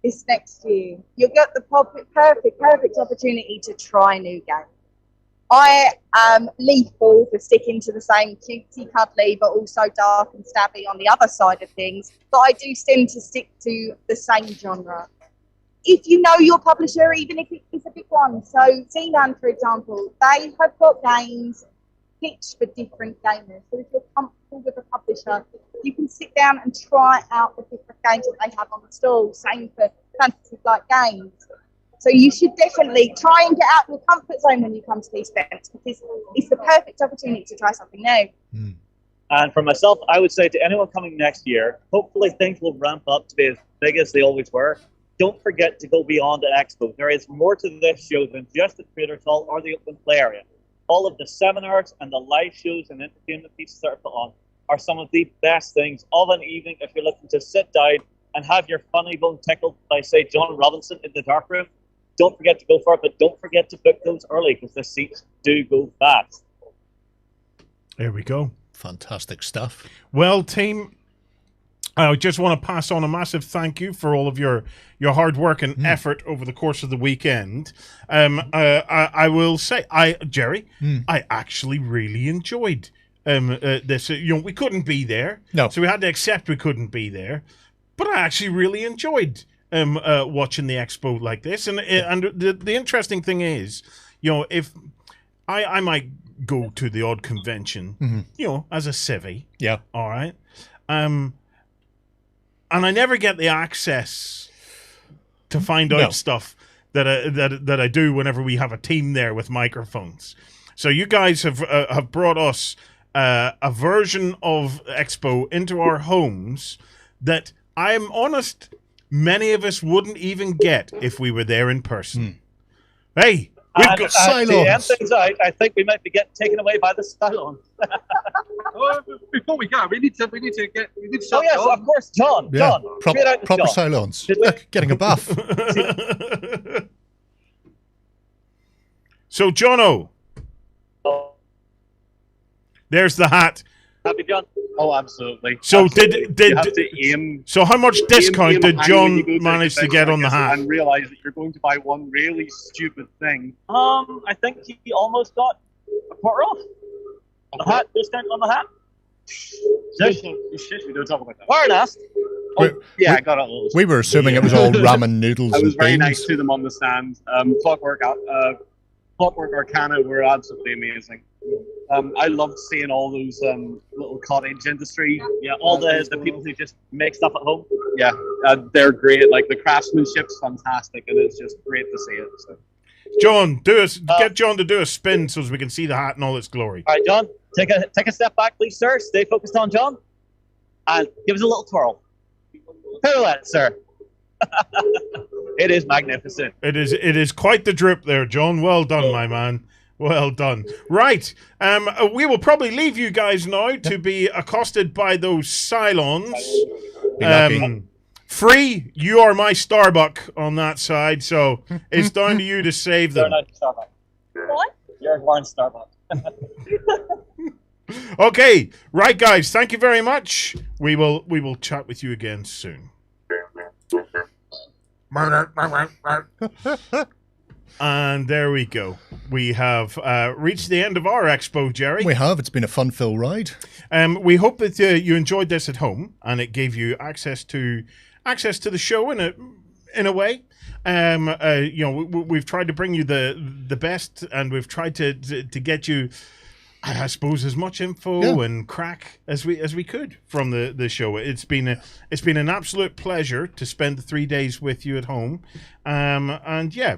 this next year, you'll get the perfect opportunity to try new games. I am lethal for sticking to the same cutesy, cuddly, but also dark and stabby on the other side of things, but I do tend to stick to the same genre. If you know your publisher, even if it's a big one, so Z-Man, for example, they have got games pitched for different gamers. So if you're comfortable with a publisher, you can sit down and try out the different games that they have on the stall. Same for fantasy-like games. So you should definitely try and get out of your comfort zone when you come to these events, because it's the perfect opportunity to try something new. And for myself, I would say to anyone coming next year, hopefully things will ramp up to be as big as they always were. Don't forget to go beyond the expo. There is more to this show than just the Creators Hall or the open play area. All of the seminars and the live shows and entertainment pieces that are put on are some of the best things of an evening if you're looking to sit down and have your funny bone tickled by, say, John Robinson in the dark room. Don't forget to go for it, but don't forget to book those early, because the seats do go fast. There we go. Fantastic stuff. Well, team, I just want to pass on a massive thank you for all of your hard work and effort over the course of the weekend. I will say, Gerry, I actually really enjoyed this. We couldn't be there, so we had to accept we couldn't be there. But I actually really enjoyed watching the expo like this. And the interesting thing is, if I might go to the odd convention, as a civvy, all right. And I never get the access to find out stuff that I do whenever we have a team there with microphones. So you guys have brought us a version of Expo into our homes that I'm honest, many of us wouldn't even get if we were there in person. Hey, we've got Cylons. To end things out, I think we might be getting taken away by the Cylons. Before we go, we need to get. Oh yes, of course, John. Yeah. John, Proper Cylons. Look, getting a buff. So, Jono, there's the hat. Happy John. Oh, absolutely. So absolutely. You have to aim. So how much discount did John manage to get on the hat? And realize that you're going to buy one really stupid thing. I think he almost got a quarter off. The hat, discount on the hat. Shush, we don't talk about that. Warren asked. I got a little. We were assuming it was all ramen noodles. I was and very beans. nice to them on the stand. Clockwork Arcana were absolutely amazing. I love seeing all those little cottage industry. Yeah, all the people who just make stuff at home. Yeah, they're great. Like the craftsmanship's fantastic, and it's just great to see it. So. John, get John to do a spin so as we can see the hat in all its glory. All right, John, take a step back, please, sir. Stay focused on John, and give us a little twirl. Pirouette, sir. It is magnificent. It is quite the drip there, John. Well done, my man. Well done. Right. We will probably leave you guys now to be accosted by those Cylons. Free, you are my Starbuck on that side, so it's down to you to save them. You're not Starbuck. What? You're one Starbuck. Okay, right, guys. Thank you very much. We will chat with you again soon. And there we go. We have reached the end of our expo, Gerry. We have. It's been a fun-filled ride. We hope that you enjoyed this at home, and it gave you access to the show in a way. We've tried to bring you the best, and we've tried to get you, I suppose, as much info and crack as we could from the show. It's been an absolute pleasure to spend the 3 days with you at home.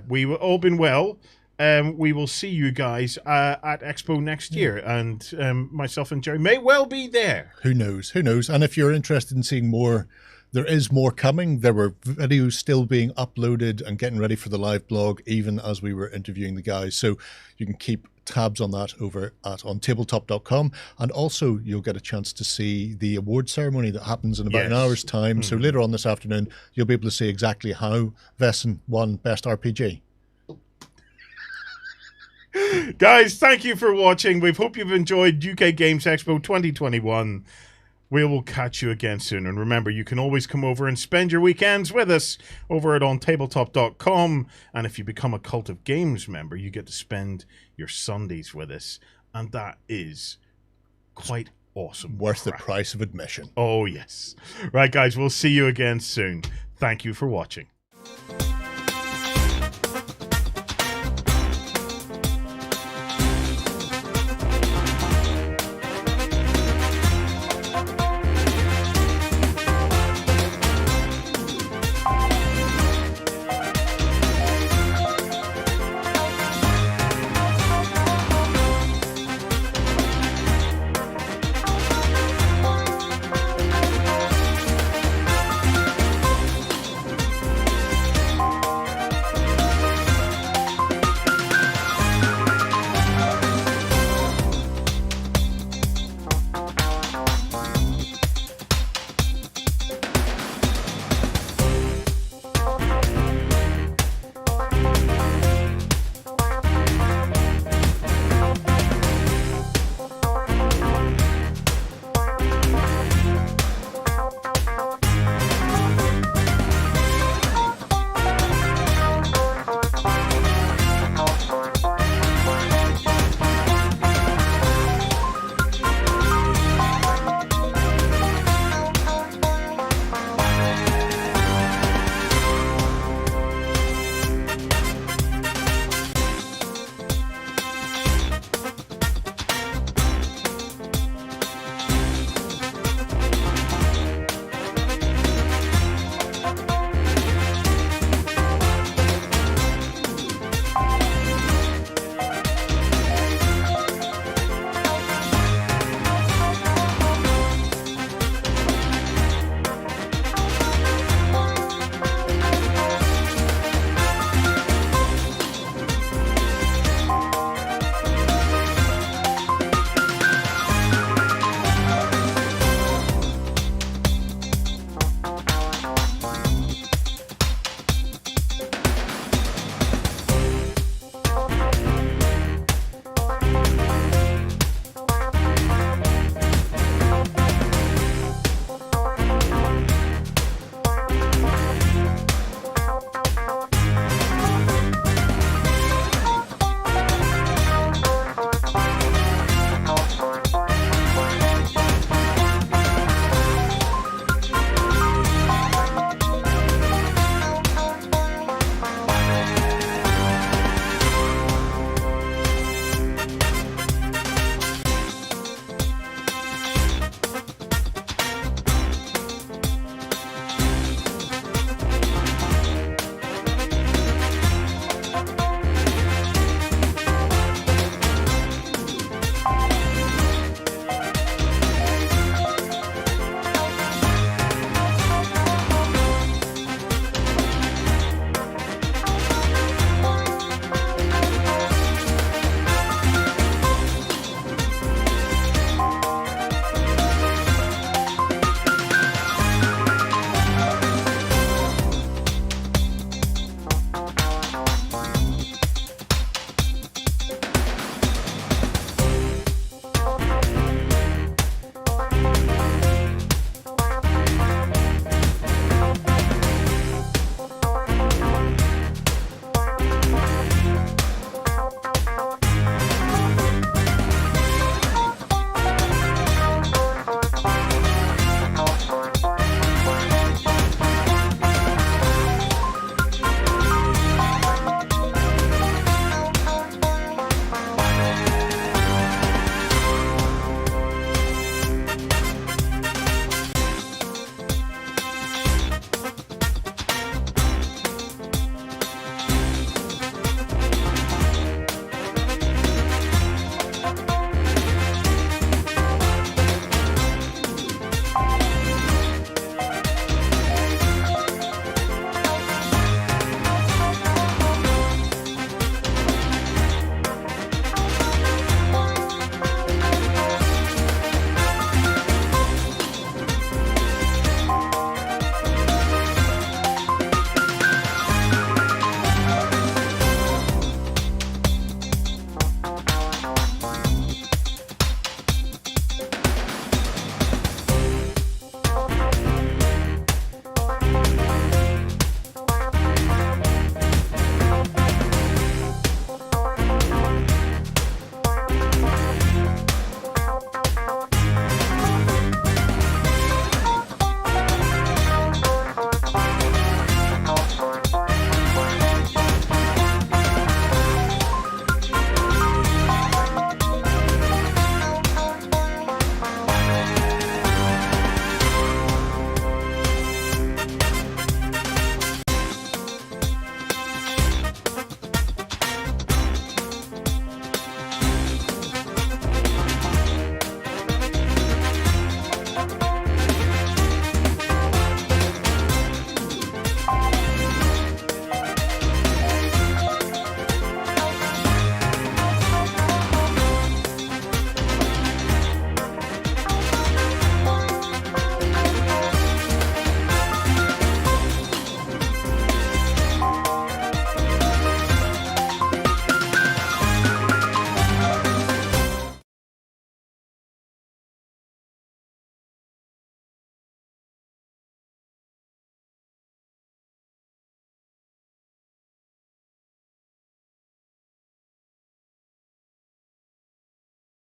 We've all been well. We will see you guys at Expo next year, and myself and Gerry may well be there. Who knows? And if you're interested in seeing more, there is more coming. There were videos still being uploaded and getting ready for the live blog, even as we were interviewing the guys. So you can keep tabs on that over at OnTableTop.com. And also you'll get a chance to see the award ceremony that happens in about an hour's time. So later on this afternoon, you'll be able to see exactly how Vesson won Best RPG. Guys, thank you for watching. We hope you've enjoyed UK Games Expo 2021. We will catch you again soon. And remember, you can always come over and spend your weekends with us over at OnTableTop.com. And if you become a Cult of Games member, you get to spend your Sundays with us. And that is quite awesome. Worth the price of admission. Oh, yes. Right, guys, we'll see you again soon. Thank you for watching.